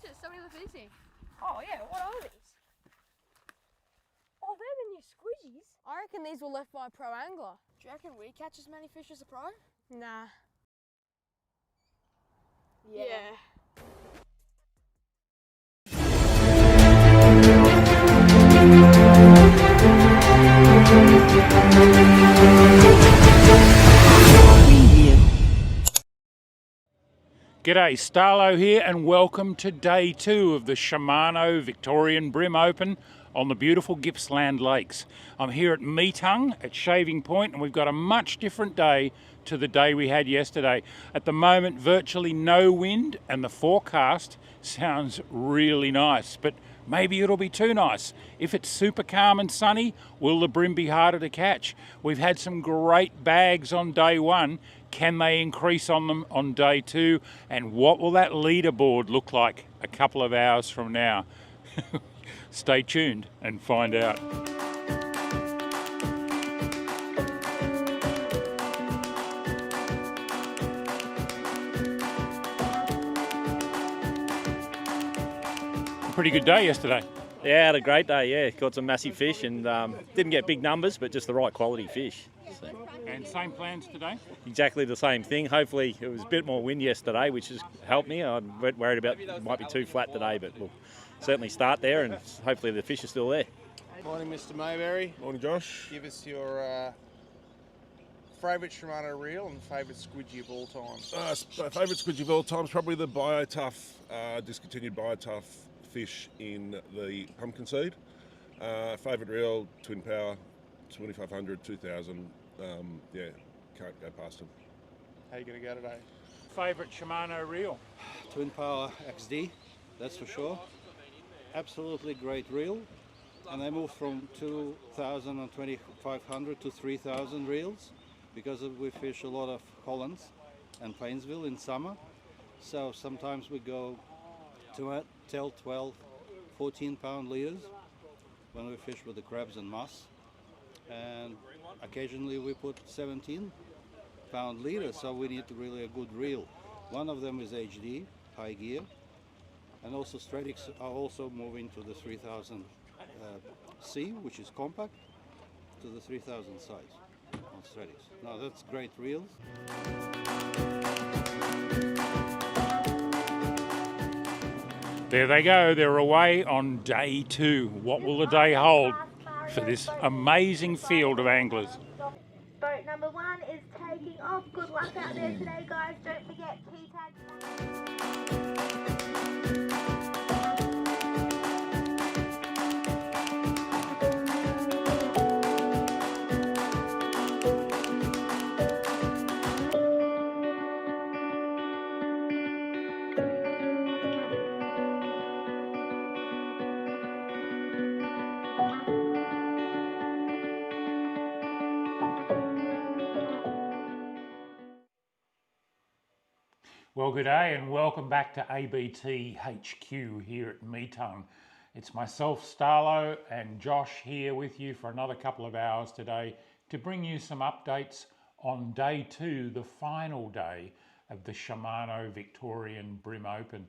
fishes. Somebody look at this thing. Oh yeah, what are these? Oh, they're the new squidgies. I reckon these were left by a pro angler. Do you reckon we catch as many fish as a pro? Nah. Yeah. G'day, Starlo here and welcome to day 2 of the Shimano Victorian Brim Open on the beautiful Gippsland Lakes. I'm here at Metung at Shaving Point and we've got a much different day to the day we had yesterday. At the moment virtually no wind and the forecast sounds really nice, but maybe it'll be too nice. If it's super calm and sunny, will the brim be harder to catch? We've had some great bags on day 1. Can they increase on them on day 2? And what will that leaderboard look like a couple of hours from now? Stay tuned and find out. Pretty good day yesterday. Yeah, had a great day, yeah. Caught some massive fish and didn't get big numbers, but just the right quality fish. So. And same plans today? Exactly the same thing. Hopefully it was a bit more wind yesterday, which has helped me. I'm worried about it might be too flat today, but we'll certainly start there and hopefully the fish are still there. Morning, Mr. Mayberry. Morning, Josh. Give us your favourite Shimano reel and favourite squidgy of all time. Favourite squidgy of all time is probably the BioTough, discontinued BioTough fish in the pumpkin seed. Favourite reel, Twin Power, 2500, 2000. Yeah, can't go past them. How you going to go today? Favourite Shimano reel? Twin Power XD, that's for sure. Absolutely great reel. And I moved from 2000 and 2500 to 3000 reels because we fish a lot of Hollands and Plainsville in summer. So sometimes we go to 12, 14 pound leaders when we fish with the crabs and muss. And occasionally we put 17 pound leaders, so we need really a good reel. One of them is HD, high gear, and also Stradics are also moving to the 3000 C, which is compact, to the 3000 size on Stradics. Now that's great reels. There they go, they're away on day 2. What will the day hold for this amazing field of anglers? Boat number 1 is taking off. Good luck out there today, guys. Don't forget key tags. Well, good day and welcome back to ABT HQ here at Metung. It's myself, Starlo, and Josh here with you for another couple of hours today to bring you some updates on day 2, the final day of the Shimano Victorian Brim Open.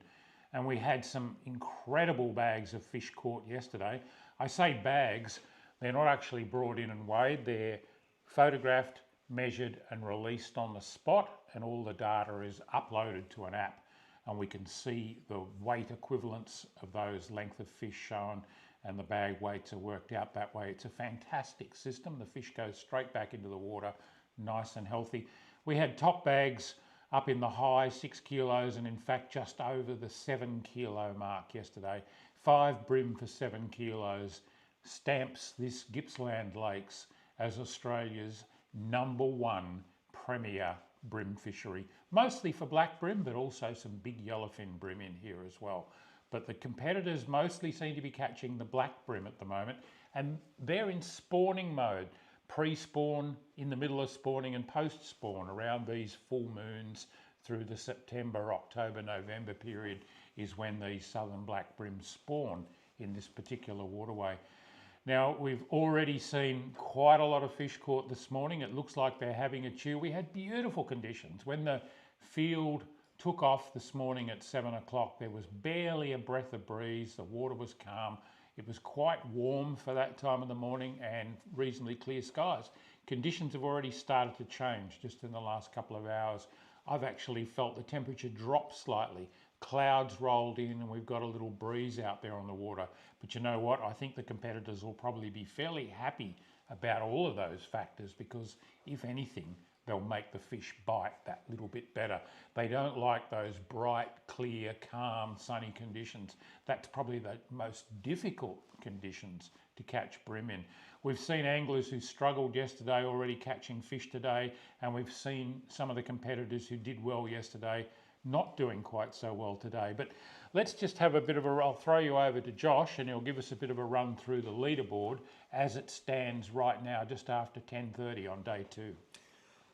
And we had some incredible bags of fish caught yesterday. I say bags, they're not actually brought in and weighed, they're photographed, measured and released on the spot, and all the data is uploaded to an app and we can see the weight equivalents of those length of fish shown and the bag weights are worked out that way. It's a fantastic system. The fish goes straight back into the water, nice and healthy. We had top bags up in the high 6 kilos and in fact just over the 7 kilo mark yesterday. 5 brim for 7 kilos stamps this Gippsland Lakes as Australia's #1 premier brim fishery, mostly for black brim, but also some big yellowfin brim in here as well. But the competitors mostly seem to be catching the black brim at the moment, and they're in spawning mode, pre-spawn, in the middle of spawning and post-spawn around these full moons through the September, October, November period is when these southern black brim spawn in this particular waterway. Now, we've already seen quite a lot of fish caught this morning. It looks like they're having a chew. We had beautiful conditions. When the field took off this morning at 7 o'clock. There was barely a breath of breeze. The water was calm. It was quite warm for that time of the morning and reasonably clear skies. Conditions have already started to change just in the last couple of hours. I've actually felt the temperature drop slightly. Clouds rolled in and we've got a little breeze out there on the water. But you know what? I think the competitors will probably be fairly happy about all of those factors, because if anything, they'll make the fish bite that little bit better. They don't like those bright, clear, calm, sunny conditions. That's probably the most difficult conditions to catch bream in. We've seen anglers who struggled yesterday already catching fish today, and we've seen some of the competitors who did well yesterday not doing quite so well today. But let's just have a bit of I'll throw you over to Josh and he'll give us a bit of a run through the leaderboard as it stands right now, just after 10:30 on day 2.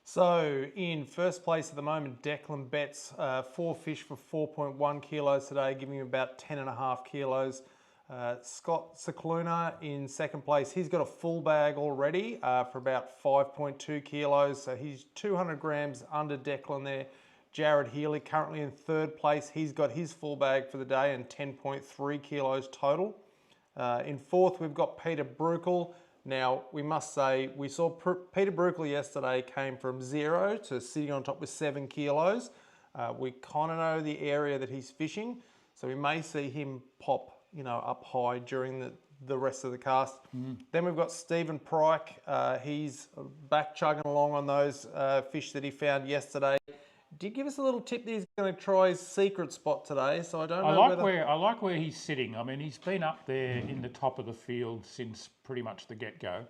So in first place at the moment, Declan Betts, 4 fish for 4.1 kilos today, giving him about 10.5 kilos. Scott Cicluna in second place. He's got a full bag already for about 5.2 kilos. So he's 200 grams under Declan there. Jared Healy currently in third place. He's got his full bag for the day and 10.3 kilos total. In fourth, we've got Peter Brukel. Now, we must say, we saw Peter Brukel yesterday came from 0 to sitting on top with 7 kilos. We kind of know the area that he's fishing, so we may see him pop, up high during the rest of the cast. Then we've got Stephen Pryke. He's back chugging along on those fish that he found yesterday. Did give us a little tip that he's going to try his secret spot today, so I don't know I like where he's sitting. I mean, he's been up there in the top of the field since pretty much the get-go,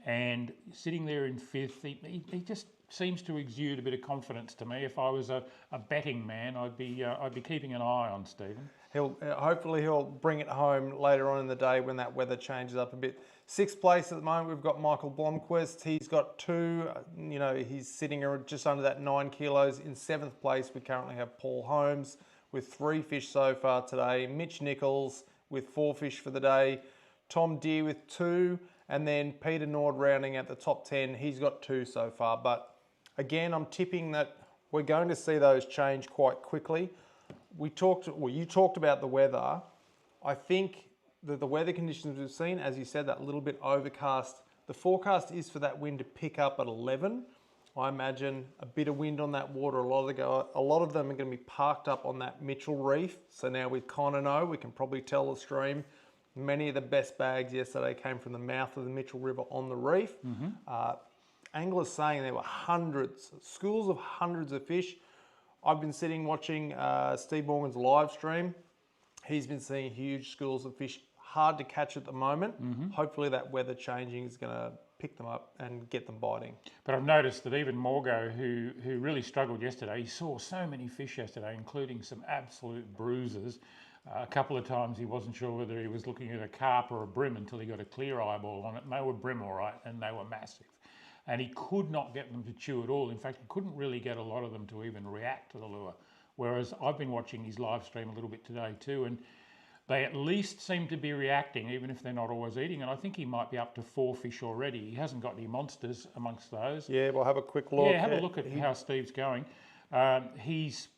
and sitting there in 5th, he just seems to exude a bit of confidence to me. If I was a betting man, I'd be keeping an eye on Stephen. Hopefully he'll bring it home later on in the day when that weather changes up a bit. 6th place at the moment, we've got Michael Blomquist. He's got 2, he's sitting just under that 9 kilos. In 7th place, we currently have Paul Holmes with 3 fish so far today. Mitch Nichols with 4 fish for the day. Tom Deere with 2. And then Peter Nord rounding at the top 10. He's got 2 so far. But again, I'm tipping that we're going to see those change quite quickly. You talked about the weather. I think that the weather conditions we've seen, as you said, that little bit overcast. The forecast is for that wind to pick up at 11. I imagine a bit of wind on that water. A lot of them are going to be parked up on that Mitchell Reef. So now we kind of know, we can probably tell the stream. Many of the best bags yesterday came from the mouth of the Mitchell River on the reef. Anglers saying there were schools of hundreds of fish. I've been sitting watching Steve Morgan's live stream. He's been seeing huge schools of fish, hard to catch at the moment. Hopefully that weather changing is going to pick them up and get them biting. But I've noticed that even Morgo, who really struggled yesterday, he saw so many fish yesterday, including some absolute bruisers. A couple of times he wasn't sure whether he was looking at a carp or a bream until he got a clear eyeball on it. And they were bream all right, and they were massive. And he could not get them to chew at all. In fact, he couldn't really get a lot of them to even react to the lure. Whereas I've been watching his live stream a little bit today too, and they at least seem to be reacting, even if they're not always eating. And I think he might be up to 4 fish already. He hasn't got any monsters amongst those. Yeah, we'll have a quick look. Yeah, have a look at how Steve's going. He's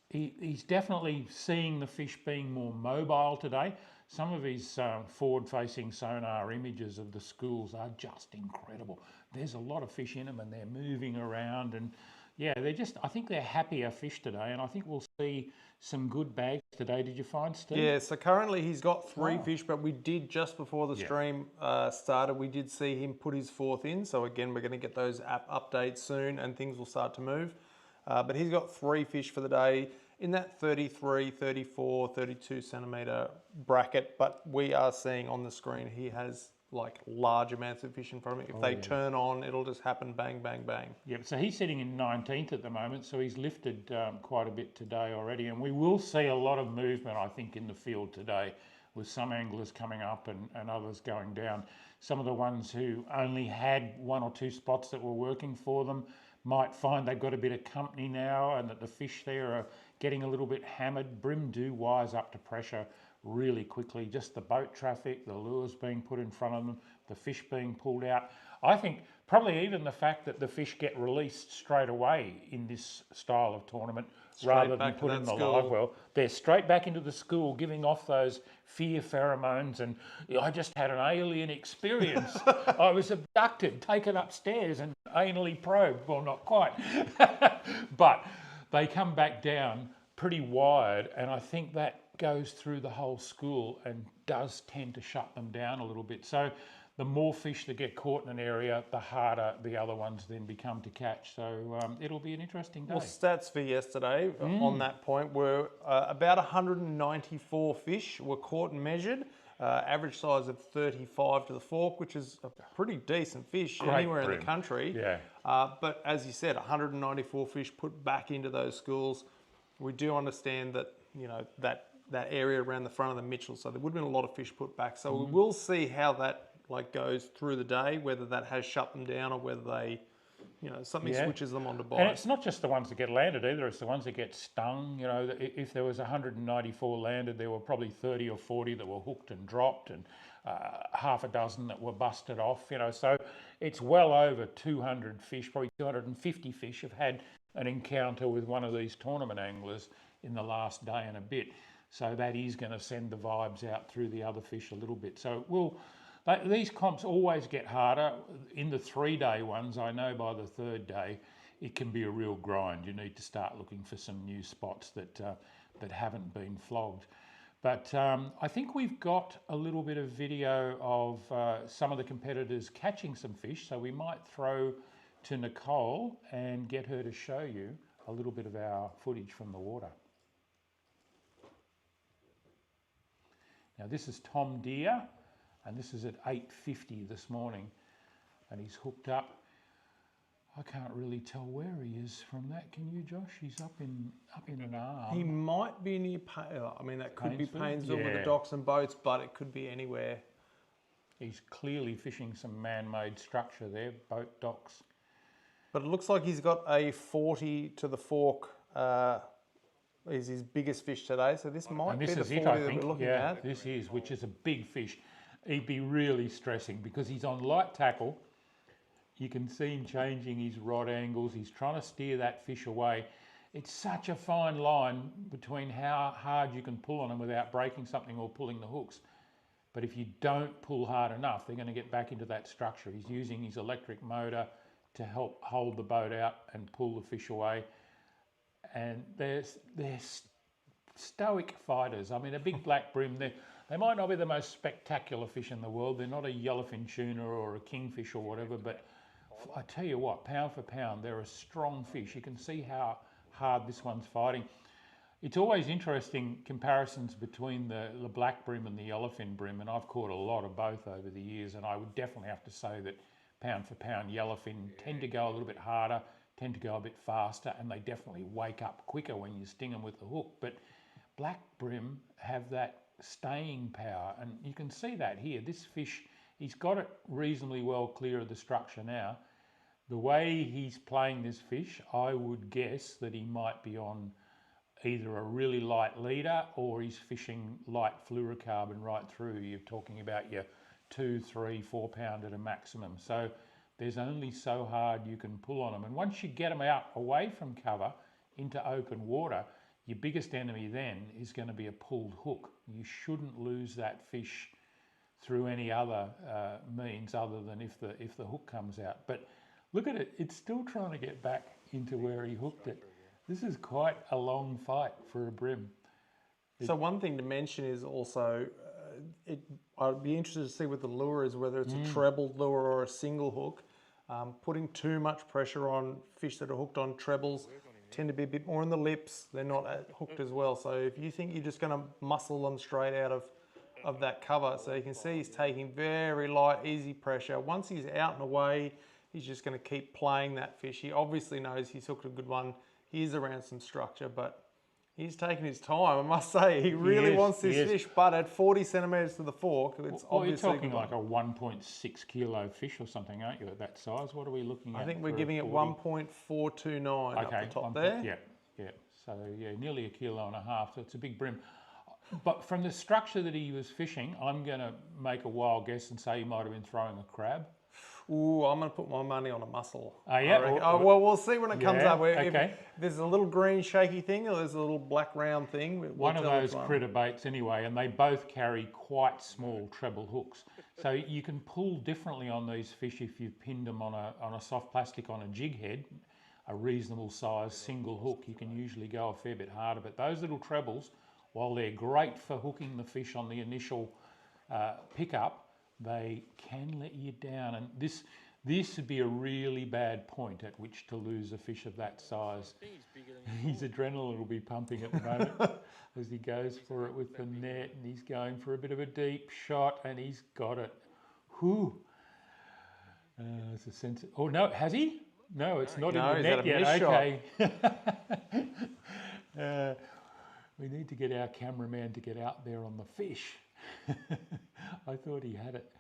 definitely seeing the fish being more mobile today. Some of his forward-facing sonar images of the schools are just incredible. There's a lot of fish in them and they're moving around, and yeah, I think they're happier fish today, and I think we'll see some good bags today. Did you find, Steve? Yeah, so currently he's got 3 fish, but we did, just before the stream started, we did see him put his 4th in. So again, we're going to get those app updates soon and things will start to move. But he's got 3 fish for the day in that 33, 34, 32 centimetre bracket. But we are seeing on the screen he has like large amounts of fish in front of him. If they turn on, it'll just happen bang, bang, bang. Yep, so he's sitting in 19th at the moment, so he's lifted quite a bit today already. And we will see a lot of movement, I think, in the field today, with some anglers coming up and others going down. Some of the ones who only had 1 or 2 spots that were working for them might find they've got a bit of company now and that the fish there are getting a little bit hammered. Bream do wise up to pressure really quickly. Just the boat traffic, the lures being put in front of them, the fish being pulled out. I think probably even the fact that the fish get released straight away in this style of tournament rather than back to put that in the school. live well. They're straight back into the school, giving off those fear pheromones. And I just had an alien experience. I was abducted, taken upstairs and anally probed. Well, not quite. But they come back down pretty wired, and I think that goes through the whole school and does tend to shut them down a little bit. So the more fish that get caught in an area, the harder the other ones then become to catch. So it'll be an interesting day. Well, stats for yesterday on that point were about 194 fish were caught and measured. Average size of 35 to the fork, which is a pretty decent fish Great anywhere in bream. the country. Yeah. But as you said, 194 fish put back into those schools. We do understand that, you know, that area around the front of the Mitchell, so there would have been a lot of fish put back. So we will see how that goes through the day, whether that has shut them down or whether they, you know, something switches them onto bite. And it's not just the ones that get landed either, it's the ones that get stung. You know, if there was 194 landed, there were probably 30 or 40 that were hooked and dropped, and half a dozen that were busted off, you know. So it's well over 200 fish, probably 250 fish have had an encounter with one of these tournament anglers in the last day and a bit. So that is going to send the vibes out through the other fish a little bit. So these comps always get harder. In the 3-day ones, I know by the 3rd day, it can be a real grind. You need to start looking for some new spots that haven't been flogged. But I think we've got a little bit of video of some of the competitors catching some fish. So we might throw to Nicole and get her to show you a little bit of our footage from the water. Now this is Tom Deere, and this is at 8:50 this morning, and he's hooked up. I can't really tell where he is from that. Can you, Josh? He's up in an arm. He might be near, I mean, that could be Paynesville with the Yeah. docks and boats, but it could be anywhere. He's clearly fishing some man-made structure there, boat docks. But it looks like he's got a 40 to the fork, is his biggest fish today. So this might be the 40 that we're looking at. This is, which is a big fish. He'd be really stressing because he's on light tackle. You can see him changing his rod angles. He's trying to steer that fish away. It's such a fine line between how hard you can pull on them without breaking something or pulling the hooks. But if you don't pull hard enough, they're going to get back into that structure. He's using his electric motor to help hold the boat out and pull the fish away. And they're stoic fighters. I mean, a big black bream, they might not be the most spectacular fish in the world. They're not a yellowfin tuna or a kingfish or whatever, but I tell you what, pound for pound, they're a strong fish. You can see how hard this one's fighting. It's always interesting comparisons between the black bream and the yellowfin bream, and I've caught a lot of both over the years, and I would definitely have to say that pound for pound yellowfin tend to go a little bit harder, tend to go a bit faster, and they definitely wake up quicker when you sting them with the hook. But black bream have that staying power, and you can see that here. This fish, he's got it reasonably well clear of the structure now. The way he's playing this fish, I would guess that he might be on either a really light leader or he's fishing light fluorocarbon right through. You're talking about your 2, 3, 4 pound at a maximum. So there's only so hard you can pull on them. And once you get them out away from cover into open water, your biggest enemy then is going to be a pulled hook. You shouldn't lose that fish through any other means other than if the hook comes out. But look at it, it's still trying to get back into where he hooked it. This is quite a long fight for a bream. So one thing to mention is also, I'd be interested to see what the lure is, whether it's a trebled lure or a single hook. Putting too much pressure on fish that are hooked on trebles tend to be a bit more in the lips. They're not hooked as well. So if you think you're just going to muscle them straight out of that cover, so you can see he's taking very light, easy pressure. Once he's out and away, he's just going to keep playing that fish. He obviously knows he's hooked a good one. He is around some structure, but he's taking his time. I must say, he really wants this fish, but at 40 centimetres to the fork, it's obviously... You're talking like a 1.6 kilo fish or something, aren't you, at that size? What are we looking at? I think we're giving it 1.429 up the top there. Yeah. So, yeah, nearly 1.5 kilos, so it's a big bream. But from the structure that he was fishing, I'm going to make a wild guess and say he might have been throwing a crab. Ooh, I'm going to put my money on a mussel. Oh, yeah? I reckon. Oh, well, we'll see when it comes Yeah, up. If okay. there's a little green shaky thing or there's a little black round thing. We'll One of tell which those one. critter baits anyway, and they both carry quite small treble hooks. So you can pull differently on these fish if you've pinned them on a soft plastic on a jig head, a reasonable size single hook. You can usually go a fair bit harder, but those little trebles, while they're great for hooking the fish on the initial pickup, they can let you down. And this would be a really bad point at which to lose a fish of that size. His adrenaline will be pumping at the moment as he goes for it with the net, and he's going for a bit of a deep shot, and he's got it. Whew. It's a sense. Oh no, has he? No, it's not No, in the he's had net a yet. missed Okay. We need to get our cameraman to get out there on the fish. I thought he had it.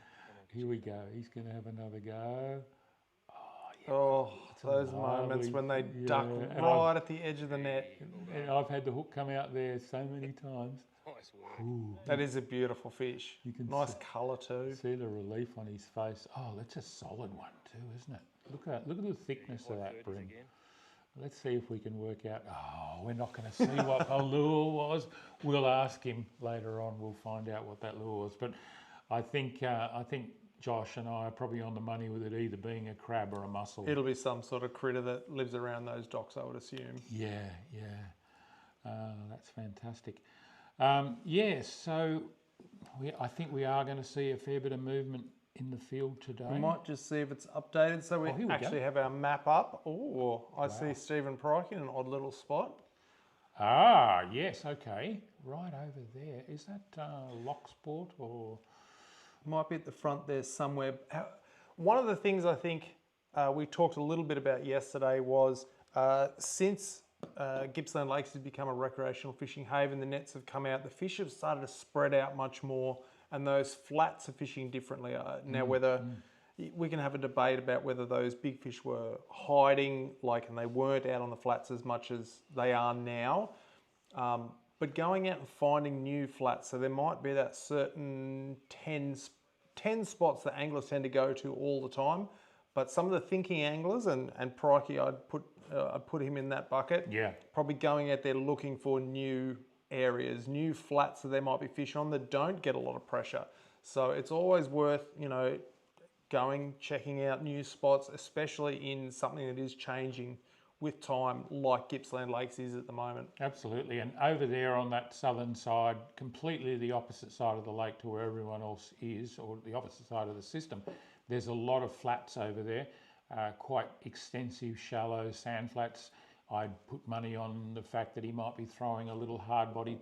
Here we go. He's going to have another go. Oh, those moments when they duck right at the edge of the net. And I've had the hook come out there so many times. Nice work. Ooh, That is a beautiful fish. You can Nice colour too. see the relief on his face. Oh, that's a solid one too, isn't it? Look at the thickness of that brim. Let's see if we can work out. Oh, we're not going to see what the lure was. We'll ask him later on. We'll find out what that lure was. But I think Josh and I are probably on the money with it either being a crab or a mussel. It'll be some sort of critter that lives around those docks, I would assume. Yeah. That's fantastic. So I think we are going to see a fair bit of movement in the field today. We might just see if it's updated. So we here we actually go. have our map up. Oh, I see Stephen Pryke in an odd little spot. Ah, yes, okay. Right over there. Is that Locksport or... Might be at the front there somewhere. One of the things I think we talked a little bit about yesterday was since Gippsland Lakes has become a recreational fishing haven, the nets have come out, the fish have started to spread out much more, and those flats are fishing differently. Now, whether we can have a debate about whether those big fish were hiding, and they weren't out on the flats as much as they are now. But going out and finding new flats, so there might be that certain 10 spots that anglers tend to go to all the time. But some of the thinking anglers, and Pryke, I'd put him in that bucket. Yeah. Probably going out there looking for new areas, new flats that there might be fish on that don't get a lot of pressure. So it's always worth, going, checking out new spots, especially in something that is changing with time, like Gippsland Lakes is at the moment. Absolutely, and over there on that southern side, completely the opposite side of the lake to where everyone else is, or the opposite side of the system, there's a lot of flats over there, quite extensive, shallow sand flats. I'd put money on the fact that he might be throwing a little hard body,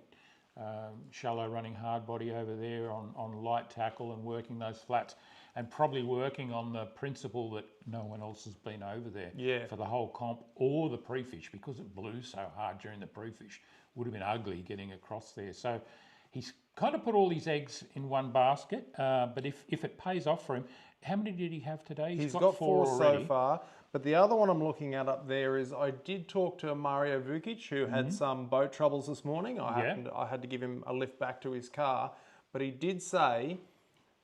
shallow running hard body over there on light tackle and working those flats, and probably working on the principle that no one else has been over there for the whole comp or the pre-fish, because it blew so hard during the pre-fish. Would have been ugly getting across there. So he's kind of put all his eggs in one basket, but if it pays off for him, how many did he have today? He's got four already. so far. But the other one I'm looking at up there is I did talk to Mario Vukic, who had some boat troubles this morning. I had to give him a lift back to his car. But he did say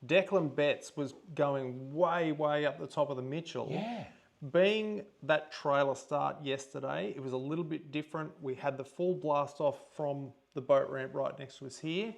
Declan Betts was going way, way up the top of the Mitchell. Yeah. Being that trailer start yesterday, it was a little bit different. We had the full blast off from the boat ramp right next to us here.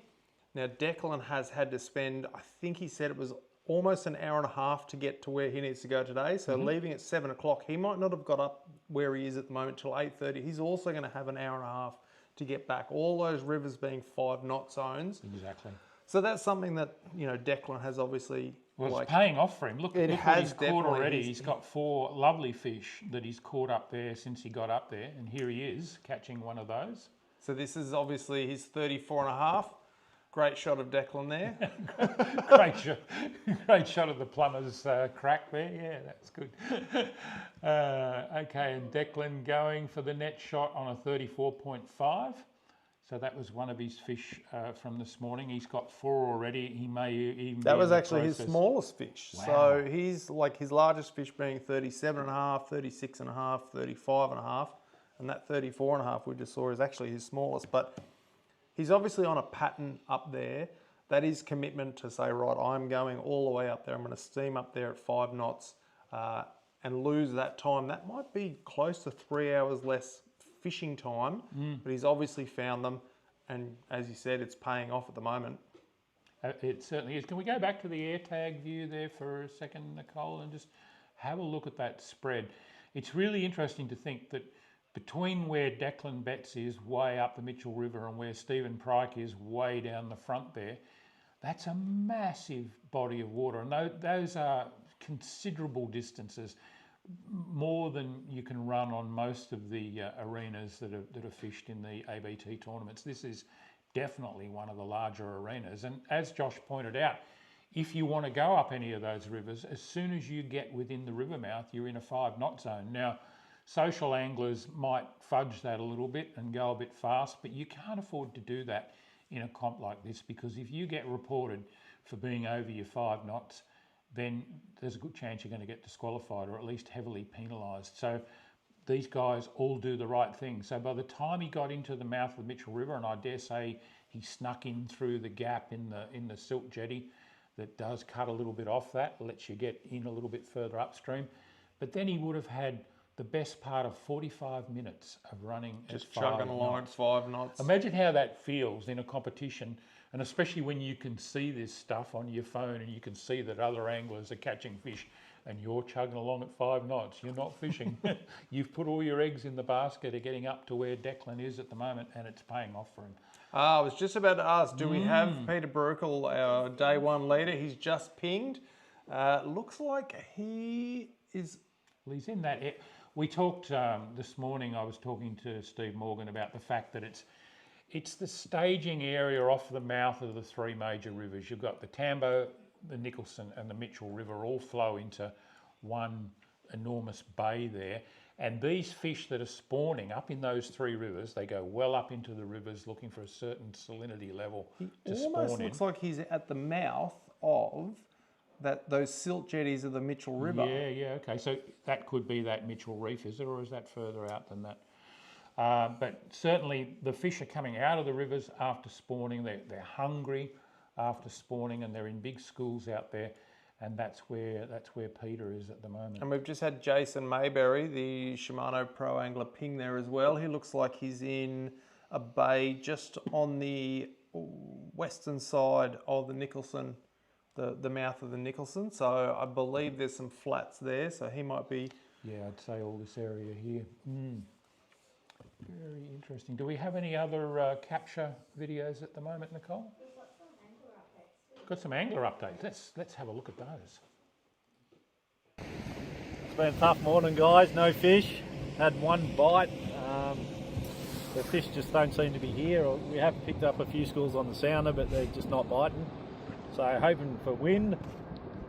Now, Declan has had to spend, I think he said it was almost an hour and a half to get to where he needs to go today. So leaving at 7 o'clock, he might not have got up where he is at the moment till 8:30. He's also going to have an hour and a half to get back. All those rivers being 5-knot zones. Exactly. So that's something that, Declan has obviously... Well, it's paying off for him. Look what he's caught definitely. already. He's got 4 lovely fish that he's caught up there since he got up there. And here he is catching one of those. So this is obviously his 34 and a half. Great shot of Declan there. Great shot of the plumber's crack there. Yeah, that's good. Okay, and Declan going for the net shot on a 34.5. So that was one of his fish from this morning. He's got 4 already. He may even... That was actually his smallest fish. Wow. So he's like his largest fish being 37 and a half, 36 and a half, 35 and a half. And that 34 and a half we just saw is actually his smallest. But he's obviously on a pattern up there. that is commitment to say, right, I'm going all the way up there. I'm going to steam up there at 5 knots and lose that time. That might be close to 3 hours less fishing time, but he's obviously found them. And as you said, it's paying off at the moment. It certainly is. Can we go back to the air tag view there for a second, Nicole, and just have a look at that spread? It's really interesting to think that between where Declan Betts is way up the Mitchell River and where Stephen Pryke is way down the front there, that's a massive body of water. And those are considerable distances, more than you can run on most of the arenas that are fished in the ABT tournaments. This is definitely one of the larger arenas. And as Josh pointed out, if you want to go up any of those rivers, as soon as you get within the river mouth, you're in a 5 knot zone. Now, social anglers might fudge that a little bit and go a bit fast, but you can't afford to do that in a comp like this, because if you get reported for being over your 5 knots, then there's a good chance you're going to get disqualified or at least heavily penalised. So these guys all do the right thing. So by the time he got into the mouth of the Mitchell River, and I dare say he snuck in through the gap in the silt jetty that does cut a little bit off that, lets you get in a little bit further upstream. But then he would have had the best part of 45 minutes of running just at 5 chugging along at 5 knots. Imagine how that feels in a competition, and especially when you can see this stuff on your phone and you can see that other anglers are catching fish and you're chugging along at 5 knots. You're not fishing. You've put all your eggs in the basket of getting up to where Declan is at the moment, and it's paying off for him. I was just about to ask, do we have Peter Bruckle, our day 1 leader? He's just pinged. Looks like he is... Well, he's in that... We talked this morning, I was talking to Steve Morgan about the fact that it's the staging area off the mouth of the 3 major rivers. You've got the Tambo, the Nicholson and the Mitchell River all flow into one enormous bay there. And these fish that are spawning up in those 3 rivers, they go well up into the rivers looking for a certain salinity level to spawn in. Almost looks like he's at the mouth of those silt jetties of the Mitchell River. Yeah, okay. So that could be that Mitchell Reef, is it, or is that further out than that? But certainly the fish are coming out of the rivers after spawning. They're hungry after spawning, and they're in big schools out there. And that's where Peter is at the moment. And we've just had Jason Mayberry, the Shimano Pro Angler, ping there as well. He looks like he's in a bay just on the western side of the Nicholson, the mouth of the Nicholson. So I believe there's some flats there, so he might be... Yeah, I'd say all this area here. Very interesting. Do we have any other capture videos at the moment, Nicole? Got some angler updates. Let's have a look at those. It's been a tough morning, guys. No fish. Had 1 bite. The fish just don't seem to be here. We have picked up a few schools on the sounder, but they're just not biting. So hoping for wind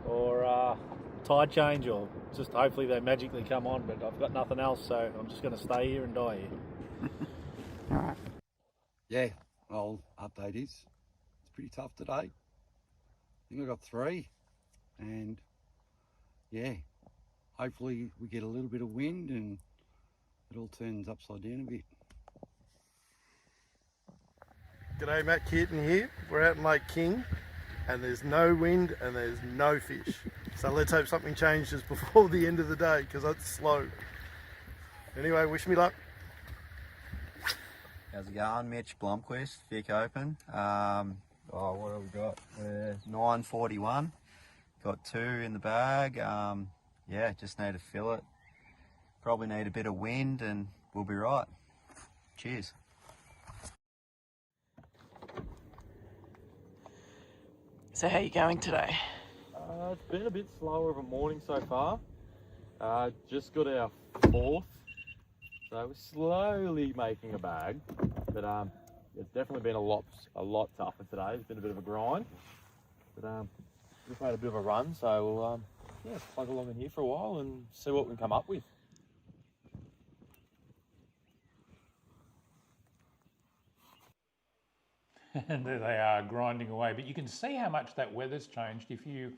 or tide change, or just hopefully they magically come on. But I've got nothing else, so I'm just going to stay here and die here. All right. Yeah, well, update is it's pretty tough today. I think I got 3, and yeah, hopefully we get a little bit of wind and it all turns upside down a bit. G'day, Matt Keaton here. We're out in Lake King and there's no wind and there's no fish. So let's hope something changes before the end of the day, because it's slow. Anyway, wish me luck. How's it going? Mitch Blomquist, VIC Open. What have we got? 9:41. Got 2 in the bag. Yeah, just need to fill it. Probably need a bit of wind and we'll be right. Cheers. So how are you going today? It's been a bit slower of a morning so far. Just got our 4th. So we're slowly making a bag. But it's definitely been a lot tougher today. It's been a bit of a grind, but we've made a bit of a run, so we'll plug along in here for a while and see what we can come up with. And there they are, grinding away. But you can see how much that weather's changed if you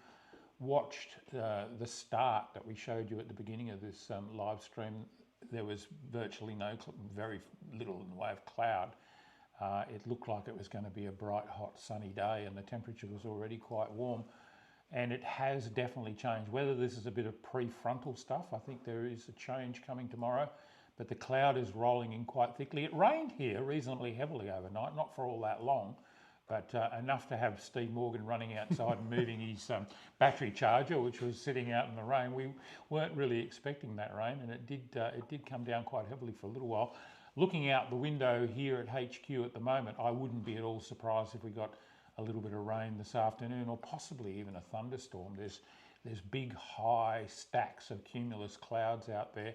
watched the start that we showed you at the beginning of this live stream. There was virtually very little in the way of cloud. It looked like it was going to be a bright, hot, sunny day, and the temperature was already quite warm. And it has definitely changed. Whether this is a bit of prefrontal stuff, I think there is a change coming tomorrow, but the cloud is rolling in quite thickly. It rained here reasonably heavily overnight, not for all that long, but enough to have Steve Morgan running outside and moving his battery charger, which was sitting out in the rain. We weren't really expecting that rain, and it did come down quite heavily for a little while. Looking out the window here at HQ at the moment, I wouldn't be at all surprised if we got a little bit of rain this afternoon, or possibly even a thunderstorm. There's big high stacks of cumulus clouds out there.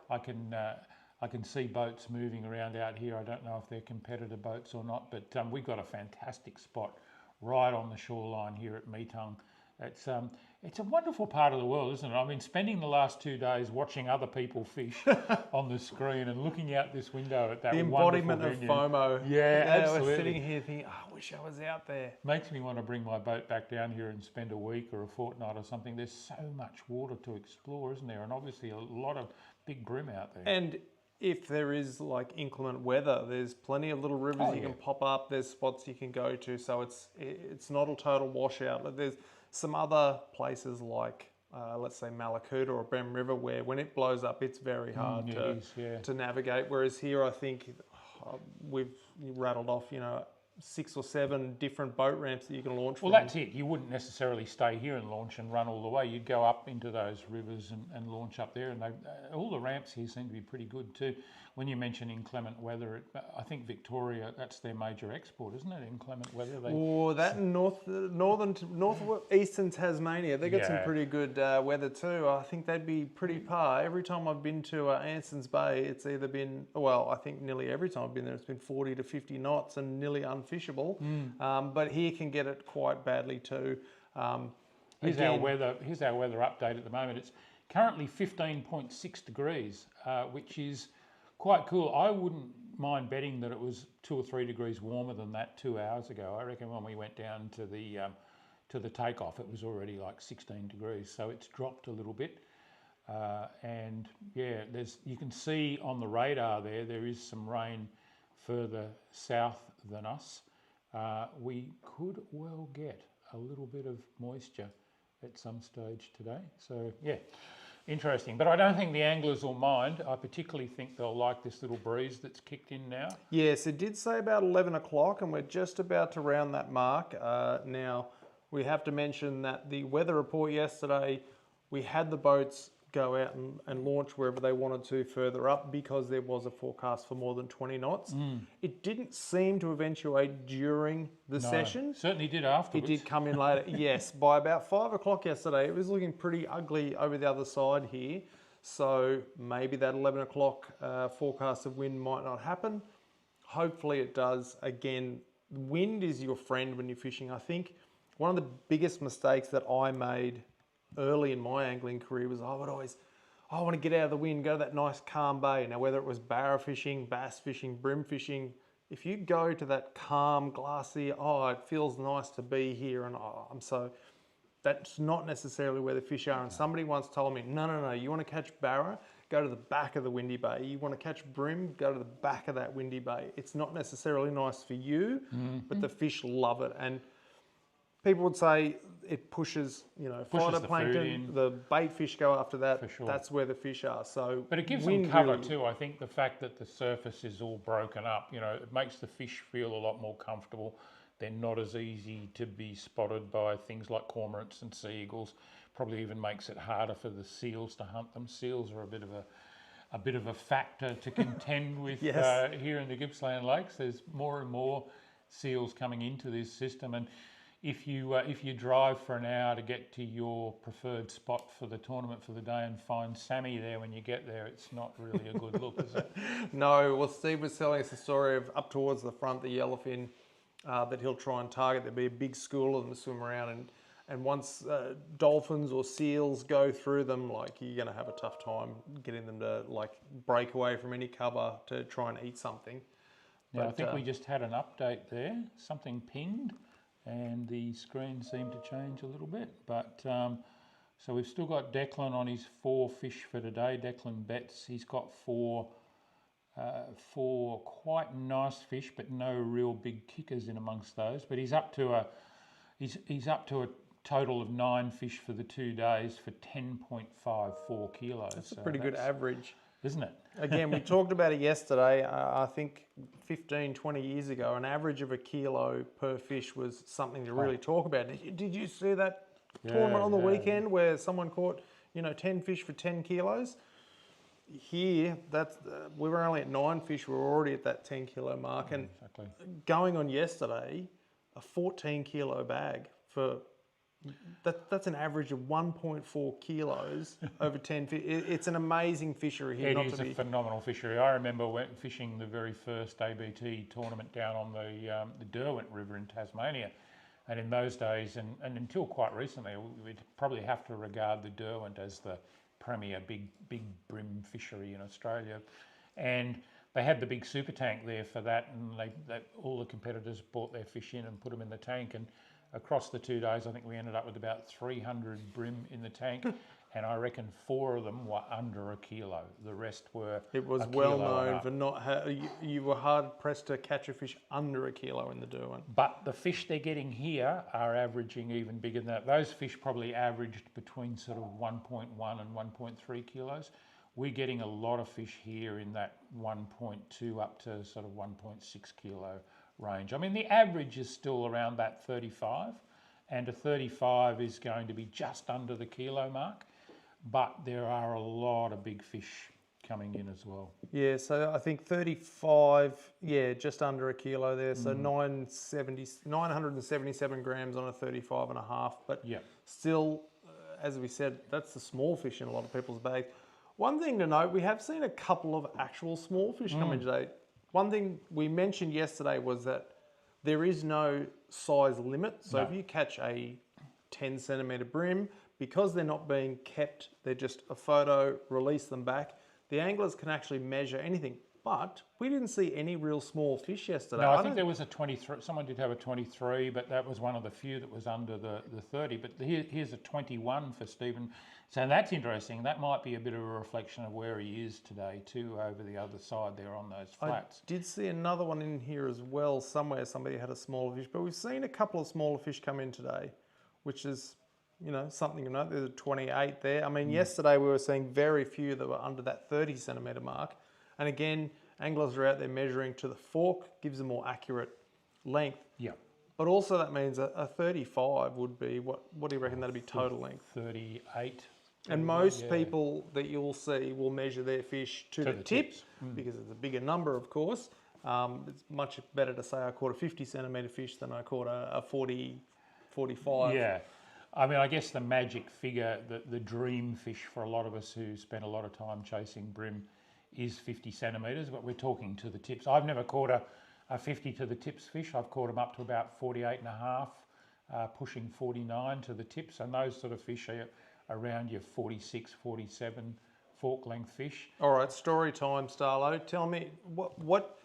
I can see boats moving around out here. I don't know if they're competitor boats or not, but we've got a fantastic spot right on the shoreline here at Metung. It's a wonderful part of the world, isn't it? I've been spending the last 2 days watching other people fish on the screen and looking out this window at that the wonderful embodiment of venue. FOMO. Yeah, absolutely. We're sitting here thinking, oh, I wish I was out there. Makes me want to bring my boat back down here and spend a week or a fortnight or something. There's so much water to explore, isn't there? And obviously a lot of big bream out there. And if there is like inclement weather, there's plenty of little rivers you can pop up. There's spots you can go to, so it's not a total washout. But there's some other places like let's say Malakuta or Bream River, where when it blows up, it's very hard to navigate. Whereas here, I think we've rattled off, 6 or 7 different boat ramps that you can launch from. Well, that's it. You wouldn't necessarily stay here and launch and run all the way. You'd go up into those rivers and launch up there. And all the ramps here seem to be pretty good too. When you mention inclement weather, I think Victoria, that's their major export, isn't it? Inclement weather. That northeastern Tasmania, they got some pretty good weather too. I think they'd be pretty par. Every time I've been to Anson's Bay, it's either been, well, I think nearly every time I've been there, it's been 40 to 50 knots and nearly unfishable. But here can get it quite badly too. Here's our weather update at the moment. It's currently 15.6 degrees, which is quite cool. I wouldn't mind betting that it was 2 or 3 degrees warmer than that 2 hours ago. I reckon when we went down to the takeoff, it was already like 16 degrees. So it's dropped a little bit. And yeah, you can see on the radar there is some rain further south than us. We could well get a little bit of moisture at some stage today. So yeah, interesting. But I don't think the anglers will mind. I particularly think they'll like this little breeze that's kicked in now. Yes, it did say about 11 o'clock, and we're just about to round that mark. Now, we have to mention that the weather report yesterday, we had the boats go out and launch wherever they wanted to further up because there was a forecast for more than 20 knots. It didn't seem to eventuate during the session. Certainly did afterwards. It did come in later. Yes, by about 5 o'clock yesterday, it was looking pretty ugly over the other side here. So maybe that 11 o'clock forecast of wind might not happen. Hopefully it does. Again, wind is your friend when you're fishing. I think one of the biggest mistakes that I made early in my angling career was I want to get out of the wind, go to that nice calm bay. Now, whether it was barra fishing, bass fishing, bream fishing, if you go to that calm, glassy, it feels nice to be here, and that's not necessarily where the fish are. And somebody once told me, no, you want to catch barra, go to the back of the windy bay. You want to catch bream, go to the back of that windy bay. It's not necessarily nice for you, but the fish love it. And people would say it pushes, phytoplankton, the bait fish go after that. For sure. That's where the fish are. But it gives them cover too. I think the fact that the surface is all broken up, it makes the fish feel a lot more comfortable. They're not as easy to be spotted by things like cormorants and sea eagles. Probably even makes it harder for the seals to hunt them. Seals are a bit of a factor to contend with here in the Gippsland Lakes. There's more and more seals coming into this system, and if you drive for an hour to get to your preferred spot for the tournament for the day and find Sammy there when you get there, it's not really a good look, is it? No. Well, Steve was telling us the story of up towards the front, the yellowfin, that he'll try and target. There'll be a big school of them swim around, and once dolphins or seals go through them, you're going to have a tough time getting them to break away from any cover to try and eat something. Now, I think we just had an update there. Something pinged, and the screen seemed to change a little bit. But so we've still got Declan on his 4 fish for today. Declan Betts, he's got 4 for quite nice fish, but no real big kickers in amongst those. But he's up to a total of 9 fish for the 2 days for 10.54 kilos. That's a pretty good average, isn't it? Again, we talked about it yesterday. I think 15, 20 years ago, an average of a kilo per fish was something to really talk about. Did you see that tournament on the weekend where someone caught, 10 fish for 10 kilos? Here, we were only at 9 fish. We were already at that 10 kilo mark. And going on yesterday, a 14 kilo bag for... That's an average of 1.4 kilos over 10 fish. It's an amazing fishery here. It is a phenomenal fishery. I remember fishing the very first ABT tournament down on the Derwent River in Tasmania. And in those days, and until quite recently, we'd probably have to regard the Derwent as the premier big bream fishery in Australia. And they had the big super tank there for that, and all the competitors brought their fish in and put them in the tank. And across the 2 days, I think we ended up with about 300 bream in the tank, and I reckon 4 of them were under a kilo. The rest were. It was well known for not. You were hard pressed to catch a fish under a kilo in the Derwent. But the fish they're getting here are averaging even bigger than that. Those fish probably averaged between sort of 1.1 and 1.3 kilos. We're getting a lot of fish here in that 1.2 up to sort of 1.6 kilo range. I mean, the average is still around that 35, and a 35 is going to be just under the kilo mark, but there are a lot of big fish coming in as well. Yeah, so I think 35, just under a kilo there, so 977 grams on a 35 and a half, but still, as we said, that's the small fish in a lot of people's bags. One thing to note, we have seen a couple of actual small fish come in today. One thing we mentioned yesterday was that there is no size limit. So if you catch a 10 centimetre bream, because they're not being kept, they're just a photo, release them back, the anglers can actually measure anything. But we didn't see any real small fish yesterday. No, I think there was a 23, someone did have a 23, but that was one of the few that was under the 30. But here's a 21 for Stephen. So that's interesting. That might be a bit of a reflection of where he is today too, over the other side there on those flats. I did see another one in here as well somewhere. Somebody had a smaller fish, but we've seen a couple of smaller fish come in today, which is, something to note. There's a 28 there. I mean, yesterday we were seeing very few that were under that 30 centimetre mark. And again, anglers are out there measuring to the fork, gives a more accurate length. Yeah. But also that means a 35 would be, what do you reckon that'd be total length? 38. And most people that you'll see will measure their fish to the tips because it's a bigger number, of course. It's much better to say I caught a 50 centimetre fish than I caught a 40, 45. Yeah. I mean, I guess the magic figure, the dream fish for a lot of us who spend a lot of time chasing bream is 50 centimetres, but we're talking to the tips. I've never caught a 50 to the tips fish. I've caught them up to about 48 and a half, pushing 49 to the tips, and those sort of fish are around your 46, 47 fork length fish. All right, story time, Starlo. Tell me, what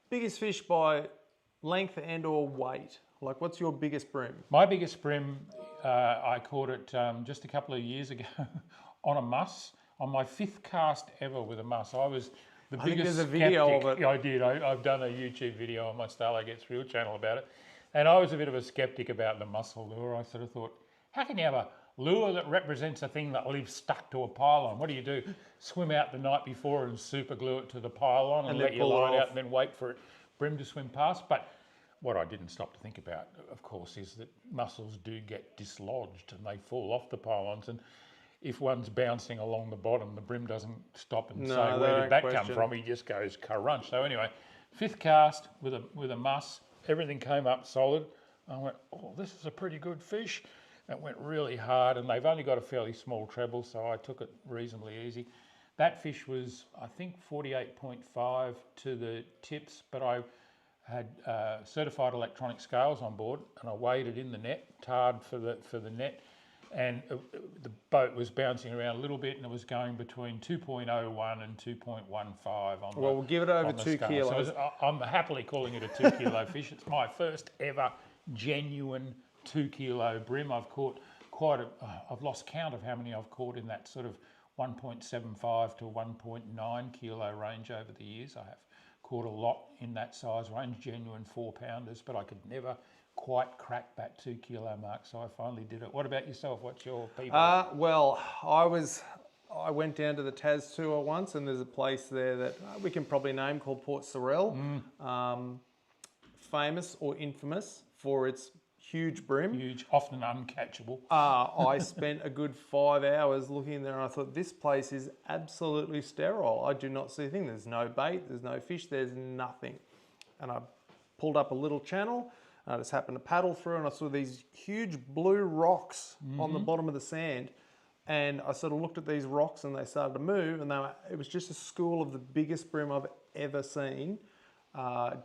biggest fish by length and or weight? Like, what's your biggest bream? My biggest bream, I caught it just a couple of years ago on a muss, on my 5th cast ever with a muss. I was the biggest I think there's a video of it. I did. I've done a YouTube video on my Starling Gets Real channel about it. And I was a bit of a skeptic about the mussel lure. I sort of thought, how can you have a lure that represents a thing that lives stuck to a pylon? What do? Swim out the night before and super glue it to the pylon and let your line out and then wait for it, bream to swim past? But what I didn't stop to think about, of course, is that mussels do get dislodged and they fall off the pylons. And if one's bouncing along the bottom, the bream doesn't stop and say, where did that come from? He just goes crunch. So anyway, 5th cast with a muss, everything came up solid. I went, oh, this is a pretty good fish. It went really hard, and they've only got a fairly small treble, so I took it reasonably easy. That fish was, I think, 48.5 to the tips, but I had certified electronic scales on board, and I weighed it in the net, tarred for the net, and the boat was bouncing around a little bit, and it was going between 2.01 and 2.15 on Well, we'll give it over 2 kilos. So I'm happily calling it a 2 kilo fish. It's my first ever genuine 2 kilo bream. I've caught I've lost count of how many I've caught in that sort of 1.75 to 1.9 kilo range over the years. I have caught a lot in that size range, genuine 4-pounders, but I could never quite crack that 2 kilo mark, so I finally did it. What about yourself? What's your PB? Well, I went down to the Tas Tour once, and there's a place there that we can probably name called Port Sorell. Famous or infamous for its huge bream. Huge, often uncatchable. I spent a good 5 hours looking in there, and I thought, this place is absolutely sterile. I do not see a thing. There's no bait, there's no fish, there's nothing. And I pulled up a little channel, and I just happened to paddle through, and I saw these huge blue rocks on the bottom of the sand. And I sort of looked at these rocks, and they started to move, and it was just a school of the biggest bream I've ever seen.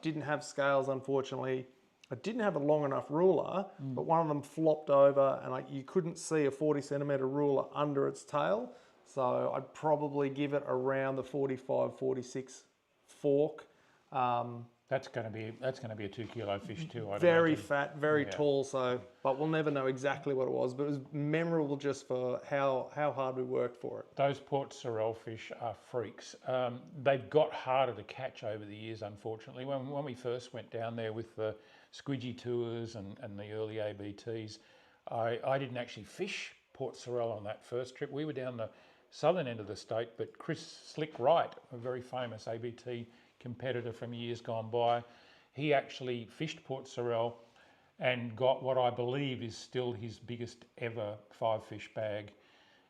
Didn't have scales, unfortunately. I didn't have a long enough ruler, but one of them flopped over, and you couldn't see a 40-centimetre ruler under its tail. So I'd probably give it around the 45, 46 fork. That's going to be a 2 kilo fish too. I'd Very imagine. fat, very tall. So, but we'll never know exactly what it was. But it was memorable just for how hard we worked for it. Those Port Sorell fish are freaks. They've got harder to catch over the years, unfortunately. When we first went down there with the squidgy tours and the early ABTs, I didn't actually fish Port Sorell on that first trip. We were down the southern end of the state, but Chris Slick Wright, a very famous ABT competitor from years gone by, he actually fished Port Sorell and got what I believe is still his biggest ever 5-fish bag.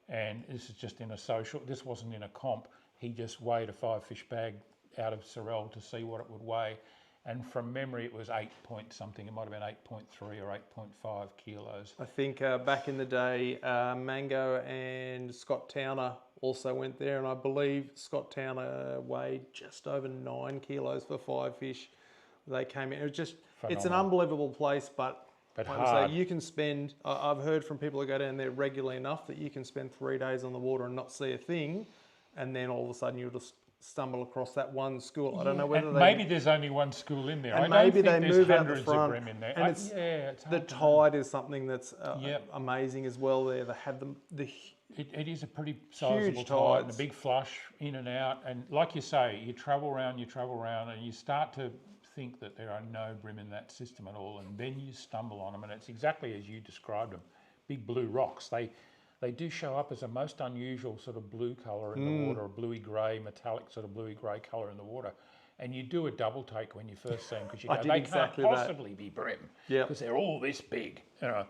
And this is just in a social, this wasn't in a comp. He just weighed a 5-fish bag out of Sorell to see what it would weigh. And from memory, it was 8 point something. It might have been 8.3 or 8.5 kilos. I think back in the day, Mango and Scott Towner also went there, and I believe Scott Towner weighed just over 9 kilos for 5 fish. They came in. It was just, phenomenal. It's an unbelievable place, but like hard. I say, you can spend, I've heard from people who go down there regularly enough that you can spend 3 days on the water and not see a thing, and then all of a sudden you'll just stumble across that one school. I don't know whether maybe there's only one school in there. And I maybe don't think they there's move out the hundreds front. of bream in there. And it's the tide is something that's amazing as well there. They have It is a pretty sizable tide and a big flush in and out. And like you say, you travel around, and you start to think that there are no bream in that system at all. And then you stumble on them, and it's exactly as you described them. Big blue rocks. They do show up as a most unusual sort of blue colour in the water, a bluey-grey, metallic sort of bluey-grey colour in the water. And you do a double take when you first see them, because you go, they can't possibly be bream, because they're all this big. You know.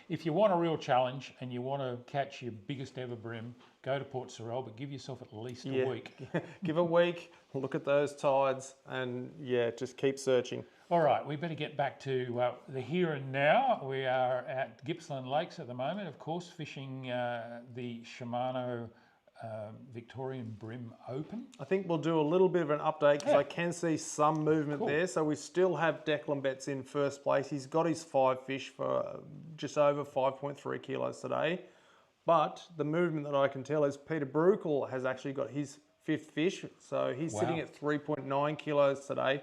If you want a real challenge and you want to catch your biggest ever bream, go to Port Sorell, but give yourself at least a week. Give a week, look at those tides, and just keep searching. All right, we better get back to the here and now. We are at Gippsland Lakes at the moment, of course, fishing the Shimano Victorian Bream Open. I think we'll do a little bit of an update, because I can see some movement there. So we still have Declan Betts in first place. He's got his 5 fish for just over 5.3 kilos today. But the movement that I can tell is Peter Brukel has actually got his 5th fish. So he's sitting at 3.9 kilos today.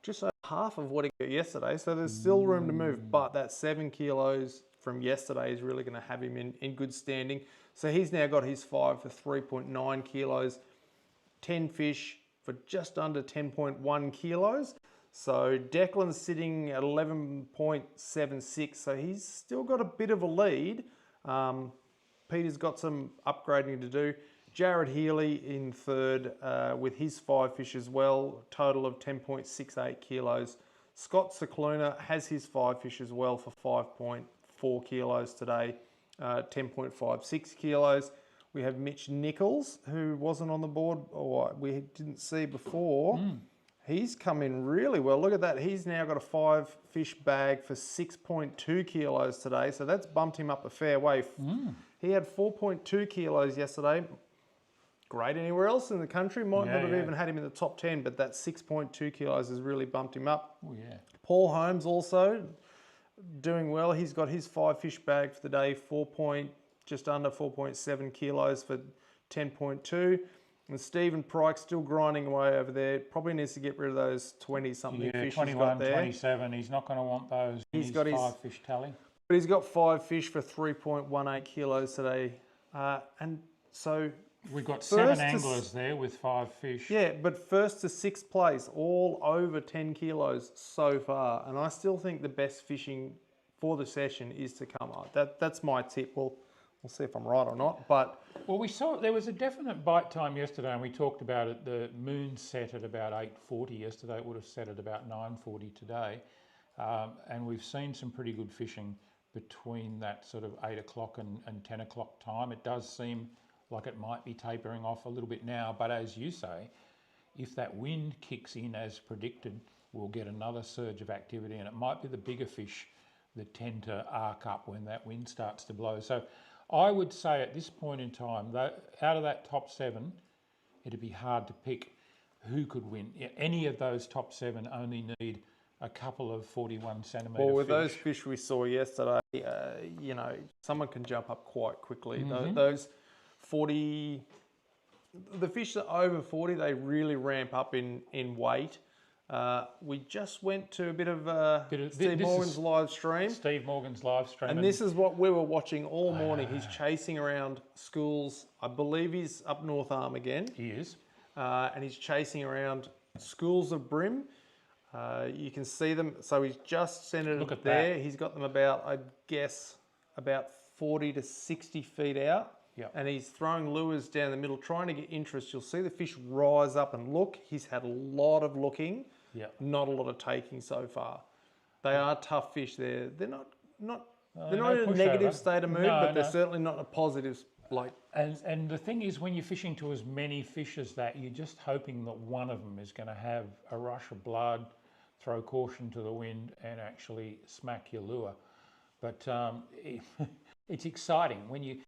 Just over half of what he got yesterday. So there's still room to move. But that 7 kilos from yesterday is really going to have him in good standing. So he's now got his 5 for 3.9 kilos, 10 fish for just under 10.1 kilos. So Declan's sitting at 11.76, so he's still got a bit of a lead. Peter's got some upgrading to do. Jared Healy in third with his 5 fish as well, total of 10.68 kilos. Scott Cicluna has his 5 fish as well for 5.4 kilos today. 10.56 kilos. We have Mitch Nichols, who wasn't on the board, or we didn't see before. He's come in really well. Look at that. He's now got a 5-fish bag for 6.2 kilos today. So that's bumped him up a fair way. He had 4.2 kilos yesterday. Great anywhere else in the country. Might not have even had him in the top 10, but that 6.2 kilos has really bumped him up. Paul Holmes also doing well. He's got his 5-fish bag for the day, just under 4.7 kilos for 10.2. And Stephen Pryke still grinding away over there. Probably needs to get rid of those 20-something fish 21, he's got there. 27. He's not going to want those. He's got his 5-fish tally. But he's got 5 fish for 3.18 kilos today. And so We've got first 7 to anglers there with 5 fish. yeah, but first to 6th place, all over 10 kilos so far. And I still think the best fishing for the session is to come up. That's my tip. We'll see if I'm right or not. But Well, we saw there was a definite bite time yesterday, and we talked about it. The moon set at about 8:40 yesterday. It would have set at about 9:40 today, and we've seen some pretty good fishing between that sort of 8 o'clock and 10 o'clock time. It does seem like it might be tapering off a little bit now, but as you say, if that wind kicks in as predicted, we'll get another surge of activity, and it might be the bigger fish that tend to arc up when that wind starts to blow. So I would say at this point in time, that out of that top 7, it'd be hard to pick who could win. Any of those top 7 only need a couple of 41 centimetre well, with fish. those fish we saw yesterday, you know, someone can jump up quite quickly. Mm-hmm. Those 40, the fish that are over 40, they really ramp up in weight. We just went to a bit of Steve Morgan's live stream. Steve Morgan's live stream. And this is what we were watching all morning. He's chasing around schools. I believe he's up North Arm again. He is. And he's chasing around schools of bream. You can see them. So he's just centered it there. He's got them about, I guess, about 40 to 60 feet out. Yep. And he's throwing lures down the middle, trying to get interest. You'll see the fish rise up and look. He's had a lot of looking, not a lot of taking so far. They are tough fish. They're not in a negative state of mood, but they're certainly not in a positive like. And the thing is, when you're fishing to as many fish as that, you're just hoping that one of them is going to have a rush of blood, throw caution to the wind, and actually smack your lure. But it's exciting when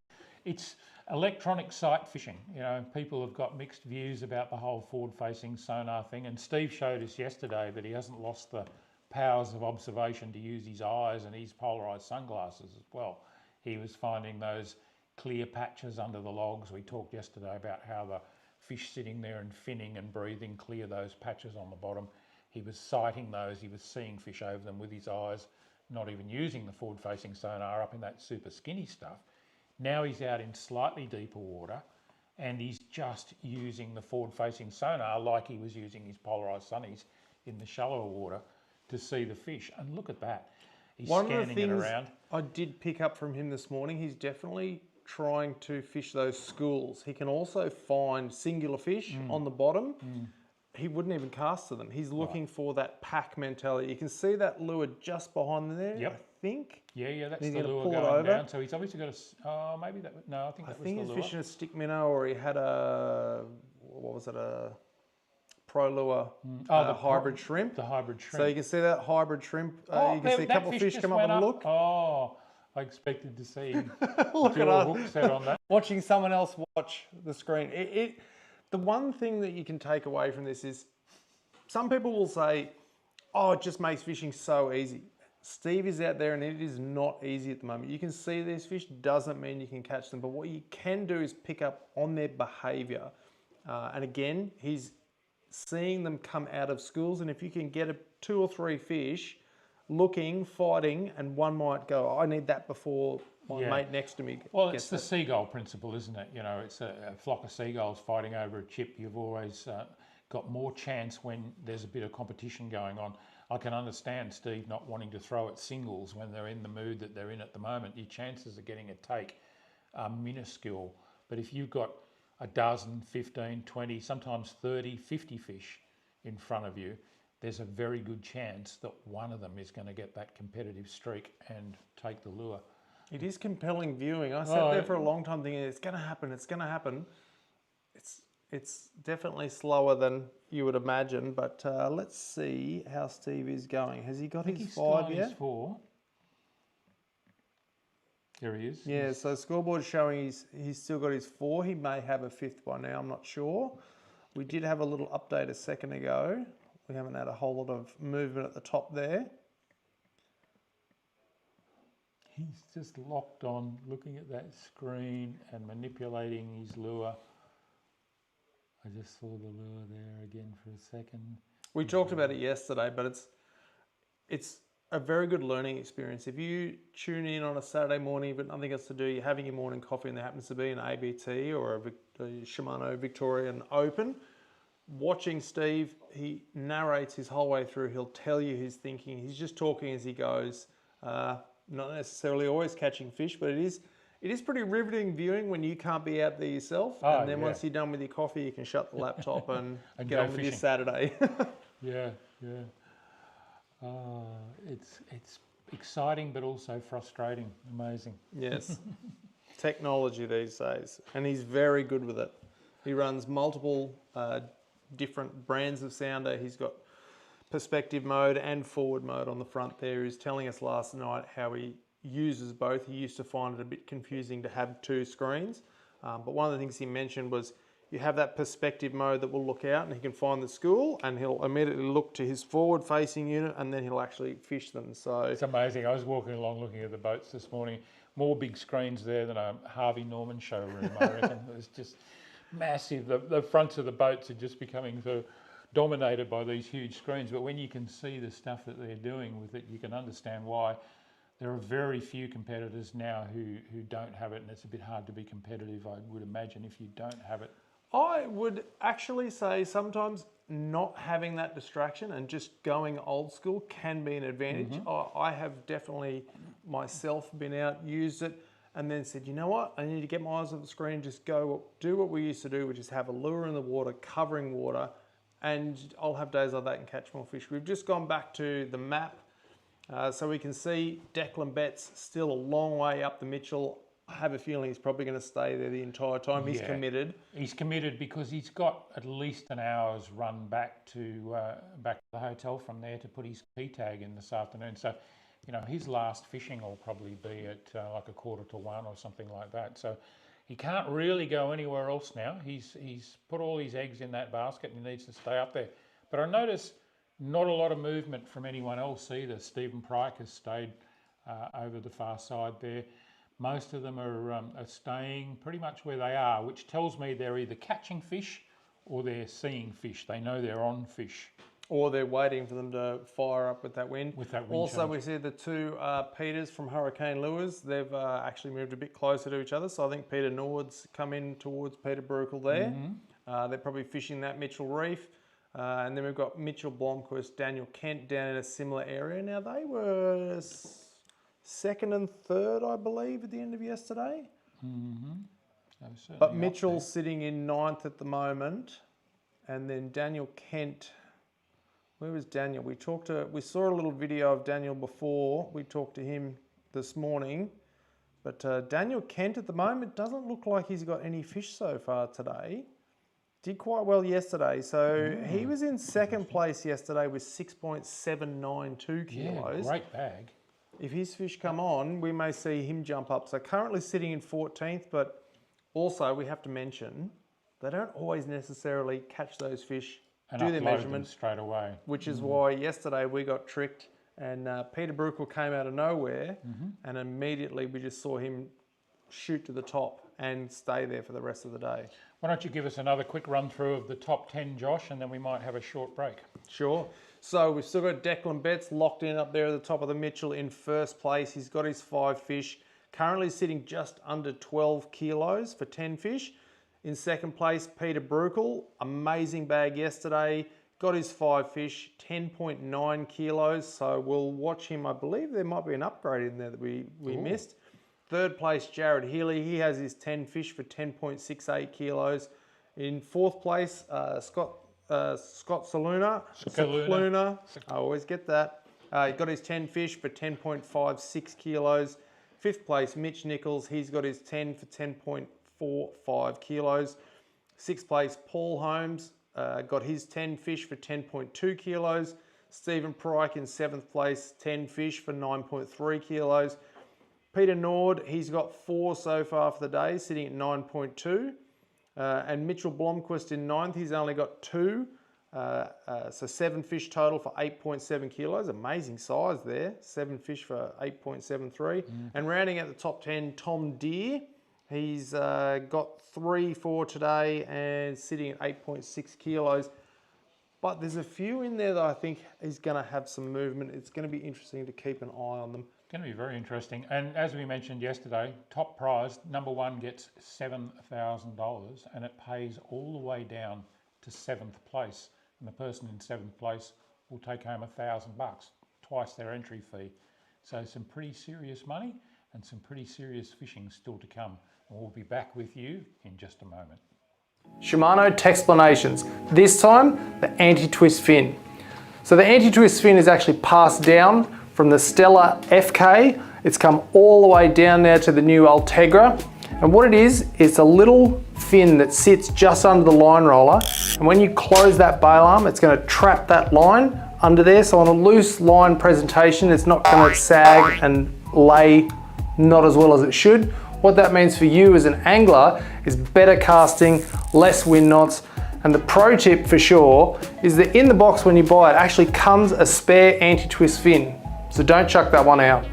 it's electronic sight fishing. You know, people have got mixed views about the whole forward-facing sonar thing. And Steve showed us yesterday that he hasn't lost the powers of observation to use his eyes and his polarized sunglasses as well. He was finding those clear patches under the logs. We talked yesterday about how the fish sitting there and finning and breathing clear those patches on the bottom. He was sighting those. He was seeing fish over them with his eyes, not even using the forward-facing sonar up in that super skinny stuff. Now he's out in slightly deeper water and he's just using the forward-facing sonar like he was using his polarised sunnies in the shallower water to see the fish. And look at that. He's scanning it around. I did pick up from him this morning, he's definitely trying to fish those schools. He can also find singular fish on the bottom. He wouldn't even cast to them. He's looking for that pack mentality. You can see that lure just behind there, I think. Yeah, that's he's the lure going down. So he's obviously got a, maybe that, no, I think that was the lure. I think he's fishing a stick minnow, or he had a, what was it, a pro lure the hybrid shrimp. The hybrid shrimp. So you can see that hybrid shrimp. You can see a couple of fish come up and look. Oh, I expected to see him look do at a hook set on that. Watching someone else watch the screen. The one thing that you can take away from this is some people will say, oh, it just makes fishing so easy. Steve is out there and it is not easy at the moment. You can see these fish, doesn't mean you can catch them, but what you can do is pick up on their behaviour. And again, he's seeing them come out of schools, and if you can get 2 or 3 fish looking, fighting, and one might go, I need that before my mate next to me gets Well, it's the seagull principle, isn't it? You know, it's a flock of seagulls fighting over a chip. You've always got more chance when there's a bit of competition going on. I can understand Steve not wanting to throw at singles when they're in the mood that they're in at the moment. Your chances of getting a take are minuscule. But if you've got a dozen, 15, 20, sometimes 30, 50 fish in front of you, there's a very good chance that one of them is going to get that competitive streak and take the lure. It is compelling viewing. I sat there for a long time thinking, it's going to happen, it's going to happen. It's definitely slower than you would imagine, but let's see how Steve is going. Has he got his 5 yet? His 4. There he is. Yeah, so scoreboard's showing he's still got his 4. He may have a 5th by now, I'm not sure. We did have a little update a second ago. We haven't had a whole lot of movement at the top there. He's just locked on, looking at that screen and manipulating his lure. I just saw the lure there again for a second. We talked about it yesterday, but it's a very good learning experience. If you tune in on a Saturday morning, you've got nothing else to do, you're having your morning coffee and there happens to be an ABT or a Shimano Victorian Open, watching Steve, he narrates his whole way through. He'll tell you his thinking. He's just talking as he goes. Not necessarily always catching fish, but it is pretty riveting viewing when you can't be out there yourself. Oh, and then once you're done with your coffee, you can shut the laptop and get on with your fishing. Saturday. Yeah. It's exciting, but also frustrating. Amazing. Yes. Technology these days. And he's very good with it. He runs multiple different brands of sounder. He's got perspective mode and forward mode on the front there. He was telling us last night how he uses both. He used to find it a bit confusing to have two screens. But one of the things he mentioned was you have that perspective mode that will look out and he can find the school and he'll immediately look to his forward facing unit and then he'll actually fish them. So it's amazing. I was walking along looking at the boats this morning. More big screens there than a Harvey Norman showroom, I reckon. It was just massive. The fronts of the boats are just becoming so dominated by these huge screens. But when you can see the stuff that they're doing with it, you can understand why. There are very few competitors now who don't have it, and it's a bit hard to be competitive, I would imagine, if you don't have it. I would actually say sometimes not having that distraction and just going old school can be an advantage. I have definitely myself been out, used it, and then said, you know what, I need to get my eyes off the screen, just go do what we used to do, which is have a lure in the water, covering water, and I'll have days like that and catch more fish. We've just gone back to the map, so we can see Declan Betts still a long way up the Mitchell. I have a feeling he's probably going to stay there the entire time. He's committed. He's committed because he's got at least an hour's run back to the hotel from there to put his key tag in this afternoon. So, you know, his last fishing will probably be at like 1:45 or something like that. So he can't really go anywhere else now. He's put all his eggs in that basket and he needs to stay up there. But I notice not a lot of movement from anyone else either. Stephen Pryke has stayed over the far side there. Most of them are staying pretty much where they are, which tells me they're either catching fish or they're seeing fish. They know they're on fish. Or they're waiting for them to fire up with that wind. Also, change. we see the two Peters from Hurricane Lures. They've actually moved a bit closer to each other. So I think Peter Nord's come in towards Peter Brukel there. They're probably fishing that Mitchell Reef. And then we've got Mitchell Blomquist, Daniel Kent down in a similar area. Now they were second and third, I believe, at the end of yesterday. But Mitchell's sitting in ninth at the moment. And then Daniel Kent, where was Daniel? We saw a little video of Daniel before. We talked to him this morning. But Daniel Kent at the moment doesn't look like he's got any fish so far today. Did quite well yesterday. So he was in second place yesterday with 6.792 kilos. Yeah, great bag. If his fish come on, we may see him jump up. So currently sitting in 14th, but also we have to mention they don't always necessarily catch those fish, and do their upload measurements them straight away. Which is why yesterday we got tricked and Peter Brukel came out of nowhere and immediately we just saw him shoot to the top and stay there for the rest of the day. Why don't you give us another quick run through of the top 10, Josh, and then we might have a short break. Sure. So we've still got Declan Betts locked in up there at the top of the Mitchell in first place. He's got his 5 fish, currently sitting just under 12 kilos for 10 fish. In second place, Peter Brukel, amazing bag yesterday, got his 5 fish, 10.9 kilos. So we'll watch him. I believe there might be an upgrade in there that we missed. Third place, Jared Healy. He has his 10 fish for 10.68 kilos. In fourth place, Scott Saluna. I always get that. He got his 10 fish for 10.56 kilos. Fifth place, Mitch Nichols. He's got his 10 for 10.45 kilos. Sixth place, Paul Holmes. Got his 10 fish for 10.2 kilos. Stephen Pryke in seventh place, 10 fish for 9.3 kilos. Peter Nord, he's got 4 so far for the day, sitting at 9.2. And Mitchell Blomquist in ninth, he's only got 2. So 7 fish total for 8.7 kilos. Amazing size there. 7 fish for 8.73. And rounding out the top 10, Tom Deere. He's got 3 for today and sitting at 8.6 kilos. But there's a few in there that I think is going to have some movement. It's going to be interesting to keep an eye on them. Going to be very interesting. And as we mentioned yesterday, top prize, number one gets $7,000 and it pays all the way down to 7th place. And the person in 7th place will take home $1,000, twice their entry fee. So some pretty serious money and some pretty serious fishing still to come. And we'll be back with you in just a moment. Shimano Texplanations. This time, the anti-twist fin. So the anti-twist fin is actually passed down from the Stella FK. It's come all the way down there to the new Ultegra. And what it is, it's a little fin that sits just under the line roller. And when you close that bail arm, it's going to trap that line under there. So on a loose line presentation, it's not going to sag and lay not as well as it should. What that means for you as an angler is better casting, less wind knots. And the pro tip for sure is that in the box when you buy it actually comes a spare anti-twist fin. So don't chuck that one out.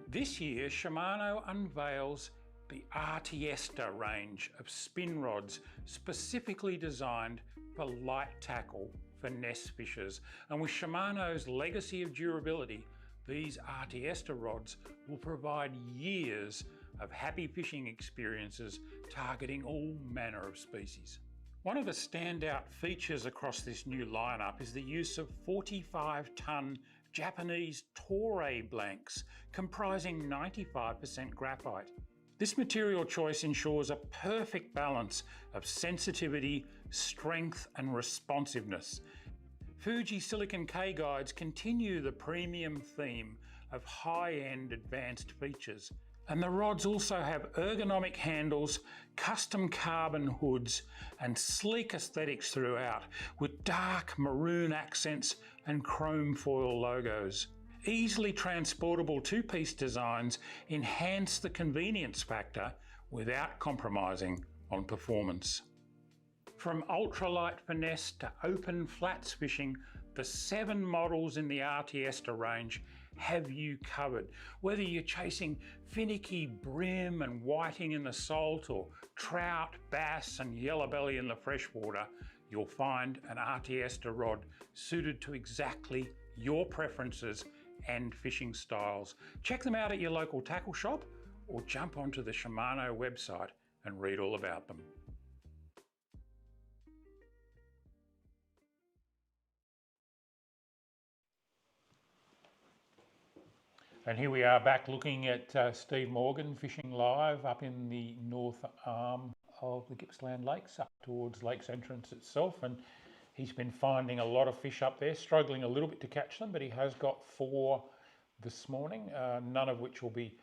This year, Shimano unveils the Artiesta range of spin rods specifically designed for light tackle for nest fishers. And with Shimano's legacy of durability, these Artiesta rods will provide years of happy fishing experiences targeting all manner of species. One of the standout features across this new lineup is the use of 45-ton Japanese Toray blanks comprising 95% graphite. This material choice ensures a perfect balance of sensitivity, strength and responsiveness. Fuji Silicon K guides continue the premium theme of high-end advanced features. And the rods also have ergonomic handles, custom carbon hoods and sleek aesthetics throughout with dark maroon accents and chrome foil logos. Easily transportable two-piece designs enhance the convenience factor without compromising on performance. From ultralight finesse to open flats fishing, the 7 models in the Artiesta range have you covered. Whether you're chasing finicky brim and whiting in the salt or trout, bass and yellow belly in the freshwater, you'll find an Artiesta rod suited to exactly your preferences and fishing styles. Check them out at your local tackle shop or jump onto the Shimano website and read all about them. And here we are back looking at Steve Morgan fishing live up in the north arm of the Gippsland Lakes, up towards Lakes Entrance itself. And he's been finding a lot of fish up there, struggling a little bit to catch them, but he has got 4 this morning, none of which will be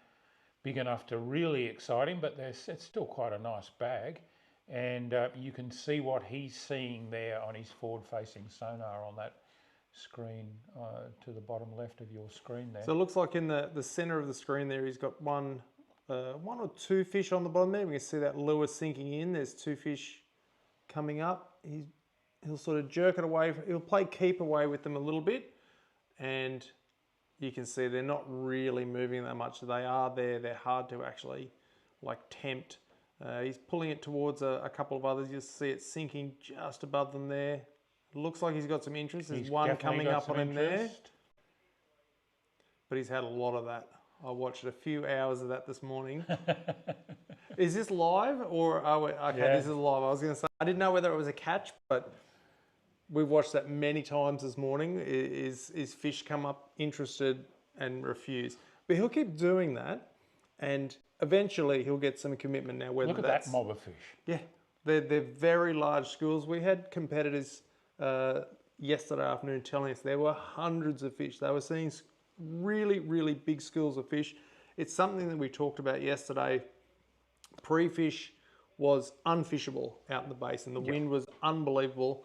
big enough to really excite him, but it's still quite a nice bag. And you can see what he's seeing there on his forward-facing sonar on that screen to the bottom left of your screen there. So it looks like in the center of the screen there, he's got one or 2 fish on the bottom there. We can see that lure sinking in. There's 2 fish coming up. He'll sort of jerk it away. He'll play keep away with them a little bit, and you can see they're not really moving that much. They are there. They're hard to actually like tempt. He's pulling it towards a couple of others. You'll see it sinking just above them there. It looks like he's got some interest. There's one coming up on him there. But he's had a lot of that. I watched a few hours of that this morning. Is this live or are we, okay, yeah. This is live. I was going to say, I didn't know whether it was a catch, but we've watched that many times this morning. Is fish come up interested and refuse. But he'll keep doing that and eventually he'll get some commitment now. Whether Look at that mob of fish. Yeah, they're very large schools. We had competitors yesterday afternoon telling us there were hundreds of fish. They were seeing really, really big schools of fish. It's something that we talked about yesterday. Pre-fish was unfishable out in the basin. The wind was unbelievable,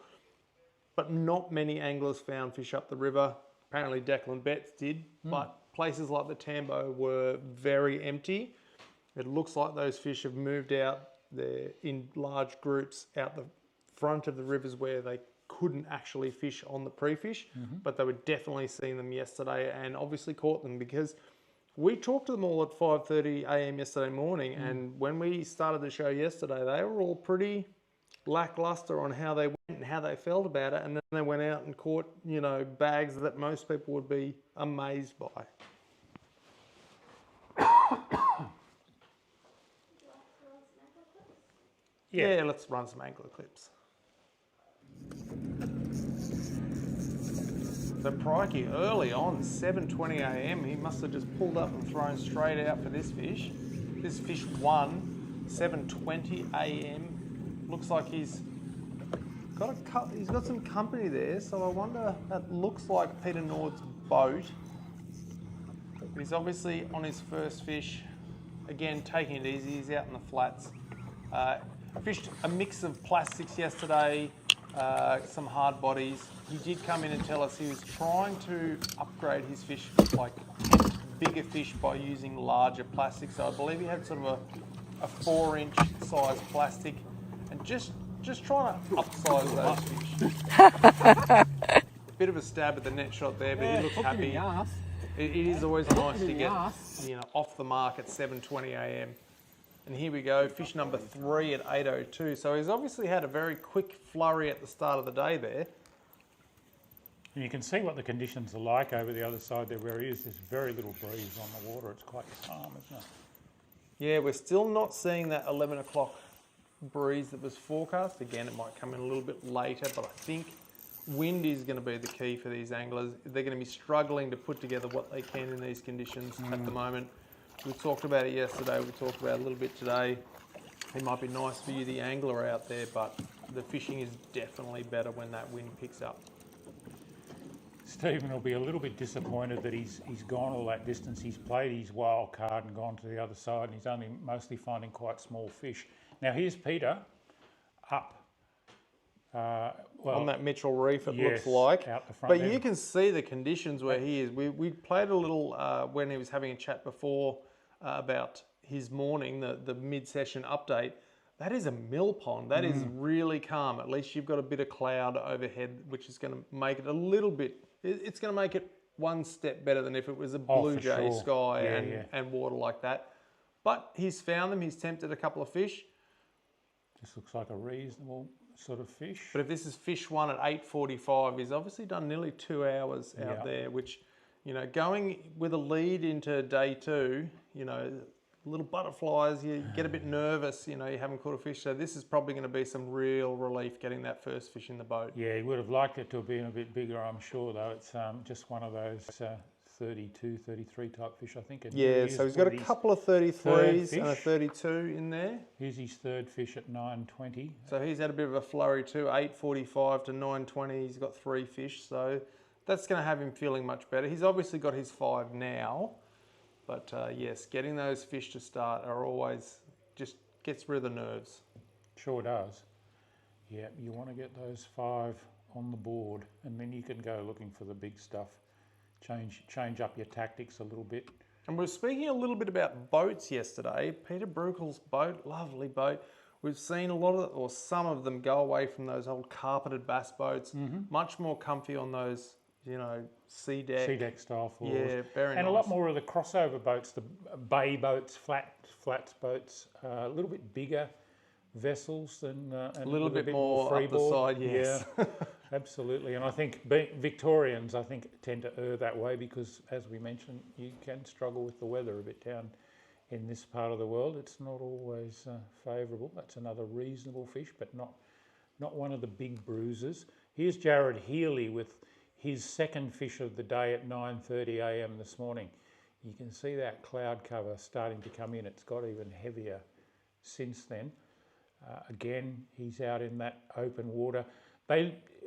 but not many anglers found fish up the river. Apparently Declan Betts did, but places like the Tambo were very empty. It looks like those fish have moved out there in large groups out the front of the rivers where they couldn't actually fish on the pre-fish, but they were definitely seeing them yesterday and obviously caught them because We talked to them all at 5:30 a.m. yesterday morning, and when we started the show yesterday, they were all pretty lackluster on how they went and how they felt about it, and then they went out and caught, you know, bags that most people would be amazed by. Yeah, let's run some angler clips. So Prikey early on, 7:20 a.m, he must have just pulled up and thrown straight out for this fish. This fish won 7:20 a.m. Looks like he's got some company there, so I wonder, that looks like Peter Nord's boat. But he's obviously on his first fish. Again, taking it easy, he's out in the flats. Fished a mix of plastics yesterday, some hard bodies. He did come in and tell us he was trying to upgrade his fish, like bigger fish, by using larger plastic. So I believe he had sort of a 4-inch size plastic, and just trying to upsize those fish. Bit of a stab at the net shot there, but he looks happy. It is always nice to get, you know, off the mark at 7:20 a.m. And here we go, fish number 3 at 8:02. So he's obviously had a very quick flurry at the start of the day there. And you can see what the conditions are like over the other side there where he is. There's very little breeze on the water. It's quite calm, isn't it? Yeah, we're still not seeing that 11 o'clock breeze that was forecast. Again, it might come in a little bit later, but I think wind is going to be the key for these anglers. They're going to be struggling to put together what they can in these conditions at the moment. We talked about it yesterday, we talked about it a little bit today. It might be nice for you, the angler out there, but the fishing is definitely better when that wind picks up. Stephen will be a little bit disappointed that he's gone all that distance. He's played his wild card and gone to the other side, and he's only mostly finding quite small fish. Now here's Peter up. On that Mitchell Reef, it looks yes, like. out the front But there. you can see the conditions where he is. We played a little when he was having a chat before about his morning, the mid-session update. That is a mill pond. That is really calm. At least you've got a bit of cloud overhead, which is going to make it a little bit, it's going to make it one step better than if it was a blue jay sky and water like that. But he's found them. He's tempted a couple of fish. This looks like a reasonable sort of fish. But if this is fish 1 at 8:45, he's obviously done nearly 2 hours out there, which, you know, going with a lead into day 2, you know, little butterflies, you get a bit nervous, you know, you haven't caught a fish. So this is probably going to be some real relief getting that first fish in the boat. Yeah, he would have liked it to have been a bit bigger, I'm sure, though. It's just one of those 32, 33 type fish, I think. Yeah, so he's got a couple of 33s and a 32 in there. Here's his third fish at 9:20. So he's had a bit of a flurry too, 8:45 to 9:20. He's got 3 fish, so that's going to have him feeling much better. He's obviously got his 5 now, but yes, getting those fish to start are always, just gets rid of the nerves. Sure does. Yeah, you want to get those 5 on the board, and then you can go looking for the big stuff. Change up your tactics a little bit. And we were speaking a little bit about boats yesterday. Peter Bruckel's boat, lovely boat. We've seen a lot of, or some of them, go away from those old carpeted bass boats. Much more comfy on those, you know, sea deck style floors. Yeah, very nice. And a lot more of the crossover boats, the bay boats, flats boats, a little bit bigger vessels than a little bit more freeboard. up the side, yes. Yeah, absolutely. And I think Victorians, I think, tend to err that way because, as we mentioned, you can struggle with the weather a bit down in this part of the world. It's not always favourable. That's another reasonable fish, but not one of the big bruisers. Here's Jared Healy with his second fish of the day at 9:30 a.m. this morning. You can see that cloud cover starting to come in. It's got even heavier since then. Again, he's out in that open water.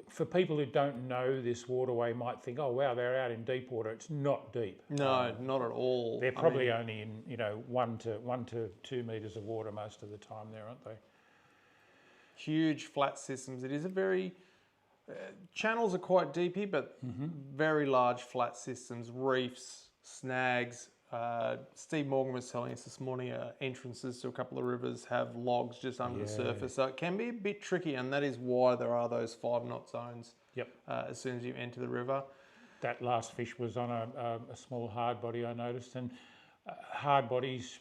For people who don't know this waterway, might think, "Oh wow, they're out in deep water." It's not deep. No, not at all. They're probably only in 1 to 2 meters of water most of the time there, aren't they? Huge flat systems. It is a very channels are quite deep here, but very large flat systems, reefs, snags. Steve Morgan was telling us this morning entrances to a couple of rivers have logs just under the surface, so it can be a bit tricky, and that is why there are those 5-knot zones as soon as you enter the river. That last fish was on a small hard body, I noticed, and hard bodies,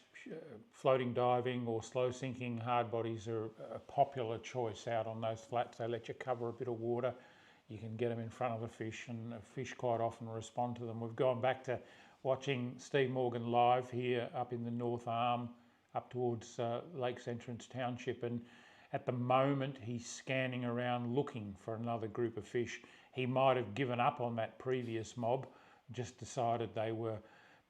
floating diving or slow sinking hard bodies are a popular choice out on those flats. They let you cover a bit of water. You can get them in front of the fish, and the fish quite often respond to them. We've gone back to watching Steve Morgan live here up in the North Arm, up towards Lakes Entrance Township, and at the moment he's scanning around looking for another group of fish. He might have given up on that previous mob, just decided they were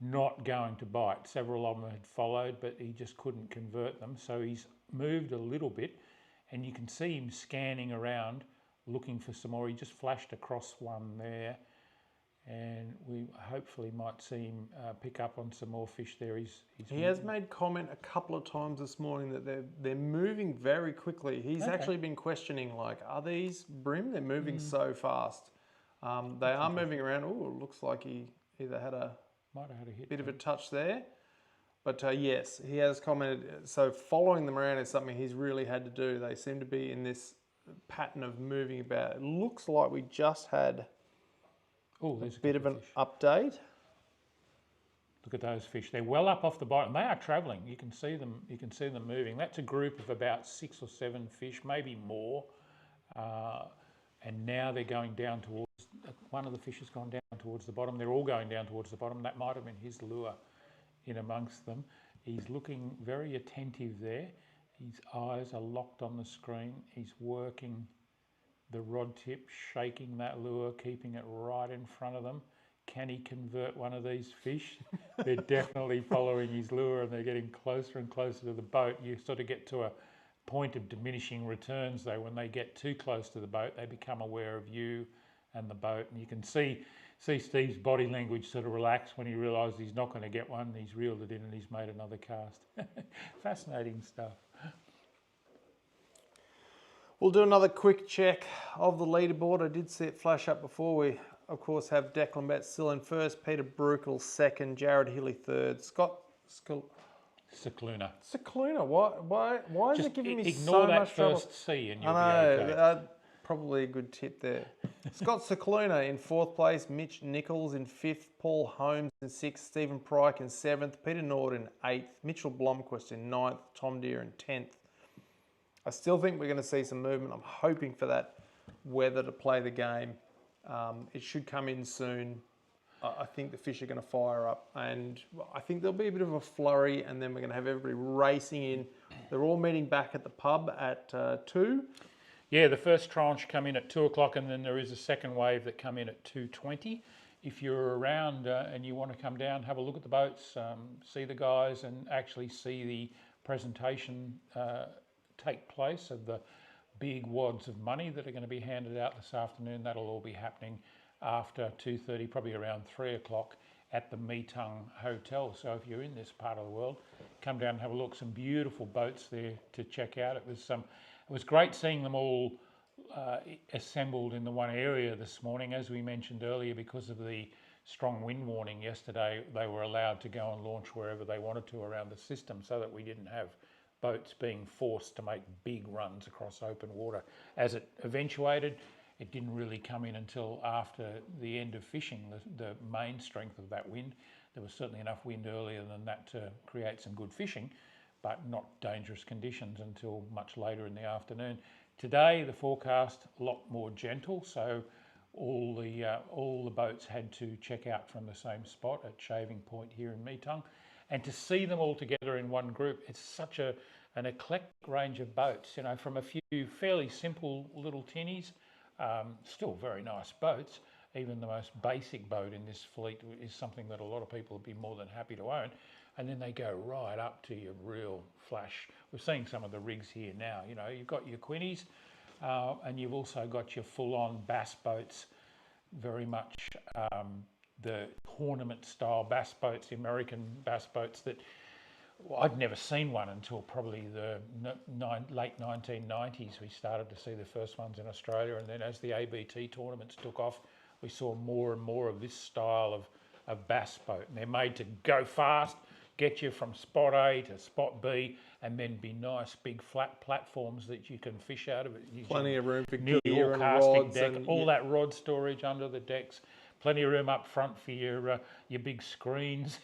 not going to bite. Several of them had followed, but he just couldn't convert them. So he's moved a little bit, and you can see him scanning around looking for some more. He just flashed across one there, and we hopefully might see him pick up on some more fish there. He has made comment a couple of times this morning that they're moving very quickly. He's actually been questioning, like, are these bream? They're moving so fast. They are moving around. Oh, it looks like he either had a bit of a touch there. But yes, he has commented, so following them around is something he's really had to do. They seem to be in this pattern of moving about. It looks like we just had a bit of an update. Look at those fish. They're well up off the bottom. They are travelling. You can see them. You can see them moving. That's a group of about 6 or 7 fish, maybe more. And now they're going down towards. One of the fish has gone down towards the bottom. They're all going down towards the bottom. That might have been his lure in amongst them. He's looking very attentive there. His eyes are locked on the screen. He's working the rod tip, shaking that lure, keeping it right in front of them. Can he convert one of these fish? They're definitely following his lure, and they're getting closer and closer to the boat. You sort of get to a point of diminishing returns, though. When they get too close to the boat, they become aware of you and the boat, and you can see Steve's body language sort of relax when he realised he's not going to get one. He's reeled it in and he's made another cast. Fascinating stuff. We'll do another quick check of the leaderboard. I did see it flash up before. We, of course, have Declan Betts still in first, Peter Brukel second, Jared Healy third, Cicluna. Cicluna. Why is it giving me so much trouble? Ignore that first C and you'll be okay. Probably a good tip there. Scott Cicluna in fourth place, Mitch Nichols in fifth, Paul Holmes in sixth, Stephen Pryke in seventh, Peter Nord in eighth, Mitchell Blomquist in ninth, Tom Deere in 10th. I still think we're going to see some movement. I'm hoping for that weather to play the game. It should come in soon. I think the fish are going to fire up, and I think there'll be a bit of a flurry, and then we're going to have everybody racing in. They're all meeting back at the pub at 2. Yeah, the first tranche come in at 2 o'clock, and then there is a second wave that come in at 2:20. If you're around and you want to come down, have a look at the boats, see the guys, and actually see the presentation take place of the big wads of money that are going to be handed out this afternoon. That'll all be happening after 2:30, probably around 3 o'clock at the Metung Hotel. So if you're in this part of the world, come down and have a look. Some beautiful boats there to check out. It was great seeing them all assembled in the one area this morning. As we mentioned earlier, because of the strong wind warning yesterday, they were allowed to go and launch wherever they wanted to around the system, so that we didn't have boats being forced to make big runs across open water. As it eventuated, it didn't really come in until after the end of fishing, the main strength of that wind. There was certainly enough wind earlier than that to create some good fishing, but not dangerous conditions until much later in the afternoon. Today, the forecast a lot more gentle, so all the boats had to check out from the same spot at Shaving Point here in Metung. And to see them all together in one group, it's such an eclectic range of boats, you know, from a few fairly simple little tinnies, still very nice boats. Even the most basic boat in this fleet is something that a lot of people would be more than happy to own. And then they go right up to your real flash. We're seeing some of the rigs here now. You know, you've got your quinnies, and you've also got your full-on bass boats, very much the tournament-style bass boats, the American bass boats that I'd never seen one until probably the late 1990s. We started to see the first ones in Australia, and then as the ABT tournaments took off, we saw more and more of this style of bass boat. And they're made to go fast, get you from spot A to spot B, and then be nice big flat platforms that you can fish out of it. Plenty of room for nearly gear all and casting rods deck, and all that rod storage under the decks, plenty of room up front for your big screens.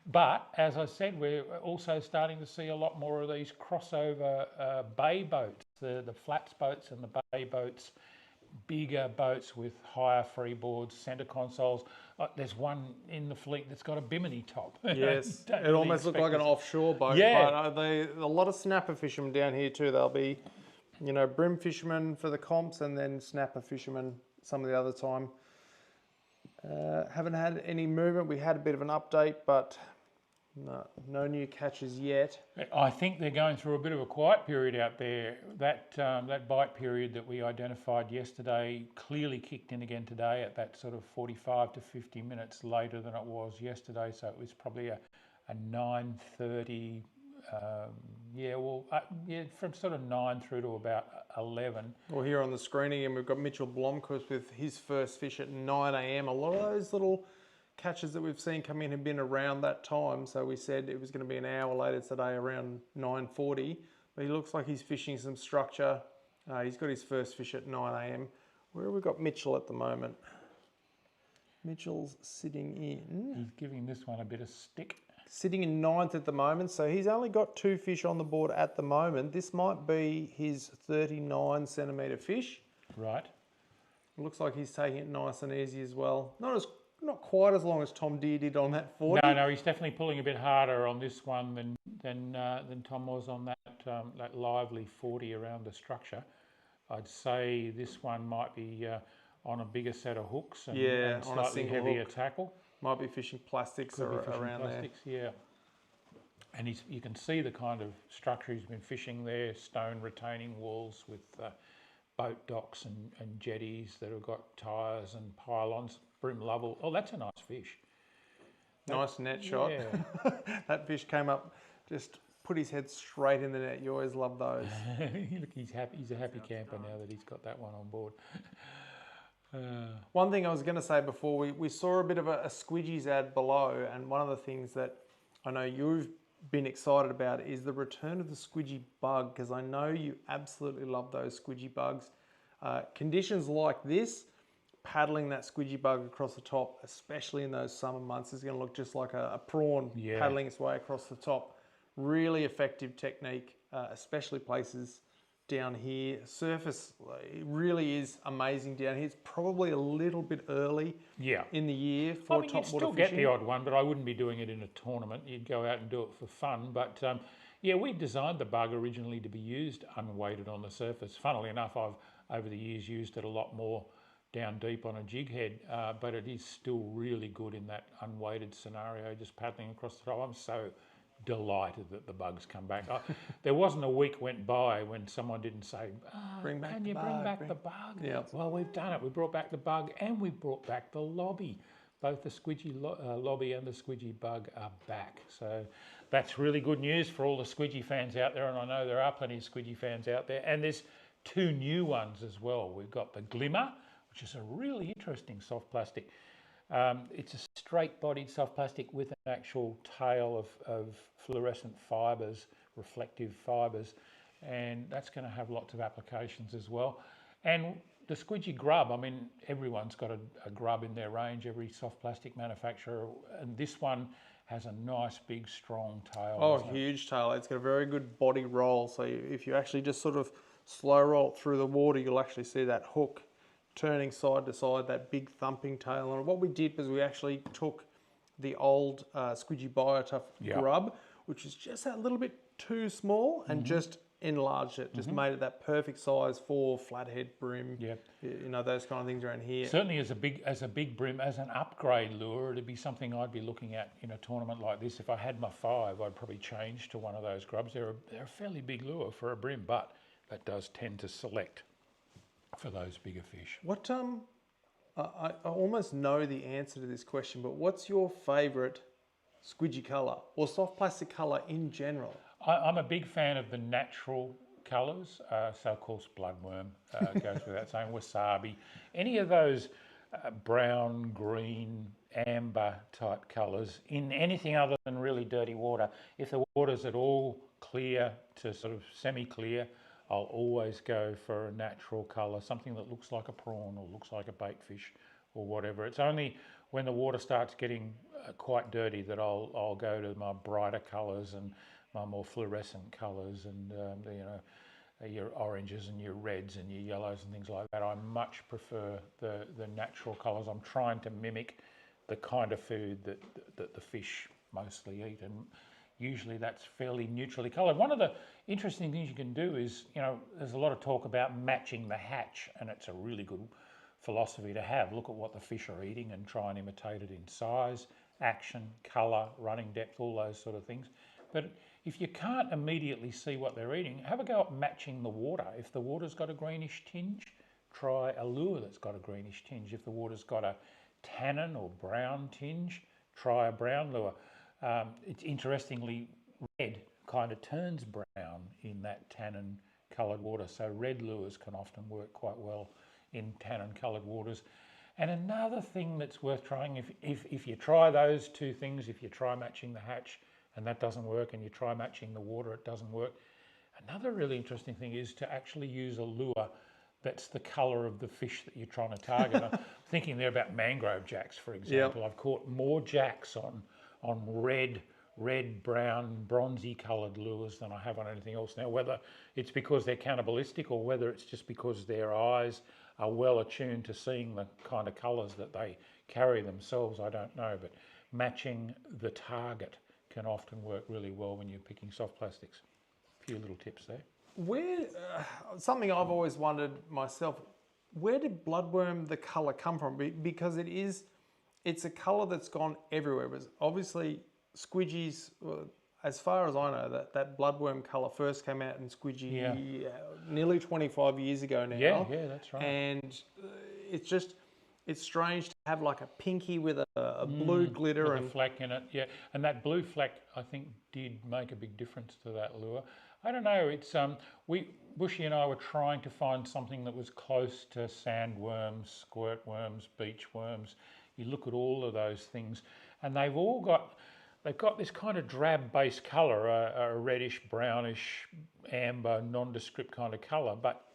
But as I said, we're also starting to see a lot more of these crossover bay boats, the flats boats and the bay boats, bigger boats with higher freeboards, centre consoles. There's one in the fleet that's got a bimini top. Yes, Don't it really almost looked like an expect offshore boat. Yeah. But a lot of snapper fishermen down here too. There'll be, you know, brim fishermen for the comps and then snapper fishermen some of the other time. Haven't had any movement. We had a bit of an update, but no new catches yet. I think they're going through a bit of a quiet period out there. That bite period that we identified yesterday clearly kicked in again today at that sort of 45 to 50 minutes later than it was yesterday. So it was probably a 9:30. From sort of 9 through to about 11. Well, here on the screening, and we've got Mitchell Blomquist with his first fish at 9 a.m. A lot of those little catches that we've seen come in have been around that time. So we said it was going to be an hour later today, around 9:40. But he looks like he's fishing some structure. He's got his first fish at 9 a.m. Where have we got Mitchell at the moment? Mitchell's sitting in. He's giving this one a bit of stick. Sitting in 9th at the moment, so he's only got 2 fish on the board at the moment. This might be his 39 centimetre fish. Right. Looks like he's taking it nice and easy as well. Not quite as long as Tom Deere did on that 40. No, he's definitely pulling a bit harder on this one than Tom was on that lively 40 around the structure. I'd say this one might be on a bigger set of hooks and, and on a slightly single heavier hook. tackle. Might be fishing plastics around plastics, there. Yeah. And you can see the kind of structure he's been fishing there, stone retaining walls with boat docks and jetties that have got tyres and pylons, brim level. Oh, that's a nice fish. Nice net shot. Yeah. That fish came up, just put his head straight in the net. You always love those. Look, he's happy. He's a happy camper now that he's got that one on board. One thing I was going to say before, we saw a bit of a squidgies ad below, and one of the things that I know you've been excited about is the return of the squidgy bug, because I know you absolutely love those squidgy bugs. Conditions like this, paddling that squidgy bug across the top, especially in those summer months, is going to look just like a prawn paddling its way across the top. Really effective technique, especially places down here. Surface really is amazing down here. It's probably a little bit early in the year for top water fishing. You'd still get the odd one, but I wouldn't be doing it in a tournament. You'd go out and do it for fun. But we designed the bug originally to be used unweighted on the surface. Funnily enough, I've over the years used it a lot more down deep on a jig head, but it is still really good in that unweighted scenario, just paddling across the top. I'm so delighted that the bugs come back. There wasn't a week went by when someone didn't say, bring back the bug? Yeah. Well, we've done it. We brought back the bug and we brought back the lobby. Both the squidgy lobby and the squidgy bug are back. So that's really good news for all the squidgy fans out there, and I know there are plenty of squidgy fans out there. And there's 2 new ones as well. We've got the Glimmer, which is a really interesting soft plastic. It's a straight-bodied soft plastic with an actual tail of fluorescent fibres, reflective fibres, and that's going to have lots of applications as well. And the squidgy grub, I mean, everyone's got a grub in their range, every soft plastic manufacturer, and this one has a nice, big, strong tail. Oh, huge tail. It's got a very good body roll, so if you actually just sort of slow roll it through the water, you'll actually see that hook turning side to side, that big thumping tail. And what we did was we actually took the old squidgy BioTough grub, which is just that little bit too small, and just enlarged it, just made it that perfect size for flathead brim, you know, those kind of things around here. Certainly as a big brim, as an upgrade lure, it'd be something I'd be looking at in a tournament like this. If I had my 5, I'd probably change to one of those grubs. They're a fairly big lure for a brim, but that does tend to select for those bigger fish. What I almost know the answer to this question, but what's your favourite squidgy colour or soft plastic colour in general? I'm a big fan of the natural colours, so of course bloodworm goes without saying, wasabi, any of those brown, green, amber type colours in anything other than really dirty water. If the water's at all clear to sort of semi-clear, I'll always go for a natural colour, something that looks like a prawn or looks like a bait fish or whatever. It's only when the water starts getting quite dirty that I'll go to my brighter colours and my more fluorescent colours, and your oranges and your reds and your yellows and things like that. I much prefer the natural colours. I'm trying to mimic the kind of food that the fish mostly eat, and usually that's fairly neutrally coloured. One of the interesting things you can do is, there's a lot of talk about matching the hatch, and it's a really good philosophy to have. Look at what the fish are eating and try and imitate it in size, action, colour, running depth, all those sort of things. But if you can't immediately see what they're eating, have a go at matching the water. If the water's got a greenish tinge, try a lure that's got a greenish tinge. If the water's got a tannin or brown tinge, try a brown lure. It's interestingly, red kind of turns brown in that tannin coloured water, so red lures can often work quite well in tannin coloured waters. And another thing that's worth trying, if you try those two things, if you try matching the hatch and that doesn't work, and you try matching the water, it doesn't work, another really interesting thing is to actually use a lure that's the colour of the fish that you're trying to target. I'm thinking there about mangrove jacks, for example. I've caught more jacks on red, brown, bronzy coloured lures than I have on anything else. Now, whether it's because they're cannibalistic or whether it's just because their eyes are well attuned to seeing the kind of colours that they carry themselves, I don't know. But matching the target can often work really well when you're picking soft plastics. A few little tips there. Something I've always wondered myself, where did bloodworm, the colour, come from? Because it's a colour that's gone everywhere. It was obviously squidgies, as far as I know, that bloodworm colour first came out in squidgy nearly 25 years ago now. Yeah, that's right. And it's strange to have like a pinky with a blue glitter with and a fleck in it. Yeah, and that blue fleck I think did make a big difference to that lure. I don't know. It's Bushy and I were trying to find something that was close to sandworms, squirt worms, beach worms. You look at all of those things, and they've got this kind of drab base colour, a reddish, brownish, amber, nondescript kind of colour. But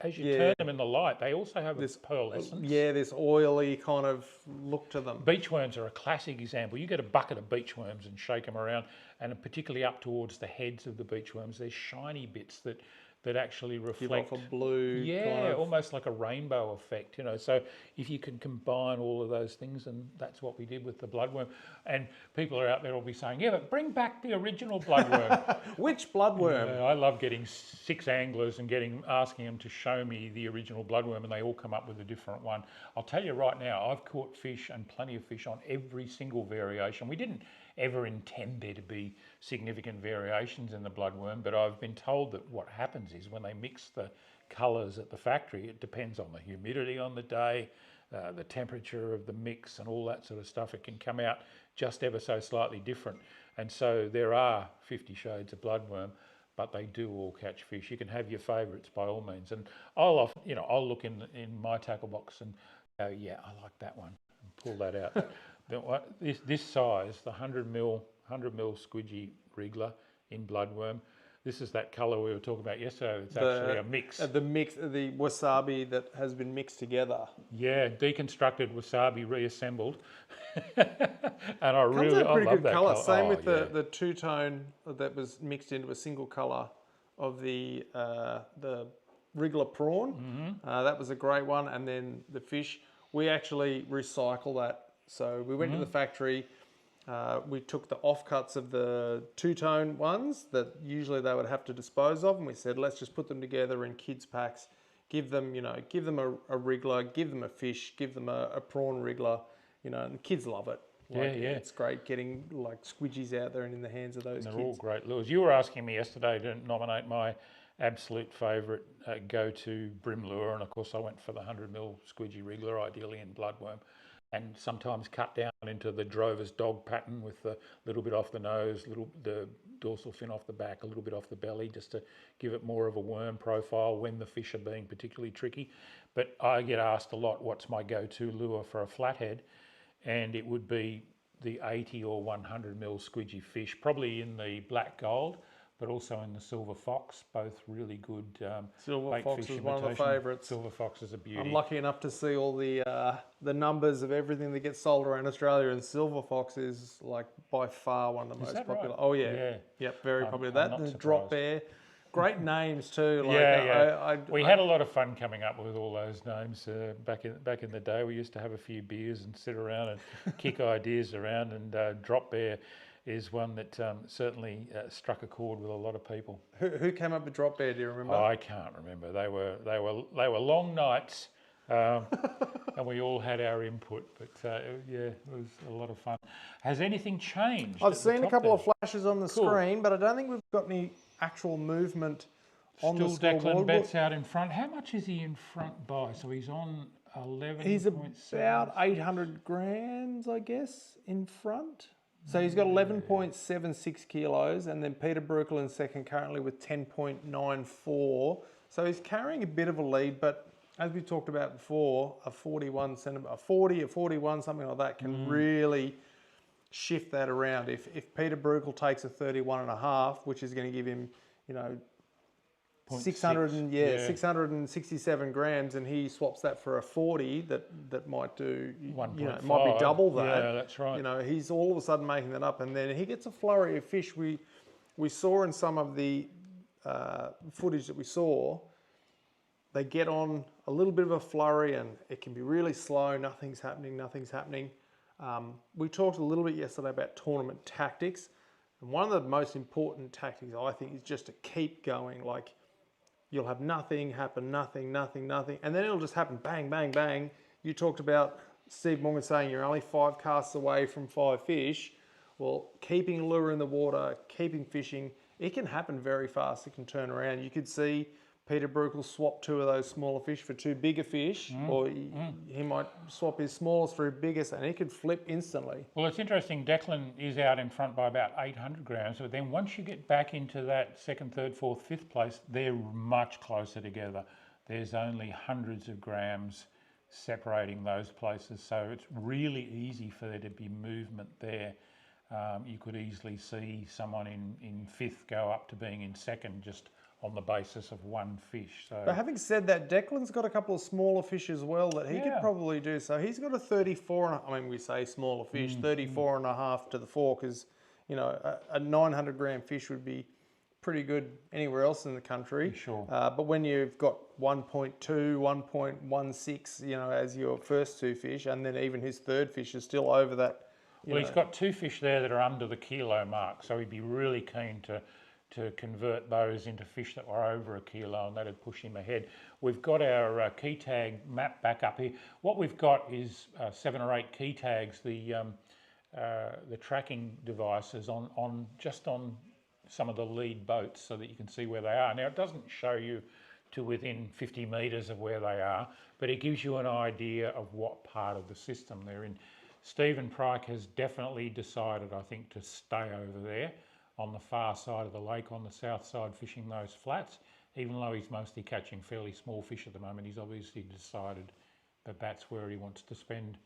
as you turn them in the light, they also have this pearlescence. Yeah, this oily kind of look to them. Beachworms are a classic example. You get a bucket of beachworms and shake them around, and particularly up towards the heads of the beachworms, there's shiny bits that actually reflect. Give off a blue. Yeah, kind of, almost like a rainbow effect, So if you can combine all of those things, and that's what we did with the bloodworm. And people are out there will be saying, yeah, but bring back the original bloodworm. Which bloodworm? I love getting 6 anglers and asking them to show me the original bloodworm, and they all come up with a different one. I'll tell you right now, I've caught fish, and plenty of fish, on every single variation. We didn't ever intend there to be significant variations in the bloodworm, but I've been told that what happens is when they mix the colours at the factory, it depends on the humidity on the day, the temperature of the mix and all that sort of stuff. It can come out just ever so slightly different. And so there are 50 shades of bloodworm, but they do all catch fish. You can have your favourites by all means. And I'll look in my tackle box and go, yeah, I like that one, and pull that out. This size, the 100mm squidgy wriggler in bloodworm, this is that colour we were talking about yesterday. It's actually a mix. The wasabi that has been mixed together. Yeah, deconstructed wasabi reassembled. And I love that colour. Same with the two-tone that was mixed into a single colour of the wriggler prawn. That was a great one. And then the fish, we actually recycle that. So we went to the factory, we took the offcuts of the two-tone ones that usually they would have to dispose of, and we said, let's just put them together in kids packs, give them a wriggler, give them a fish, give them a prawn wriggler, and kids love it. It's great getting like squidgies out there and in the hands of those kids. They're all great lures. You were asking me yesterday to nominate my absolute favourite go-to brim lure, and of course I went for the 100mm squidgy wriggler, ideally in bloodworm, and sometimes cut down into the drover's dog pattern with a little bit off the nose, the dorsal fin off the back, a little bit off the belly, just to give it more of a worm profile when the fish are being particularly tricky. But I get asked a lot, what's my go-to lure for a flathead? And it would be the 80 or 100mm squidgy fish, probably in the black gold, but also in the silver fox, both really good Silver bait fox fish is one of the imitation. favourites. Silver fox is a beauty. I'm lucky enough to see all the numbers of everything that gets sold around Australia, and silver fox is like by far one of the Is most that popular. right? Oh yeah, Yeah. yep, very popular. I'm That not and surprised. drop bear, great names too. Like, We had a lot of fun coming up with all those names back in the day. We used to have a few beers and sit around and kick ideas around. And drop bear is one that certainly struck a chord with a lot of people. Who came up with drop bear? Do you remember? I can't remember. They were long nights, and we all had our input. But yeah, it was a lot of fun. Has anything changed? I've seen a couple there? of flashes on the screen, but I don't think we've got any actual movement on the Still scoreboard. Declan Betts out in front. How much is he in front by? So he's on 11. He's about 800 grams, I guess, in front. So he's got 11.76 kilos, and then Peter Brukel in second currently with 10.94. So he's carrying a bit of a lead, but as we talked about before, a 41 centimetre, a 40, a 41, something like that can really shift that around. If Peter Brukel takes a 31.5, which is going to give him, 667 grams, and he swaps that for a 40, that might do, might be double that. Yeah, that's right. He's all of a sudden making that up, and then he gets a flurry of fish. We saw in some of the footage that we saw, they get on a little bit of a flurry, and it can be really slow. Nothing's happening. We talked a little bit yesterday about tournament tactics, and one of the most important tactics, I think, is just to keep going. Like, you'll have nothing happen, nothing, and then it'll just happen, bang, bang, bang. You talked about Steve Morgan saying you're only 5 casts away from 5 fish. Well, keeping a lure in the water, keeping fishing, it can happen very fast. It can turn around. You could see Peter Brukel swap 2 of those smaller fish for 2 bigger fish, or he might swap his smallest for his biggest, and it could flip instantly. Well, it's interesting. Declan is out in front by about 800 grams, but then once you get back into that 2nd, 3rd, 4th, 5th place, they're much closer together. There's only hundreds of grams separating those places, so it's really easy for there to be movement there. You could easily see someone in 5th go up to being in 2nd just on the basis of 1 fish. So, but having said that, Declan's got a couple of smaller fish as well that he could probably do. So he's got a 34, I mean, we say smaller fish, 34 and a half to the fork, because, a 900 gram fish would be pretty good anywhere else in the country. Sure. But when you've got 1.2, 1.16, as your first 2 fish, and then even his 3rd fish is still over that. Well, he's got 2 fish there that are under the kilo mark, so he'd be really keen to convert those into fish that were over a kilo, and that'd push him ahead. We've got our key tag map back up here. What we've got is 7 or 8 key tags, the tracking devices on some of the lead boats, so that you can see where they are. Now, it doesn't show you to within 50 metres of where they are, but it gives you an idea of what part of the system they're in. Stephen Pryke has definitely decided, I think, to stay over there on the far side of the lake, on the south side, fishing those flats. Even though he's mostly catching fairly small fish at the moment, he's obviously decided that that's where he wants to spend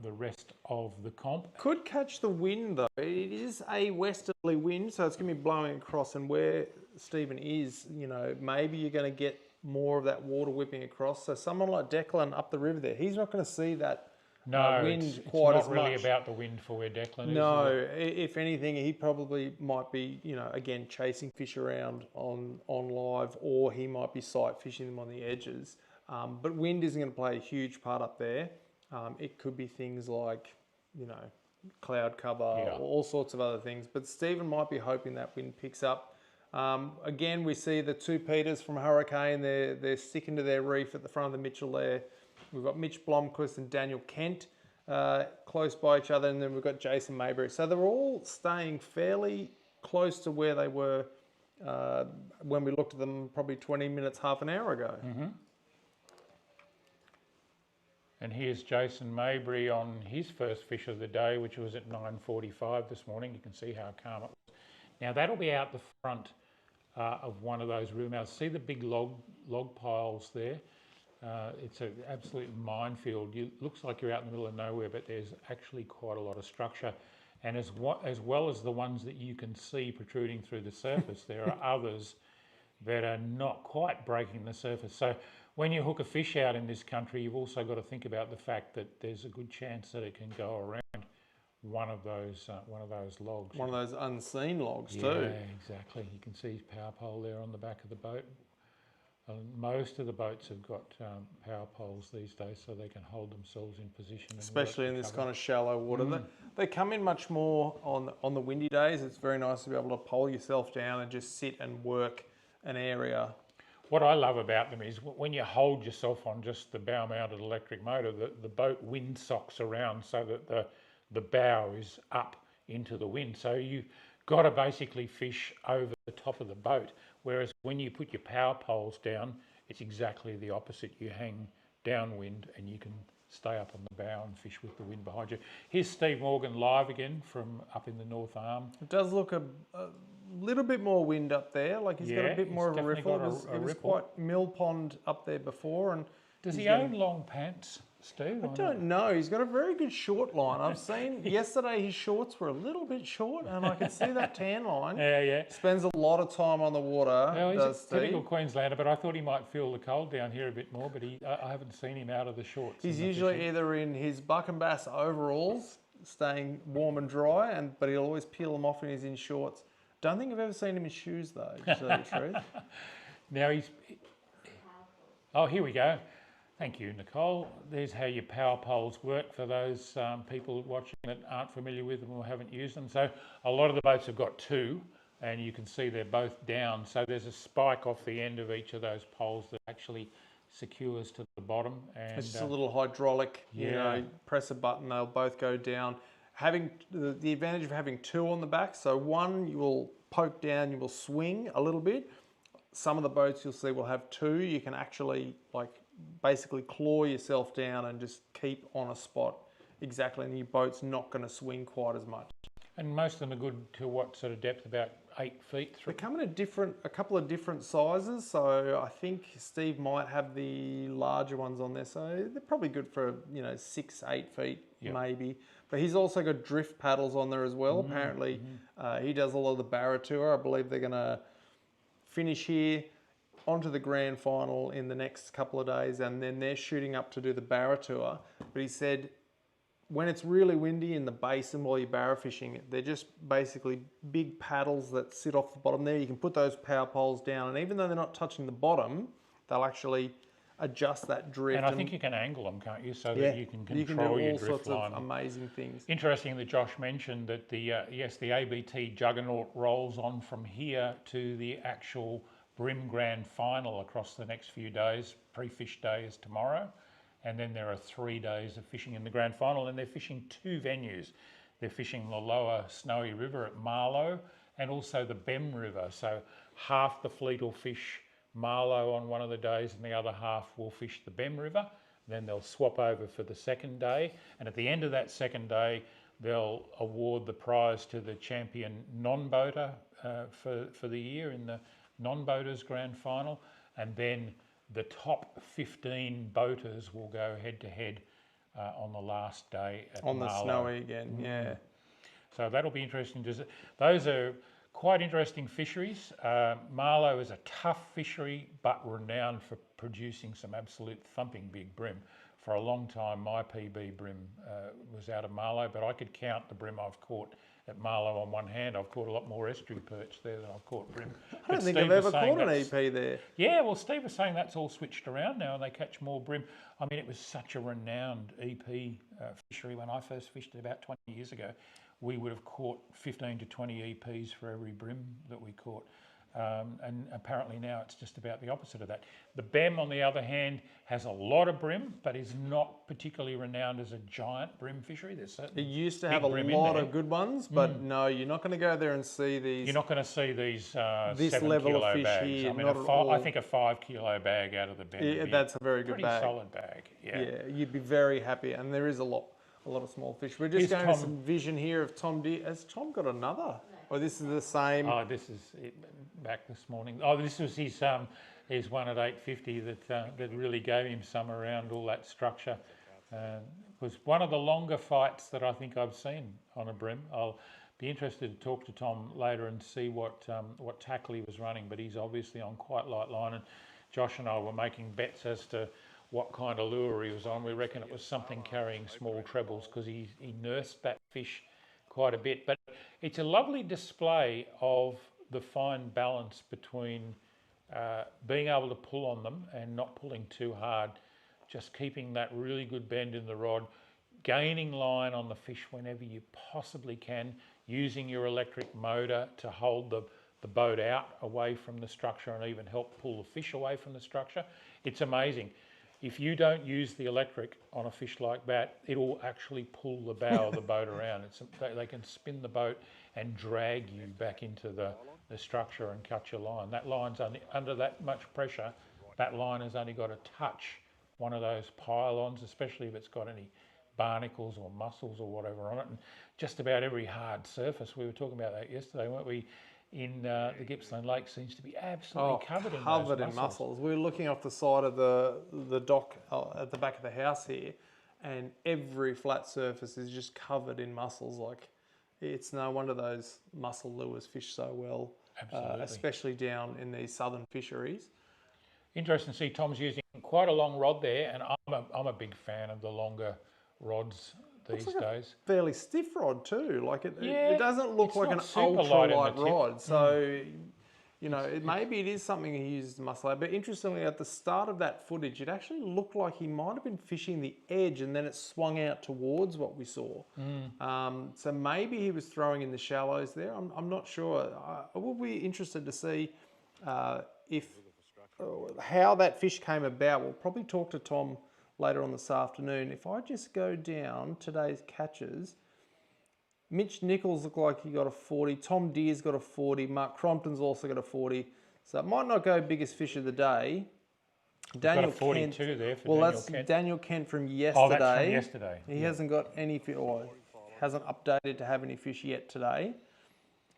the rest of the comp. Could catch the wind though. It is a westerly wind, so it's going to be blowing across, and where Stephen is, maybe you're going to get more of that water whipping across. So someone like Declan up the river there, he's not going to see that wind it's quite not as really much. about the wind for where Declan is. No, if anything, he probably might be, again, chasing fish around on live, or he might be sight fishing them on the edges. But wind isn't going to play a huge part up there. It could be things like, cloud cover, all sorts of other things. But Stephen might be hoping that wind picks up. Again, we see the 2 Peters from Hurricane. They're sticking to their reef at the front of the Mitchell there. We've got Mitch Blomquist and Daniel Kent close by each other, and then we've got Jason Maybury. So they're all staying fairly close to where they were when we looked at them probably 20 minutes, half an hour ago. And here's Jason Maybury on his first fish of the day, which was at 9:45 this morning. You can see how calm it was. Now that'll be out the front of one of those room houses. See the big log piles there? It's an absolute minefield. It looks like you're out in the middle of nowhere, but there's actually quite a lot of structure. And as well as the ones that you can see protruding through the surface, there are others that are not quite breaking the surface. So when you hook a fish out in this country, you've also got to think about the fact that there's a good chance that it can go around one of those logs. One of those unseen logs too. Yeah, exactly. You can see his power pole there on the back of the boat. Most of the boats have got power poles these days, so they can hold themselves in position. Especially in this kind of shallow water. They come in much more on the windy days. It's very nice to be able to pole yourself down and just sit and work an area. What I love about them is when you hold yourself on just the bow-mounted electric motor, the boat windsocks around so that the bow is up into the wind. So you've got to basically fish over the top of the boat. Whereas when you put your power poles down, it's exactly the opposite. You hang downwind and you can stay up on the bow and fish with the wind behind you. Here's Steve Morgan live again from up in the North Arm. It does look a little bit more wind up there, like he's got a bit more of a riffle. It was quite mill pond up there before. And does he own long pants, Steve? I don't know. He's got a very good short line. I've seen yesterday his shorts were a little bit short, and I can see that tan line. Yeah. Spends a lot of time on the water. Well, he's a typical Queenslander, but I thought he might feel the cold down here a bit more, but I haven't seen him out of the shorts. He's usually either in his buck and bass overalls, staying warm and dry, but he'll always peel them off when he's in shorts. Don't think I've ever seen him in shoes though, to tell you the truth. Now oh, here we go. Thank you, Nicole. There's how your power poles work for those people watching that aren't familiar with them or haven't used them. So a lot of the boats have got two, and you can see they're both down. So there's a spike off the end of each of those poles that actually secures to the bottom. And it's just a little hydraulic, you know, press a button, they'll both go down. Having the advantage of having two on the back, so one you will poke down, you will swing a little bit. Some of the boats you'll see will have two. You can actually basically claw yourself down and just keep on a spot exactly, and your boat's not going to swing quite as much. And most of them are good to what sort of depth? About 8 feet through? They come in a couple of different sizes. So I think Steve might have the larger ones on there. So they're probably good for 6, 8 feet maybe. But he's also got drift paddles on there as well. Apparently, he does a lot of the Barra Tour. I believe they're going to finish here onto the grand final in the next couple of days, and then they're shooting up to do the Barra Tour. But he said when it's really windy in the basin while you're barra fishing, they're just basically big paddles that sit off the bottom there. You can put those power poles down, and even though they're not touching the bottom, they'll actually adjust that drift. And I think you can angle them, can't you, so that you can control your drift line. You can do all sorts of amazing things. Interesting that Josh mentioned that the ABT Juggernaut rolls on from here to the actual Brim Grand Final across the next few days. Pre-fish day is tomorrow, and then there are 3 days of fishing in the Grand Final, and they're fishing 2 venues. They're fishing the lower Snowy River at Marlow and also the Bem River. So half the fleet will fish Marlow on one of the days and the other half will fish the Bem River. Then they'll swap over for the second day, and at the end of that second day they'll award the prize to the champion non-boater for the year in the non-boaters grand final, and then the top 15 boaters will go head to head on the last day at on Marlow. The Snowy again. Yeah, so that'll be interesting. Those are quite interesting fisheries. Marlow is a tough fishery, but renowned for producing some absolute thumping big bream. For a long time, my PB bream was out of Marlow, but I could count the bream I've caught at Marlow on one hand. I've caught a lot more estuary perch there than I've caught bream. I don't think I've ever caught an EP there. Yeah, well, Steve was saying that's all switched around now and they catch more bream. I mean, it was such a renowned EP fishery when I first fished it about 20 years ago. We would have caught 15 to 20 EPs for every bream that we caught. And apparently now it's just about the opposite of that. The Bem, on the other hand, has a lot of bream, but is not particularly renowned as a giant bream fishery. There's certainly it used to have a lot of good ones, but no, you're not going to go there and see these. You're not going to see these this 7 level kilo of fish bags. here. I mean, not at all. I think a 5 kilo bag out of the Bem. Yeah, that's a very good pretty bag. Solid bag. Yeah, you'd be very happy, and there is a lot of small fish. We're just going to some vision here of Tom Deere. Has Tom got another? Or this is the same? Oh, this is it back this morning. Oh, this was his one at 850 that really gave him some around all that structure. was one of the longer fights that I think I've seen on a bream. I'll be interested to talk to Tom later and see what tackle he was running, but he's obviously on quite light line, and Josh and I were making bets as to what kind of lure he was on. We reckon it was something carrying small trebles because he nursed that fish quite a bit. But it's a lovely display of the fine balance between being able to pull on them and not pulling too hard, just keeping that really good bend in the rod, gaining line on the fish whenever you possibly can, using your electric motor to hold the boat out away from the structure and even help pull the fish away from the structure. It's amazing. If you don't use the electric on a fish like that, it'll actually pull the bow of the boat around. They can spin the boat and drag you back into the structure and cut your line. That line's only, under that much pressure, that line has only got to touch one of those pylons, especially if it's got any barnacles or mussels or whatever on it. And just about every hard surface, we were talking about that yesterday, weren't we? In the Gippsland Lake seems to be absolutely covered in mussels. We were looking off the side of the dock at the back of the house here, and every flat surface is just covered in mussels. Like, it's no wonder those mussel lures fish so well, especially down in these southern fisheries. Interesting to see Tom's using quite a long rod there, and I'm a big fan of the longer rods these days. Fairly stiff rod too. Like it doesn't look like an ultra light rod. So, you know, maybe it is something he uses to muscle out. But interestingly, at the start of that footage, it actually looked like he might have been fishing the edge, and then it swung out towards what we saw. So maybe he was throwing in the shallows there. I'm not sure. I will be interested to see how that fish came about. We'll probably talk to Tom later on this afternoon. If I just go down today's catches, Mitch Nichols looked like he got a 40, Tom Deere's got a 40, Mark Crompton's also got a 40, so it might not go biggest fish of the day. Daniel got a 42 Kent, there for well, Daniel that's Kent. Daniel Kent from yesterday. Oh, that's from yesterday. He hasn't got any fish, or hasn't updated to have any fish yet today.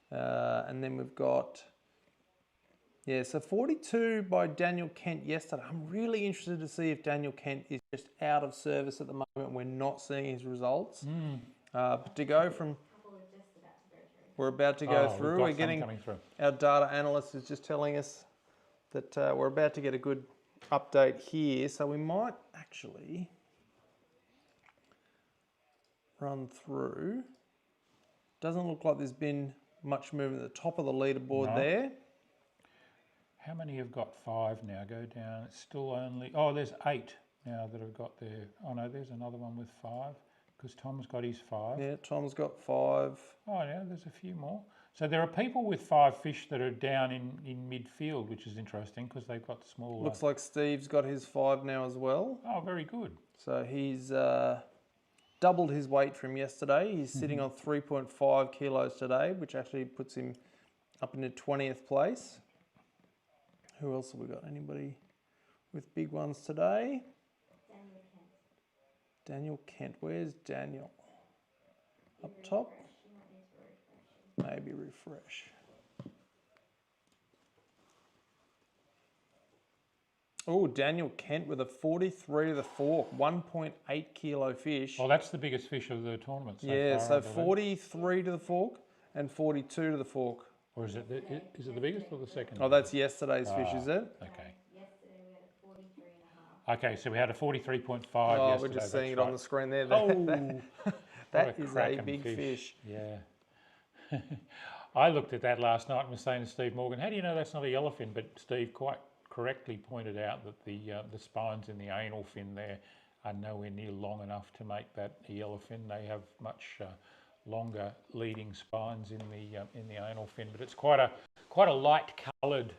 And then we've got, so 42 by Daniel Kent yesterday. I'm really interested to see if Daniel Kent is just out of service at the moment. We're not seeing his results. But to go from, we're about to go through. We're getting, our data analyst is just telling us that we're about to get a good update here. So we might actually run through. Doesn't look like there's been much movement at the top of the leaderboard there. How many have got 5 now? Go down. It's still only... Oh, there's 8 now that have got there. Oh, no, there's another one with 5 because Tom's got his 5. Yeah, Tom's got 5. Oh, yeah, there's a few more. So there are people with 5 fish that are down in midfield, which is interesting because they've got small... Looks like Steve's got his 5 now as well. Oh, very good. So he's doubled his weight from yesterday. He's sitting on 3.5 kilos today, which actually puts him up into 20th place. Who else have we got? Anybody with big ones today? Daniel Kent. Daniel Kent. Where's Daniel? Up top? Maybe refresh. Oh, Daniel Kent with a 43 to the fork, 1.8 kilo fish. Well, that's the biggest fish of the tournament so so far, 43 to the fork and 42 to the fork. Or is it the biggest or the second? Oh, that's yesterday's fish, is it? Okay. Yesterday we had a 43.5. Okay, so we had a 43.5 yesterday. Oh, we're just seeing it on the screen there. That is a big fish. Yeah. I looked at that last night and was saying to Steve Morgan, how do you know that's not a yellowfin? But Steve quite correctly pointed out that the spines in the anal fin there are nowhere near long enough to make that a yellowfin. They have much longer leading spines in the anal fin, but it's quite a light coloured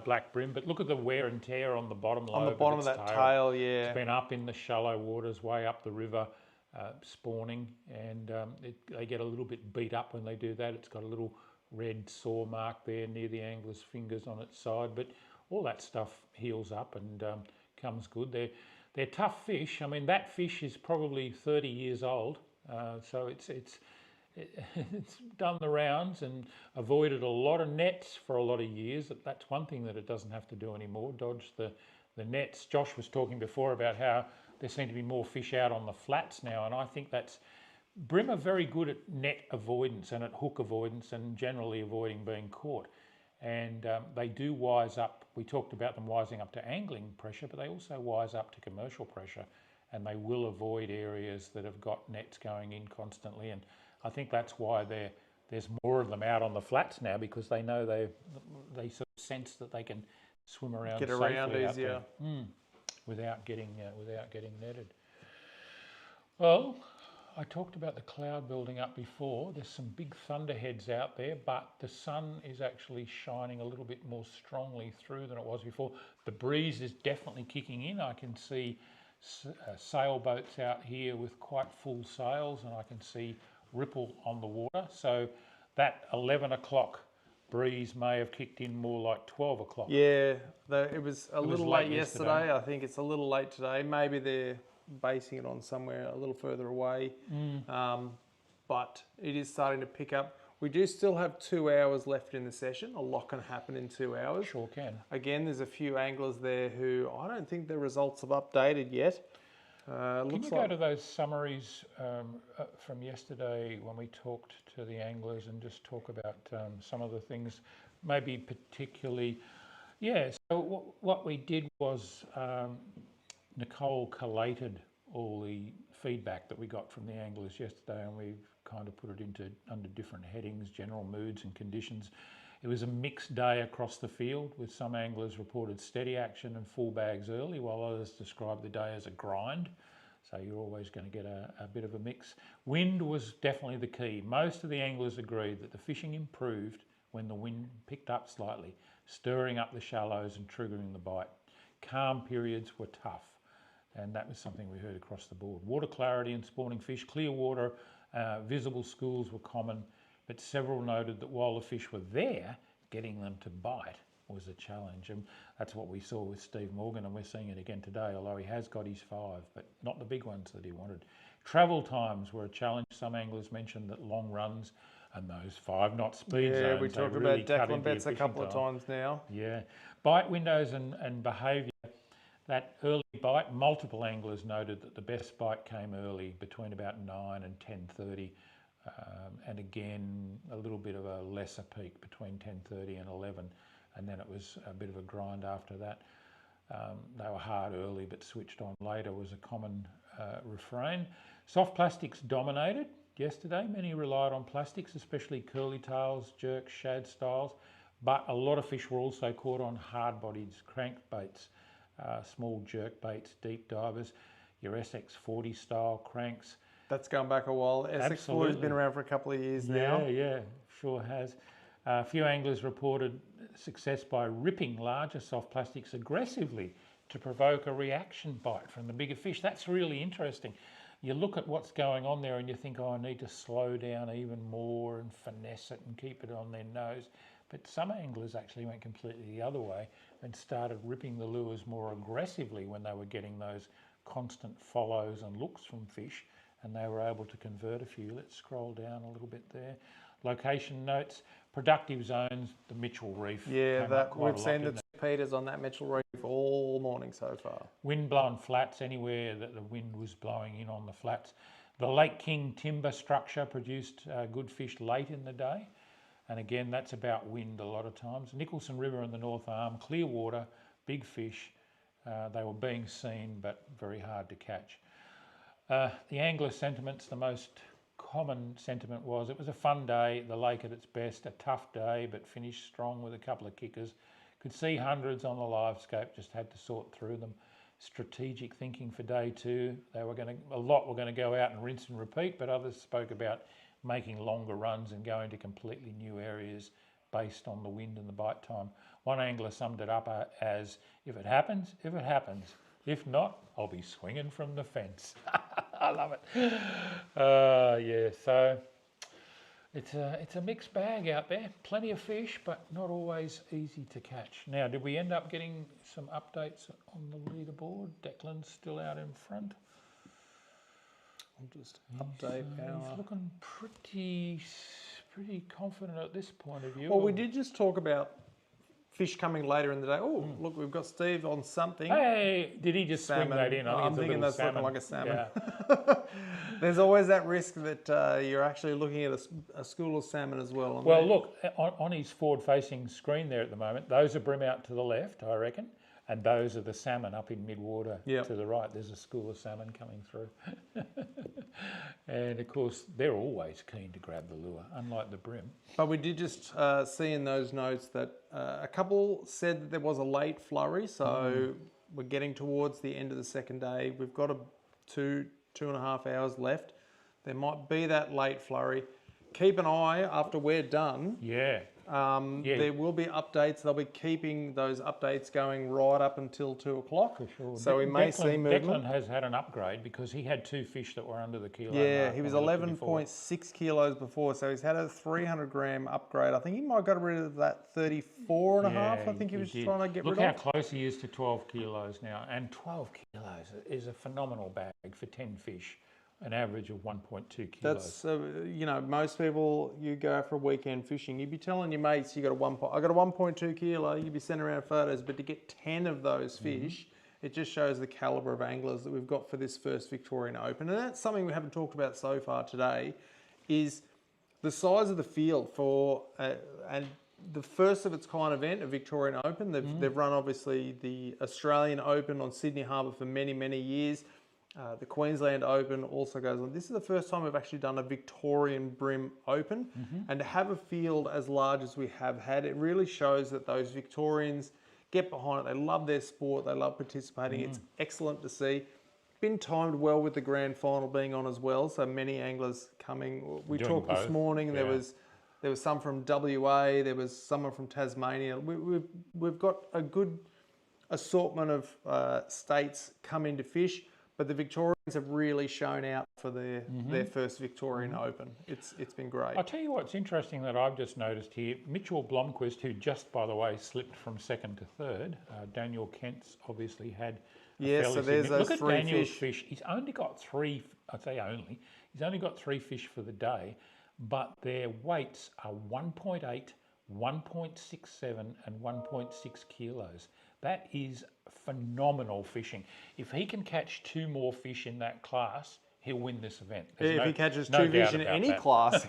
black bream. But look at the wear and tear on the bottom lobe. On the bottom of that tail, yeah. It's been up in the shallow waters, way up the river, spawning, and they get a little bit beat up when they do that. It's got a little red sore mark there near the angler's fingers on its side, but all that stuff heals up and comes good. They're tough fish. I mean, that fish is probably 30 years old, so it's done the rounds and avoided a lot of nets for a lot of years. That's one thing that it doesn't have to do anymore, dodge the nets. Josh was talking before about how there seem to be more fish out on the flats now, and I think that's bream are very good at net avoidance and at hook avoidance and generally avoiding being caught. And they do wise up. We talked about them wising up to angling pressure, but they also wise up to commercial pressure, and they will avoid areas that have got nets going in constantly. And I think that's why there's more of them out on the flats now, because they know they sort of sense that they can swim around, get safely around out easier there, without getting netted. Well, I talked about the cloud building up before. There's some big thunderheads out there, but the sun is actually shining a little bit more strongly through than it was before. The breeze is definitely kicking in. I can see sailboats out here with quite full sails, and I can see ripple on the water. So that 11 o'clock breeze may have kicked in more like 12 o'clock. Yeah, it was a little late yesterday. I think it's a little late today. Maybe they're basing it on somewhere a little further away, but it is starting to pick up. We do still have 2 hours left in the session. A lot can happen in 2 hours. Sure can. Again, there's a few anglers there who I don't think the results have updated yet. Can you go to those summaries from yesterday when we talked to the anglers and just talk about some of the things, maybe particularly, so what we did was Nicole collated all the feedback that we got from the anglers yesterday, and we've kind of put it under different headings, general moods and conditions. It was a mixed day across the field, with some anglers reported steady action and full bags early, while others described the day as a grind. So you're always going to get a bit of a mix. Wind was definitely the key. Most of the anglers agreed that the fishing improved when the wind picked up slightly, stirring up the shallows and triggering the bite. Calm periods were tough, and that was something we heard across the board. Water clarity and spawning fish, clear water, visible schools were common, but several noted that while the fish were there, getting them to bite was a challenge. And that's what we saw with Steve Morgan, and we're seeing it again today, although he has got his 5, but not the big ones that he wanted. Travel times were a challenge. Some anglers mentioned that long runs and those 5-knot speed zones. Yeah, we talked really about Declan Betts a couple of times now. Yeah. Bite windows and behaviour. That early bite, multiple anglers noted that the best bite came early, between about 9 and 10:30. And again, a little bit of a lesser peak between 10:30 and 11. And then it was a bit of a grind after that. They were hard early but switched on later was a common refrain. Soft plastics dominated yesterday. Many relied on plastics, especially curly tails, jerks, shad styles, but a lot of fish were also caught on hard-bodied crankbaits, small jerk baits, deep divers, your SX40 style cranks. That's going back a while. SX40 has been around for a couple of years now. Yeah, sure has. A few anglers reported success by ripping larger soft plastics aggressively to provoke a reaction bite from the bigger fish. That's really interesting. You look at what's going on there and you think, oh, I need to slow down even more and finesse it and keep it on their nose. But some anglers actually went completely the other way and started ripping the lures more aggressively when they were getting those constant follows and looks from fish, and they were able to convert a few. Let's scroll down a little bit there. Location notes, productive zones, the Mitchell Reef. Yeah, that we've seen the Peters on that Mitchell Reef all morning so far. Wind-blown flats, anywhere that the wind was blowing in on the flats. The Lake King timber structure produced good fish late in the day. And again, that's about wind a lot of times. Nicholson River in the North Arm, clear water, big fish. They were being seen, but very hard to catch. The angler sentiments, the most common sentiment was it was a fun day, the lake at its best, a tough day, but finished strong with a couple of kickers. Could see hundreds on the live scope, just had to sort through them. Strategic thinking for day 2. A lot were going to go out and rinse and repeat, but others spoke about making longer runs and going to completely new areas based on the wind and the bite time. One angler summed it up as, if it happens, if it happens. If not, I'll be swinging from the fence. I love it. Yeah, so it's a mixed bag out there. Plenty of fish, but not always easy to catch. Now, did we end up getting some updates on the leaderboard? Declan's still out in front. I'll just update He's looking pretty confident at this point of view. Well, we did just talk about fish coming later in the day. Oh, look, we've got Steve on something. Hey, did he just swing Salmon. that in? I'm it's a thinking little that's looking salmon. like a salmon. Yeah. There's always that risk that you're actually looking at a school of salmon as well. Well, look, on his forward-facing screen there at the moment, those are bream out to the left, I reckon, and those are the salmon up in mid-water to the right. There's a school of salmon coming through. And, of course, they're always keen to grab the lure, unlike the bream. But we did just see in those notes that a couple said that there was a late flurry, so we're getting towards the end of the second day. We've got 2.5 hours left. There might be that late flurry. Keep an eye after we're done. There will be updates. They'll be keeping those updates going right up until 2 o'clock. For sure. So we may see movement. Declan has had an upgrade because he had 2 fish that were under the kilo. Yeah, he was 11.6 kilos before, so he's had a 300 gram upgrade. I think he might have got rid of that 34 and a half. I think he was trying to get rid of. Look how close he is to 12 kilos now. And 12 kilos is a phenomenal bag for 10 fish. An average of 1.2 kilos. That's, you know, most people, you go for a weekend fishing, you'd be telling your mates, I got a 1.2 kilo, you'd be sending around photos, but to get 10 of those fish, it just shows the calibre of anglers that we've got for this first Victorian Open. And that's something we haven't talked about so far today, is the size of the field for, and the first of its kind event, a Victorian Open. They've run, obviously, the Australian Open on Sydney Harbour for many, many years. The Queensland Open also goes on. This is the first time we've actually done a Victorian Bream Open, and to have a field as large as we have had, it really shows that those Victorians get behind it. They love their sport, they love participating. It's excellent to see. Been timed well with the grand final being on as well, so many anglers coming. We talked this morning, there was some from WA, there was someone from Tasmania. We've got a good assortment of states coming to fish. But the Victorians have really shown out for their first Victorian Open. It's been great. I'll tell you what's interesting that I've just noticed here. Mitchell Blomqvist, who just, by the way, slipped from second to third. Daniel Kent's obviously had so there's those Look at three Daniel's fish. He's only got 3, I'd say only, he's only got 3 fish for the day, but their weights are 1.8, 1.67 and 1.6 kilos. That is phenomenal fishing. If he can catch 2 more fish in that class, he'll win this event. If he catches 2 fish in any class.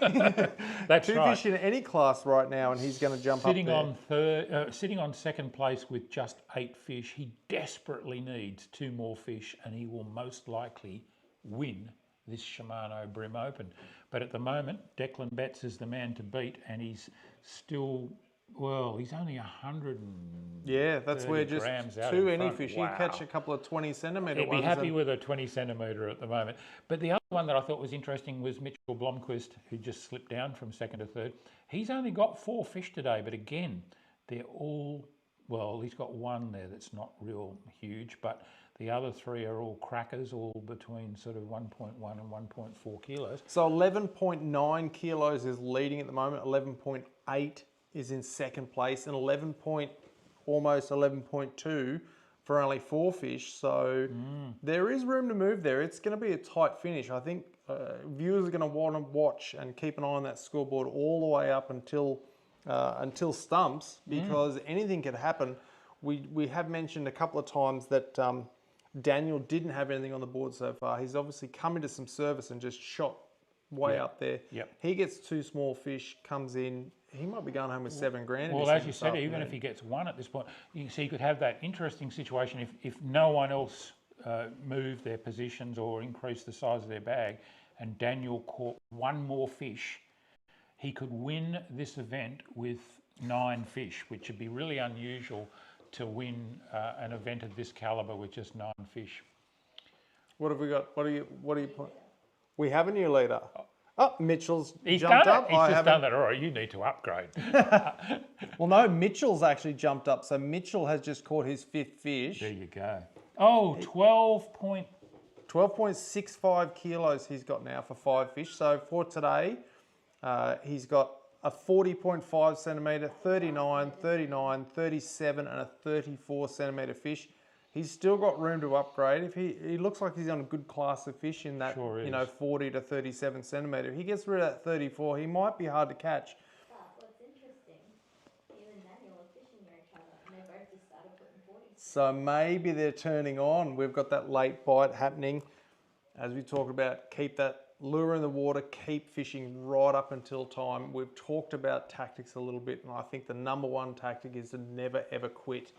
That's 2 right. fish in any class right now, and he's going to jump sitting up there. Sitting on second place with just 8 fish, he desperately needs 2 more fish, and he will most likely win this Shimano BREAM Open. But at the moment, Declan Betts is the man to beat, and he's still... Well, he's only 100 and that's where just grams out 2 in any front. fish. Wow. You catch a couple of 20 centimetre He'd ones. be happy with a 20 centimetre at the moment. But the other one that I thought was interesting was Mitchell Blomqvist, who just slipped down from second to third. He's only got 4 fish today, but again, they're all, well, he's got 1 there that's not real huge, but the other 3 are all crackers, all between sort of 1.1 and 1.4 kilos. So 11.9 kilos is leading at the moment, 11.8 is in second place, and almost 11.2 for only 4 fish. So there is room to move there. It's going to be a tight finish. I think viewers are going to want to watch and keep an eye on that scoreboard all the way up until stumps, because anything could happen. We have mentioned a couple of times that Daniel didn't have anything on the board so far. He's obviously come into some service and just shot way up there. He gets 2 small fish, comes in. He might be going home with $7,000. Well, as you said, even if he gets 1 at this point, you could have that interesting situation if no one else moved their positions or increased the size of their bag, and Daniel caught 1 more fish, he could win this event with 9 fish, which would be really unusual to win an event of this calibre with just 9 fish. What have we got? What are you? We have a new leader. Oh, Mitchell's He's jumped done up. it. He's just done that. All right, you need to upgrade. Well, no, Mitchell's actually jumped up. So Mitchell has just caught his 5th fish. There you go. Oh, 12.65 kilos he's got now for 5 fish. So for today, he's got a 40.5 centimetre, 39, 39, 37 and a 34 centimetre fish. He's still got room to upgrade. If he looks like he's on a good class of fish in that 40 to 37 centimetre. If he gets rid of that 34, he might be hard to catch. But what's interesting, even that Daniel are fishing near each other, and they both just started putting 40s. So maybe they're turning on. We've got that late bite happening. As we talked about, keep that lure in the water, keep fishing right up until time. We've talked about tactics a little bit, and I think the number one tactic is to never ever quit.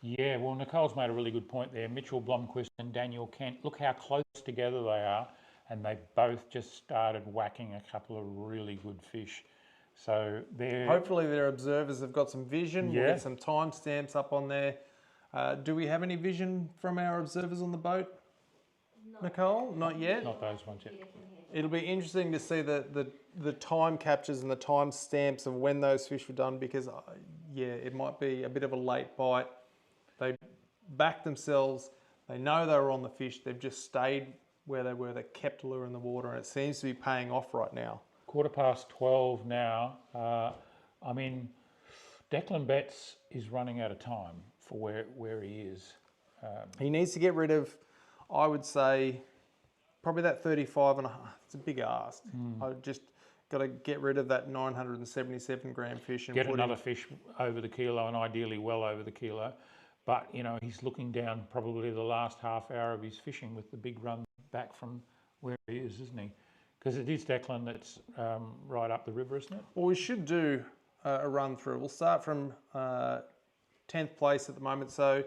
Yeah, well, Nicole's made a really good point there. Mitchell Blomqvist and Daniel Kent, look how close together they are, and they both just started whacking a couple of really good fish. So they're... Hopefully their observers have got some vision. Yeah. We'll get some timestamps up on there. Do we have any vision from our observers on the boat, Nicole? Not yet? Not those ones yet. It'll be interesting to see the time captures and the time stamps of when those fish were done, because, yeah, it might be a bit of a late bite. They backed themselves. They know they were on the fish. They've just stayed where they were. They kept the lure in the water, and it seems to be paying off right now. 12:15 now. I mean, Declan Betts is running out of time for where he is. He needs to get rid of, I would say, probably that 35 and a half. It's a big ask. I've just got to get rid of that 977 gram fish and Get put another fish over the kilo, and ideally well over the kilo. But, you know, he's looking down probably the last half hour of his fishing with the big run back from where he is, isn't he? Because it is Declan that's right up the river, isn't it? Well, we should do a run through. We'll start from 10th place at the moment. So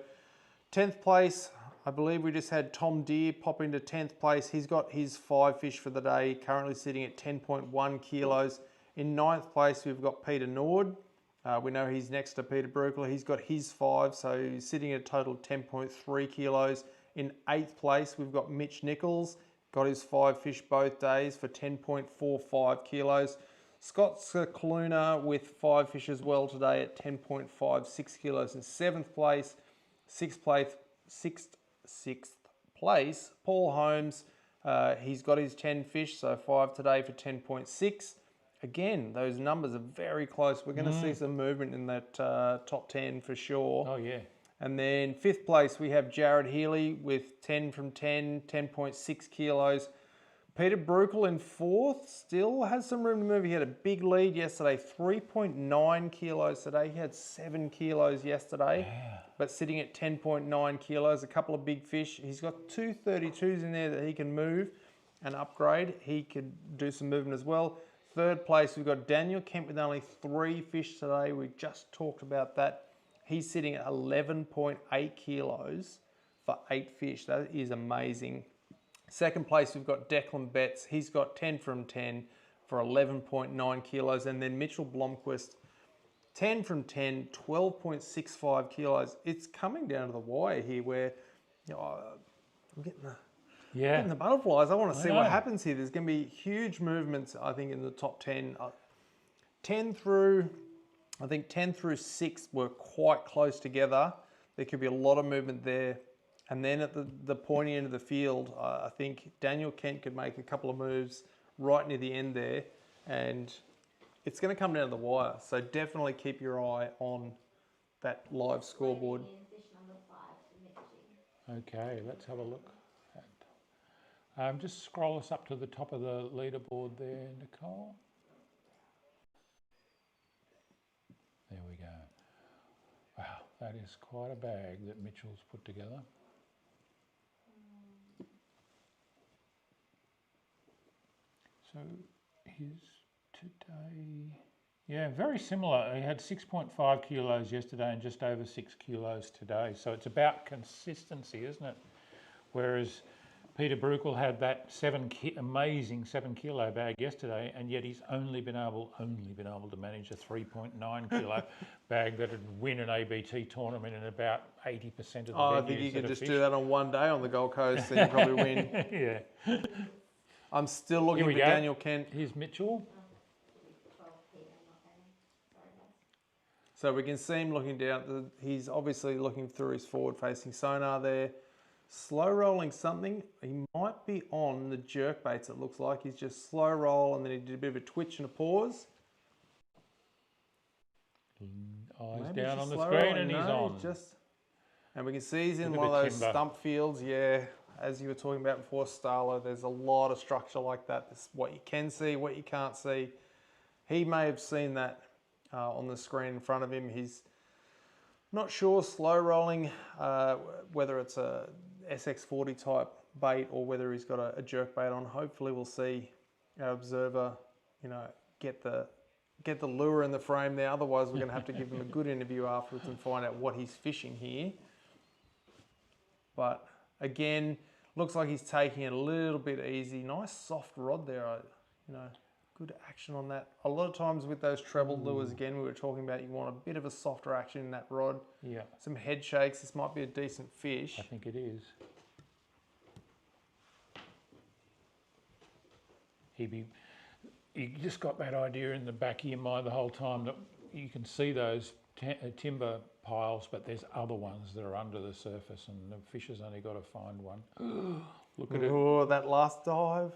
10th place, I believe we just had Tom Deere pop into 10th place. He's got his 5 fish for the day, currently sitting at 10.1 kilos. In 9th place, we've got Peter Nord. We know he's next to Peter Bruckler. He's got his 5, so he's sitting at a total of 10.3 kilos. In 8th place, we've got Mitch Nichols. Got his 5 fish both days for 10.45 kilos. Scott Scaluna with 5 fish as well today at 10.56 kilos. In 7th place, 6th place, Paul Holmes. He's got his 10 fish, so 5 today for 10.6. Again, those numbers are very close. We're going to see some movement in that top 10 for sure. Oh, yeah. And then 5th place, we have Jared Healy with 10 from 10, 10.6 kilos. Peter Bruckler in 4th still has some room to move. He had a big lead yesterday, 3.9 kilos today. He had 7 kilos yesterday, but sitting at 10.9 kilos, a couple of big fish. He's got 2 32s in there that he can move and upgrade. He could do some movement as well. 3rd place, we've got Daniel Kemp with only 3 fish today. We just talked about that. He's sitting at 11.8 kilos for 8 fish. That is amazing. 2nd place, we've got Declan Betts. He's got 10 from 10 for 11.9 kilos. And then Mitchell Blomqvist, 10 from 10, 12.65 kilos. It's coming down to the wire here where, you know, I'm getting the butterflies. I want to see what happens here. There's going to be huge movements, I think, in the top 10. 10 through 6 were quite close together. There could be a lot of movement there. And then at the pointy end of the field, I think Daniel Kent could make a couple of moves right near the end there. And it's going to come down to the wire. So definitely keep your eye on that live scoreboard. Okay, let's have a look. Just scroll us up to the top of the leaderboard there, Nicole. There we go. Wow, that is quite a bag that Mitchell's put together. So his today, yeah, very similar. He had 6.5 kilos yesterday and just over 6 kilos today. So it's about consistency, isn't it? Whereas Peter Bruckler had that amazing 7 kilo bag yesterday, and yet he's only been able to manage a 3.9 kilo bag that would win an ABT tournament in about 80% of the venues. I think you could just do that on one day on the Gold Coast and you probably win. Yeah. I'm still looking for Daniel Kent. Here's Mitchell. So we can see him looking down. He's obviously looking through his forward-facing sonar there. Slow rolling something. He might be on the jerk baits, it looks like. He's just slow roll and then he did a bit of a twitch and a pause. Eyes Maybe down on the slow screen rolling. and he's No, on. And we can see he's in Look one at of the those timber. stump fields. Yeah, as you were talking about before, Starlo, there's a lot of structure like that. This is what you can see, what you can't see. He may have seen that on the screen in front of him. He's Not sure slow rolling, whether it's a SX40 type bait or whether he's got a jerk bait on. Hopefully we'll see our observer, you know, get the lure in the frame there. Otherwise we're going to have to give him a good interview afterwards and find out what he's fishing here. But again, looks like he's taking it a little bit easy. Nice soft rod there, you know, good action on that. A lot of times with those treble lures, again, we were talking about, you want a bit of a softer action in that rod. Yeah. Some head shakes. This might be a decent fish. I think it is. You just got that idea in the back of your mind the whole time that you can see those timber piles, but there's other ones that are under the surface, and the fish has only got to find one. Look at it. Oh, that last dive.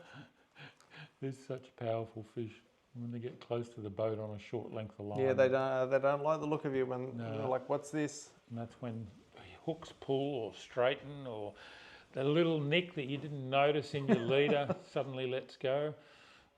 There's such powerful fish when they get close to the boat on a short length of line. Yeah, they don't like the look of you when they're like, what's this? And that's when hooks pull or straighten, or the little nick that you didn't notice in your leader suddenly lets go.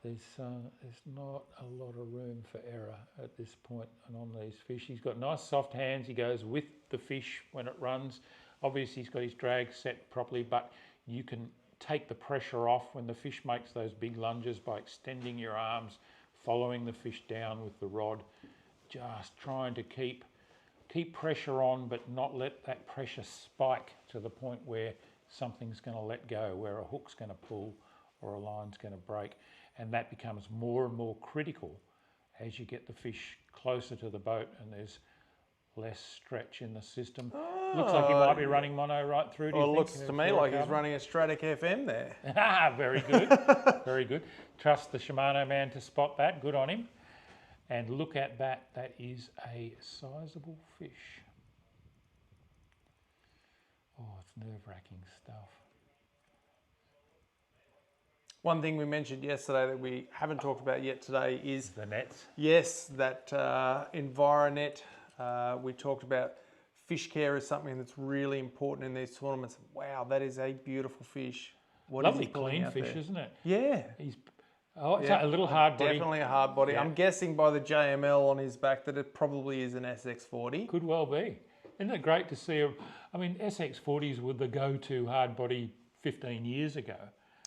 There's not a lot of room for error at this point and on these fish. He's got nice soft hands. He goes with the fish when it runs. Obviously he's got his drag set properly, but you can take the pressure off when the fish makes those big lunges by extending your arms, following the fish down with the rod, just trying to keep pressure on, but not let that pressure spike to the point where something's going to let go, where a hook's going to pull or a line's going to break. And that becomes more and more critical as you get the fish closer to the boat and there's less stretch in the system. Looks like he might be running mono right through. Well, it looks to me like he's running a Stratic FM there. Very good, very good. Trust the Shimano man to spot that. Good on him. And look at that. That is a sizable fish. Oh, it's nerve-wracking stuff. One thing we mentioned yesterday that we haven't talked about yet today is the nets. Yes, that EnviroNet. We talked about fish care is something that's really important in these tournaments. Wow, that is a beautiful fish. What Lovely is he pulling clean out fish, there? isn't it? Yeah. It's a little hard body. Definitely a hard body. Yeah. I'm guessing by the JML on his back that it probably is an SX40. Could well be. Isn't it great to see him? I mean, SX40s were the go-to hard body 15 years ago.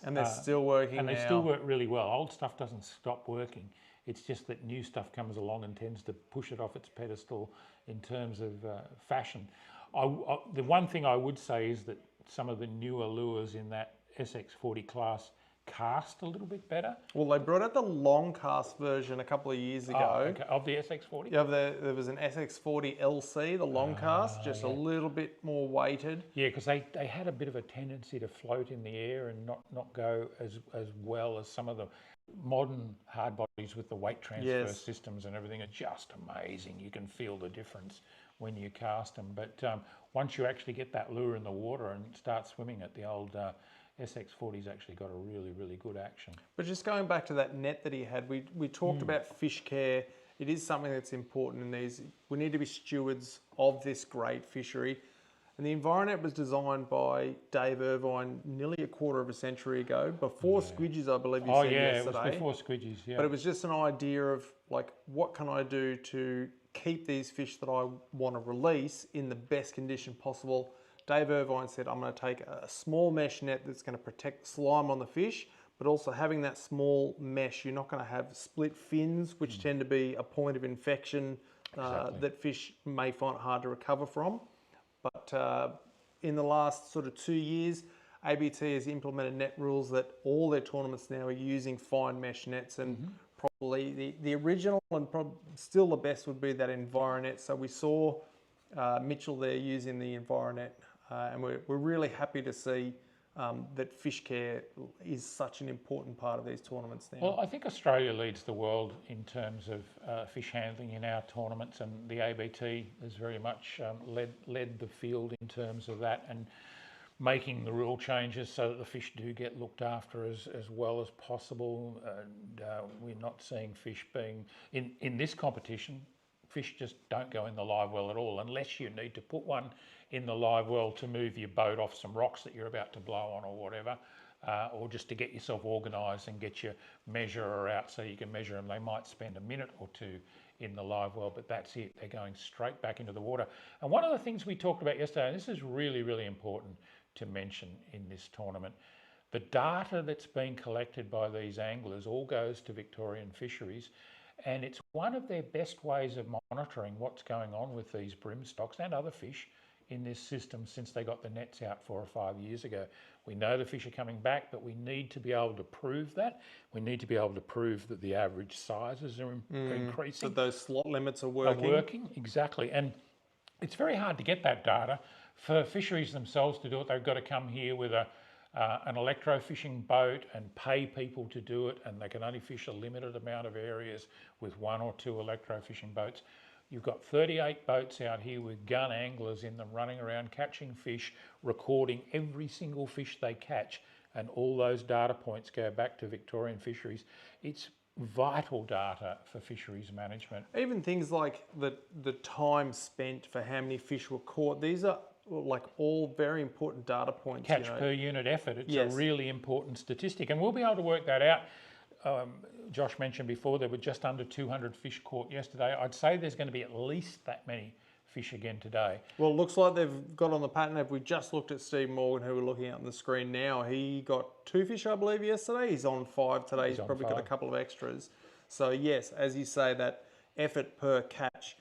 And they're still working And they now. still work really well. Old stuff doesn't stop working. It's just that new stuff comes along and tends to push it off its pedestal in terms of fashion. The one thing I would say is that some of the newer lures in that SX40 class cast a little bit better. Well, they brought out the long cast version a couple of years ago. Okay. Of the SX40? Yeah, there was an SX40 LC, the long cast, just a little bit more weighted. Yeah, because they had a bit of a tendency to float in the air and not go as well as some of the modern hard bodies with the weight transfer systems and everything. Are just amazing. You can feel the difference when you cast them. But once you actually get that lure in the water and start swimming it, the old SX40's actually got a really, really good action. But just going back to that net that he had, we talked about fish care. It is something that's important in these. We need to be stewards of this great fishery. And the EnviroNet was designed by Dave Irvine nearly a quarter of a century ago, before Squidgies, I believe you said yesterday. It was before Squidgies, yeah. But it was just an idea of, like, what can I do to keep these fish that I want to release in the best condition possible. Dave Irvine said, I'm going to take a small mesh net that's going to protect the slime on the fish, but also having that small mesh, you're not going to have split fins, which tend to be a point of infection that fish may find it hard to recover from. But in the last sort of 2 years, ABT has implemented net rules that all their tournaments now are using fine mesh nets, and probably the original and still the best would be that EnviroNet. So we saw Mitchell there using the EnviroNet, and we're really happy to see that fish care is such an important part of these tournaments now. Well, I think Australia leads the world in terms of fish handling in our tournaments, and the ABT has very much led the field in terms of that and making the rule changes so that the fish do get looked after as well as possible. And we're not seeing fish being, in this competition, fish just don't go in the live well at all unless you need to put one in the live well to move your boat off some rocks that you're about to blow on or whatever, or just to get yourself organised and get your measurer out so you can measure them. They might spend a minute or two in the live well, but that's it. They're going straight back into the water. And one of the things we talked about yesterday, and this is really, really important to mention in this tournament, the data that's being collected by these anglers all goes to Victorian Fisheries, and it's one of their best ways of monitoring what's going on with these bream stocks and other fish in this system since they got the nets out 4 or 5 years ago. We know the fish are coming back, but we need to be able to prove that. We need to be able to prove that the average sizes are increasing. That those slot limits are working. Exactly. And it's very hard to get that data. For fisheries themselves to do it, they've got to come here with an electro-fishing boat and pay people to do it, and they can only fish a limited amount of areas with 1 or 2 electro-fishing boats. You've got 38 boats out here with gun anglers in them running around catching fish, recording every single fish they catch, and all those data points go back to Victorian Fisheries. It's vital data for fisheries management. Even things like the time spent for how many fish were caught, these are like all very important data points. Catch per unit effort, it's a really important statistic, and we'll be able to work that out. Josh mentioned before there were just under 200 fish caught yesterday. I'd say there's going to be at least that many fish again today. Well, it looks like they've got on the pattern. If we just looked at Steve Morgan, who we're looking at on the screen now, he got 2 fish, I believe, yesterday. He's on 5 today. He's probably got a couple of extras. So yes, as you say, that effort per catch.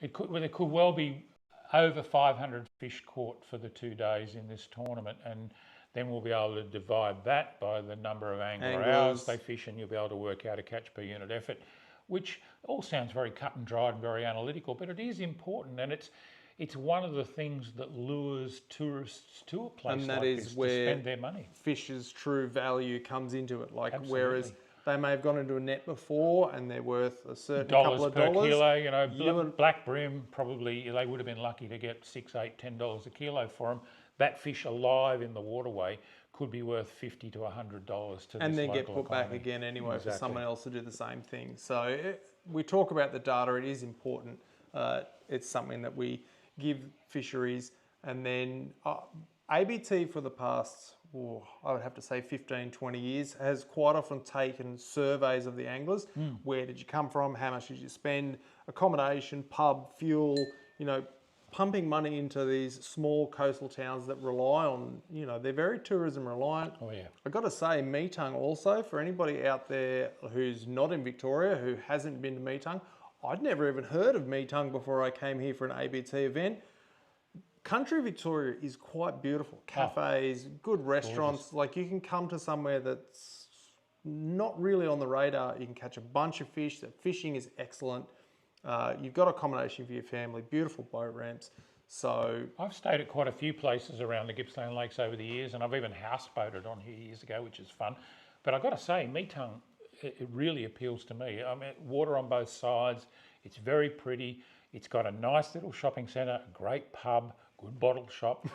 It could well be over 500 fish caught for the 2 days in this tournament, and then we'll be able to divide that by the number of angler hours they fish, and you'll be able to work out a catch per unit effort, which all sounds very cut and dried and very analytical, but it is important, and it's one of the things that lures tourists to a place and that like is this where to spend their money. Fish's true value comes into it. Like Absolutely. Whereas they may have gone into a net before and they're worth a certain Dollars couple of per dollars. kilo, you know, black bream, probably they would have been lucky to get $6, $8, $10 a kilo for them. That fish alive in the waterway could be worth $50 to $100 to and this then get local put back economy. again anyway Exactly. for someone else to do the same thing. So we talk about the data, it is important. It's something that we give fisheries, and then ABT for the past, I would have to say 15, 20 years, has quite often taken surveys of the anglers. Where did you come from? How much did you spend? Accommodation, pub, fuel, you know, pumping money into these small coastal towns that rely on, you know, they're very tourism reliant. Oh yeah. I've got to say, Metung also, for anybody out there who's not in Victoria, who hasn't been to Metung, I'd never even heard of Metung before I came here for an ABT event. Country Victoria is quite beautiful. Cafes, good restaurants. Gorgeous. Like, you can come to somewhere that's not really on the radar. You can catch a bunch of fish. The fishing is excellent. You've got accommodation for your family, beautiful boat ramps. So I've stayed at quite a few places around the Gippsland Lakes over the years, and I've even houseboated on here years ago, which is fun. But I've got to say, Metung, it really appeals to me. I mean, water on both sides. It's very pretty. It's got a nice little shopping centre, a great pub, good bottle shop.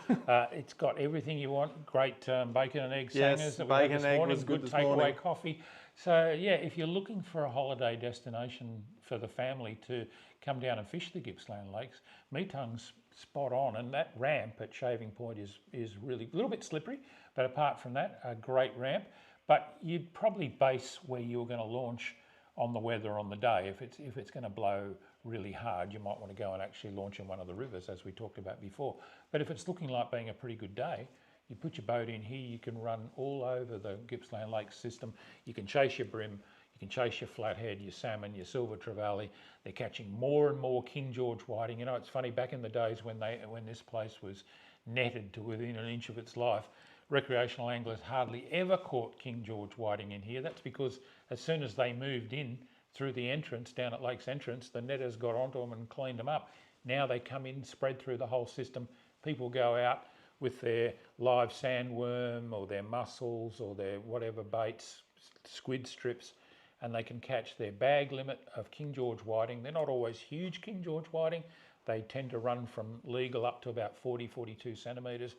It's got everything you want. Great bacon and egg sangers that we had this morning. Good takeaway coffee. So yeah, if you're looking for a holiday destination for the family to come down and fish the Gippsland Lakes, Metung's spot on, and that ramp at Shaving Point is really a little bit slippery, but apart from that, a great ramp. But you'd probably base where you're going to launch on the weather on the day. If it's going to blow really hard, you might want to go and actually launch in one of the rivers, as we talked about before. But if it's looking like being a pretty good day, you put your boat in here, you can run all over the Gippsland Lakes system. You can chase your bream, you can chase your flathead, your salmon, your silver trevally. They're catching more and more King George whiting. You know, it's funny, back in the days when this place was netted to within an inch of its life, recreational anglers hardly ever caught King George whiting in here. That's because as soon as they moved in through the entrance, down at Lake's entrance, the netters got onto them and cleaned them up. Now they come in, spread through the whole system. People go out with their live sandworm or their mussels or their whatever baits, squid strips, and they can catch their bag limit of King George whiting. They're not always huge King George whiting. They tend to run from legal up to about 40, 42 centimetres,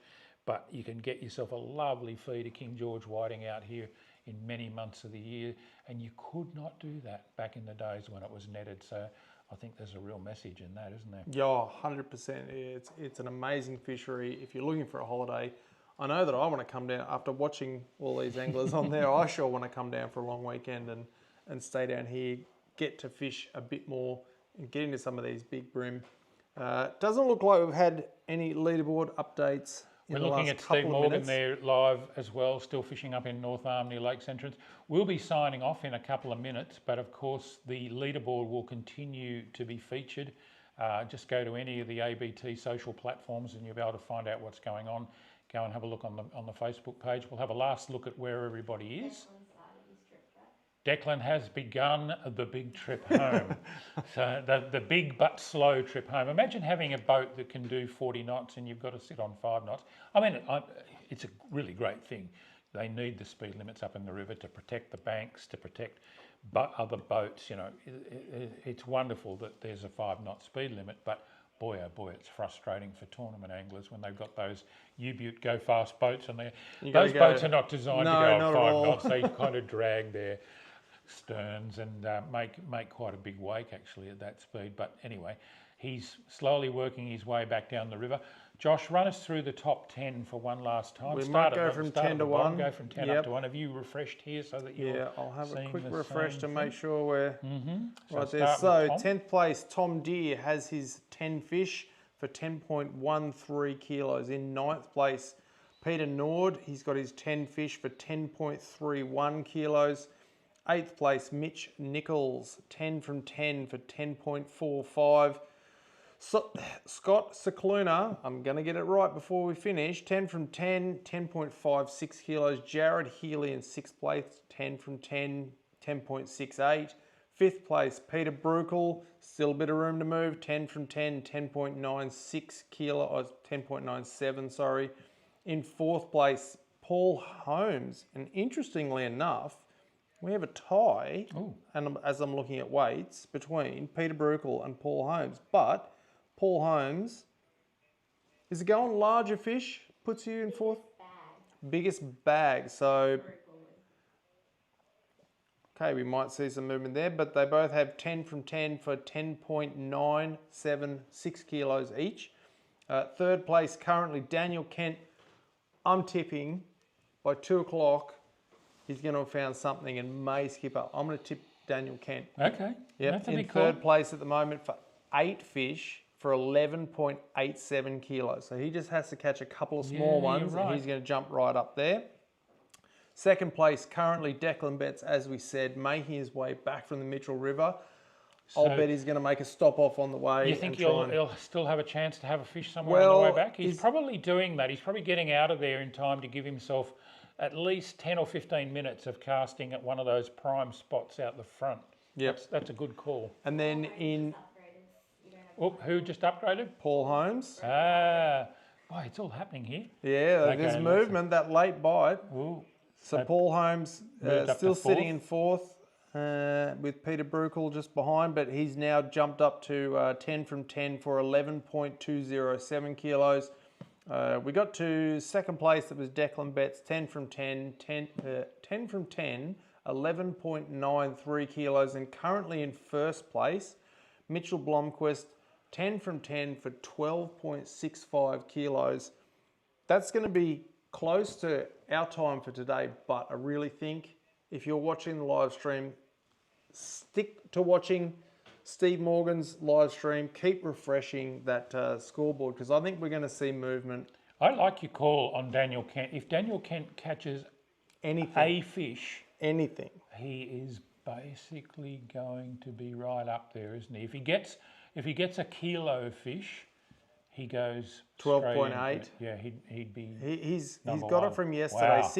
but you can get yourself a lovely feed of King George whiting out here in many months of the year, and you could not do that back in the days when it was netted. So I think there's a real message in that, isn't there? Yeah, 100%. It's an amazing fishery. If you're looking for a holiday, I know that I want to come down after watching all these anglers on there. I sure want to come down for a long weekend and stay down here, get to fish a bit more and get into some of these big bream. Doesn't look like we've had any leaderboard updates in We're the looking last at Steve couple of Morgan minutes. there live as well, still fishing up in North Arm near Lakes Entrance. We'll be signing off in a couple of minutes, but of course the leaderboard will continue to be featured. Just go to any of the ABT social platforms and you'll be able to find out what's going on. Go and have a look on the Facebook page. We'll have a last look at where everybody is. Declan has begun the big trip home. So the big but slow trip home. Imagine having a boat that can do 40 knots and you've got to sit on 5 knots. I mean, it's a really great thing. They need the speed limits up in the river to protect the banks, to protect other boats. You know, it's wonderful that there's a 5-knot speed limit, but boy, oh boy, it's frustrating for tournament anglers when they've got those U-Butte go fast boats and those boats are not designed to go at 5 knots. They kind of drag their sterns and make quite a big wake actually at that speed. But anyway, he's slowly working his way back down the river. Josh, run us through the top 10 for one last time. We might go from 10 to 1. Go from 10 up to 1. Have you refreshed here so that you're I'll have a quick the refresh to same make thing? sure we're right there. start So with Tom. 10th place, Tom Deere has his 10 fish for 10.13 kilos. In 9th place, Peter Nord, he's got his 10 fish for 10.31 kilos. 8th place, Mitch Nichols, 10 from 10 for 10.45. So, Scott Cicluna, I'm going to get it right before we finish, 10 from 10, 10.56 kilos. Jared Healy in 6th place, 10 from 10, 10.68. 5th place, Peter Brukel, still a bit of room to move, 10 from 10, 10.96 kilos, 10.97, sorry. In 4th place, Paul Holmes, and interestingly enough, we have a tie, and as I'm looking at weights, between Peter Brukel and Paul Holmes. But Paul Holmes, is it going larger fish? Puts you in 4th? Biggest bag. So, okay, we might see some movement there, but they both have 10 from 10 for 10.976 kilos each. 3rd place currently, Daniel Kent. I'm tipping by 2 o'clock, he's going to have found something and may skip up. I'm going to tip Daniel Kent. Okay. Yep. That's a in big 3rd call. place at the moment for 8 fish for 11.87 kilos. So he just has to catch a couple of small ones and he's going to jump right up there. 2nd place currently Declan Betts, as we said, making his way back from the Mitchell River. I'll bet he's going to make a stop off on the way. You think he'll still have a chance to have a fish somewhere Well, on the way back? He's probably doing that. He's probably getting out of there in time to give himself at least 10 or 15 minutes of casting at one of those prime spots out the front. Yep. That's a good call. And then in... who just upgraded? Paul Holmes. Boy, it's all happening here. Yeah, there's movement, that late bite. Ooh. So Paul Holmes still sitting 4th. in 4th with Peter Brukel just behind, but he's now jumped up to 10 from 10 for 11.207 kilos. We got to 2nd place, that was Declan Betts, 10 from 10, 10 from 10, 11.93 kilos. And currently in 1st place, Mitchell Blomquist, 10 from 10 for 12.65 kilos. That's going to be close to our time for today, but I really think if you're watching the live stream, stick to watching Steve Morgan's live stream. Keep refreshing that scoreboard because I think we're going to see movement. I like your call on Daniel Kent. If Daniel Kent catches a fish, he is basically going to be right up there, isn't he? If he gets a kilo of fish, he goes 12.8. Yeah, he'd be. He's number got one. it from yesterday. Wow.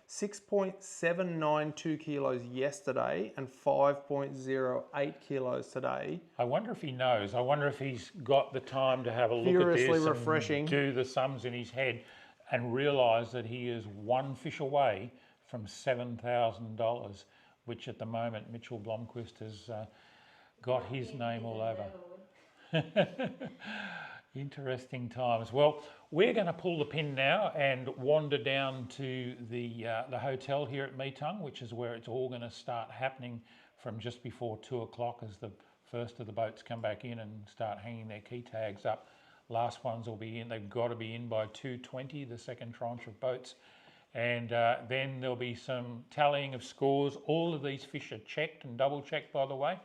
6.792 kilos yesterday and 5.08 kilos today. I wonder if he knows. I wonder if he's got the time to have a look at Furiously this refreshing. and do the sums in his head and realise that he is one fish away from $7,000, which at the moment Mitchell Blomquist has got his name all over. Interesting times. Well, we're going to pull the pin now and wander down to the hotel here at Metung, which is where it's all going to start happening from just before 2 o'clock as the first of the boats come back in and start hanging their key tags up. Last ones will be in. They've got to be in by 2:20, the second tranche of boats. And then there'll be some tallying of scores. All of these fish are checked and double checked, by the way.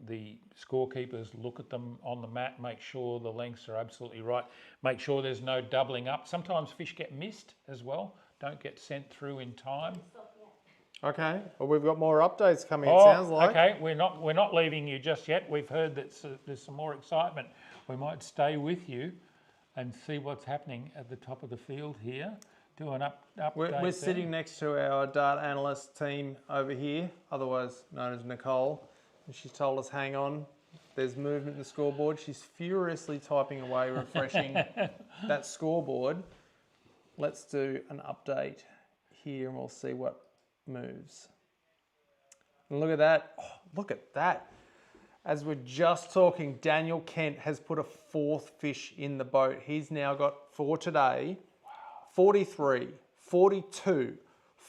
The scorekeepers look at them on the mat, make sure the lengths are absolutely right, make sure there's no doubling up. Sometimes fish get missed as well, don't get sent through in time. Okay, well, we've got more updates coming, it sounds like. Okay, we're not leaving you just yet. We've heard that there's some more excitement. We might stay with you and see what's happening at the top of the field here. Do an update. We're sitting next to our data analyst team over here, otherwise known as Nicole. And she's told us, hang on, there's movement in the scoreboard. She's furiously typing away, refreshing that scoreboard. Let's do an update here and we'll see what moves. And look at that. Oh, look at that. As we're just talking, Daniel Kent has put a fourth fish in the boat. He's now got, for today, 43, 42,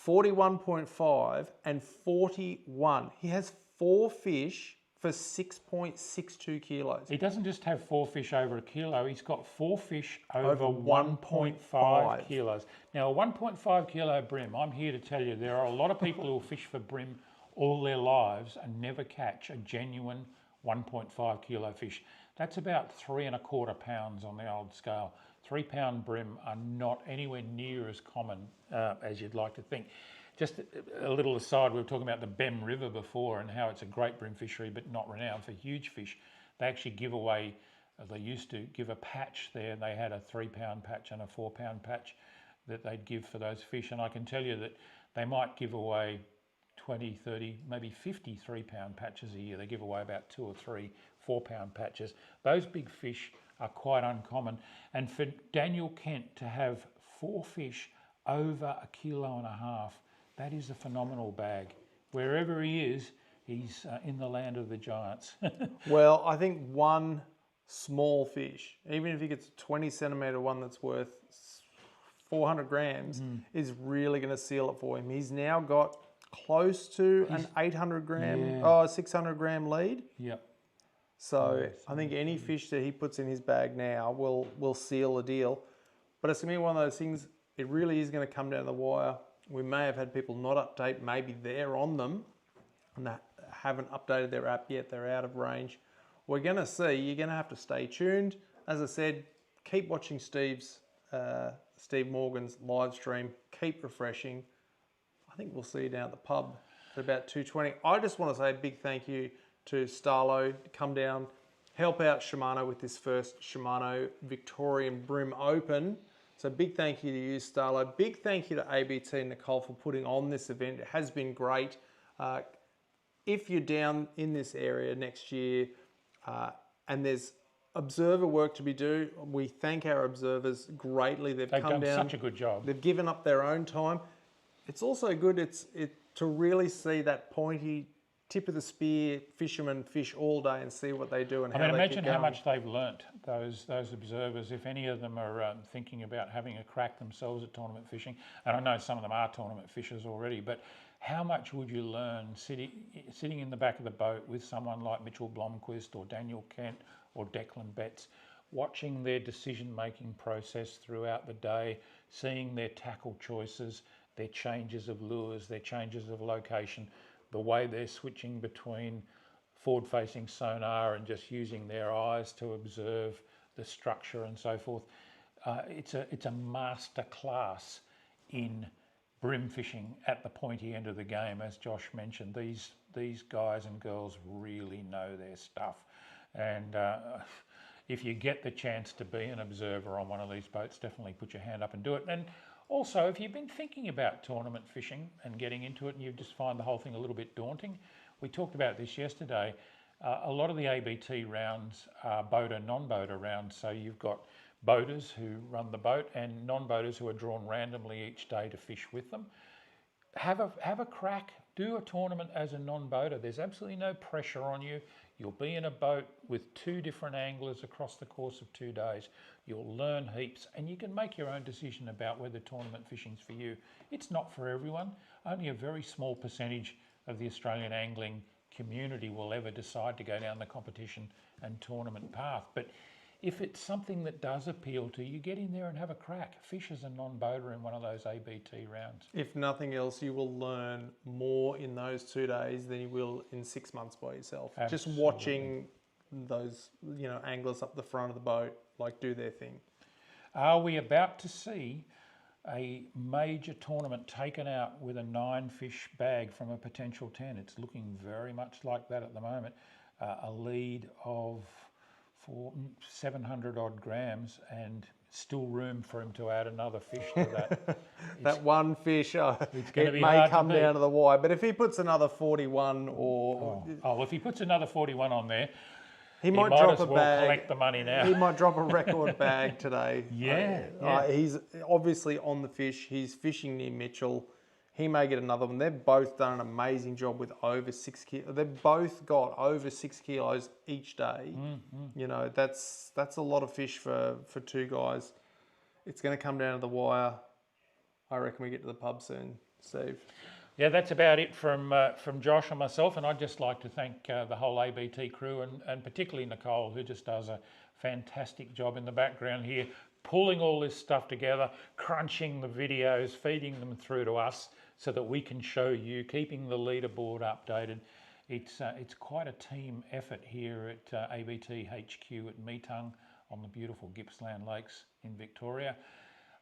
41.5 and 41. He has 4 fish for 6.62 kilos. He doesn't just have 4 fish over a kilo, he's got 4 fish over 1.5 kilos. Now, a 1.5 kilo bream, I'm here to tell you, there are a lot of people who will fish for bream all their lives and never catch a genuine 1.5 kilo fish. That's about 3¼ pounds on the old scale. 3 pound bream are not anywhere near as common as you'd like to think. Just a little aside, we were talking about the Bem River before and how it's a great bream fishery but not renowned for huge fish. They actually give away, they used to give a patch there. They had a 3 pound patch and a 4 pound patch that they'd give for those fish. And I can tell you that they might give away 20, 30, maybe 50 3 pound patches a year. They give away about 2 or 3 4 pound patches. Those big fish are quite uncommon. And for Daniel Kent to have 4 fish over 1.5 kilos, that is a phenomenal bag. Wherever he is, he's in the land of the giants. Well, I think one small fish, even if he gets a 20 centimetre one that's worth 400 grams, is really going to seal it for him. He's now got close to an 800 gram, 600 gram lead. Yep. So I think any fish that he puts in his bag now will seal the deal. But it's going to be one of those things, it really is going to come down to the wire. We may have had people not update, maybe they're on them and that haven't updated their app yet, they're out of range. We're going to see, you're going to have to stay tuned. As I said, keep watching Steve Morgan's live stream, keep refreshing. I think we'll see you down at the pub at about 2:20. I just want to say a big thank you to Starlo to come down, help out Shimano with this first Shimano Victorian Bream Open. So big thank you to you, Starlo. Big thank you to ABT and Nicole for putting on this event. It has been great. If you're down in this area next year and there's observer work to be done, we thank our observers greatly. They've come done down. such a good job. They've given up their own time. It's also good to really see that pointy tip of the spear fishermen fish all day and see what they do and how they imagine keep going. how much they've learnt, those observers. If any of them are thinking about having a crack themselves at tournament fishing, and I know some of them are tournament fishers already, but how much would you learn sitting in the back of the boat with someone like Mitchell Blomqvist or Daniel Kent or Declan Betts, watching their decision-making process throughout the day, seeing their tackle choices, their changes of lures, their changes of location, the way they're switching between forward-facing sonar and just using their eyes to observe the structure and so forth. It's a master class in bream fishing at the pointy end of the game, as Josh mentioned. These guys and girls really know their stuff. And if you get the chance to be an observer on one of these boats, definitely put your hand up and do it. And also, if you've been thinking about tournament fishing and getting into it and you just find the whole thing a little bit daunting, we talked about this yesterday. A lot of the ABT rounds are boater, non-boater rounds. So you've got boaters who run the boat and non-boaters who are drawn randomly each day to fish with them. Have a crack. Do a tournament as a non-boater. There's absolutely no pressure on you. You'll be in a boat with 2 different anglers across the course of 2 days. You'll learn heaps and you can make your own decision about whether tournament fishing's for you. It's not for everyone. Only a very small percentage of the Australian angling community will ever decide to go down the competition and tournament path. But if it's something that does appeal to you, get in there and have a crack. Fish as a non-boater in one of those ABT rounds. If nothing else, you will learn more in those 2 days than you will in 6 months by yourself. Absolutely. Just watching those, you know, anglers up the front of the boat, like, do their thing. Are we about to see a major tournament taken out with a 9-fish bag from a potential 10? It's looking very much like that at the moment. A lead of 700 odd grams, and still room for him to add another fish to that. That one fish, it may come down to the wire, but if he puts another 41 or... Oh, if he puts another 41 on there, he might drop a well bag. Collect the money now. He might drop a record bag today. Yeah. He's obviously on the fish. He's fishing near Mitchell. He may get another one. They've both done an amazing job with over 6 kilos. They've both got over 6 kilos each day. You know, that's a lot of fish for 2 guys. It's going to come down to the wire. I reckon we get to the pub soon, Steve. Yeah, that's about it from Josh and myself, and I'd just like to thank the whole ABT crew and particularly Nicole, who just does a fantastic job in the background here, pulling all this stuff together, crunching the videos, feeding them through to us so that we can show you, keeping the leaderboard updated. It's quite a team effort here at ABT HQ at Metung on the beautiful Gippsland Lakes in Victoria.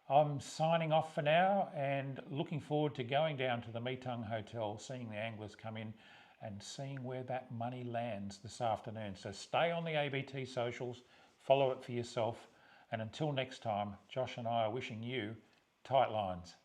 I'm signing off for now and looking forward to going down to the Metung Hotel, seeing the anglers come in and seeing where that money lands this afternoon. So stay on the ABT socials, follow it for yourself, and until next time, Josh and I are wishing you tight lines.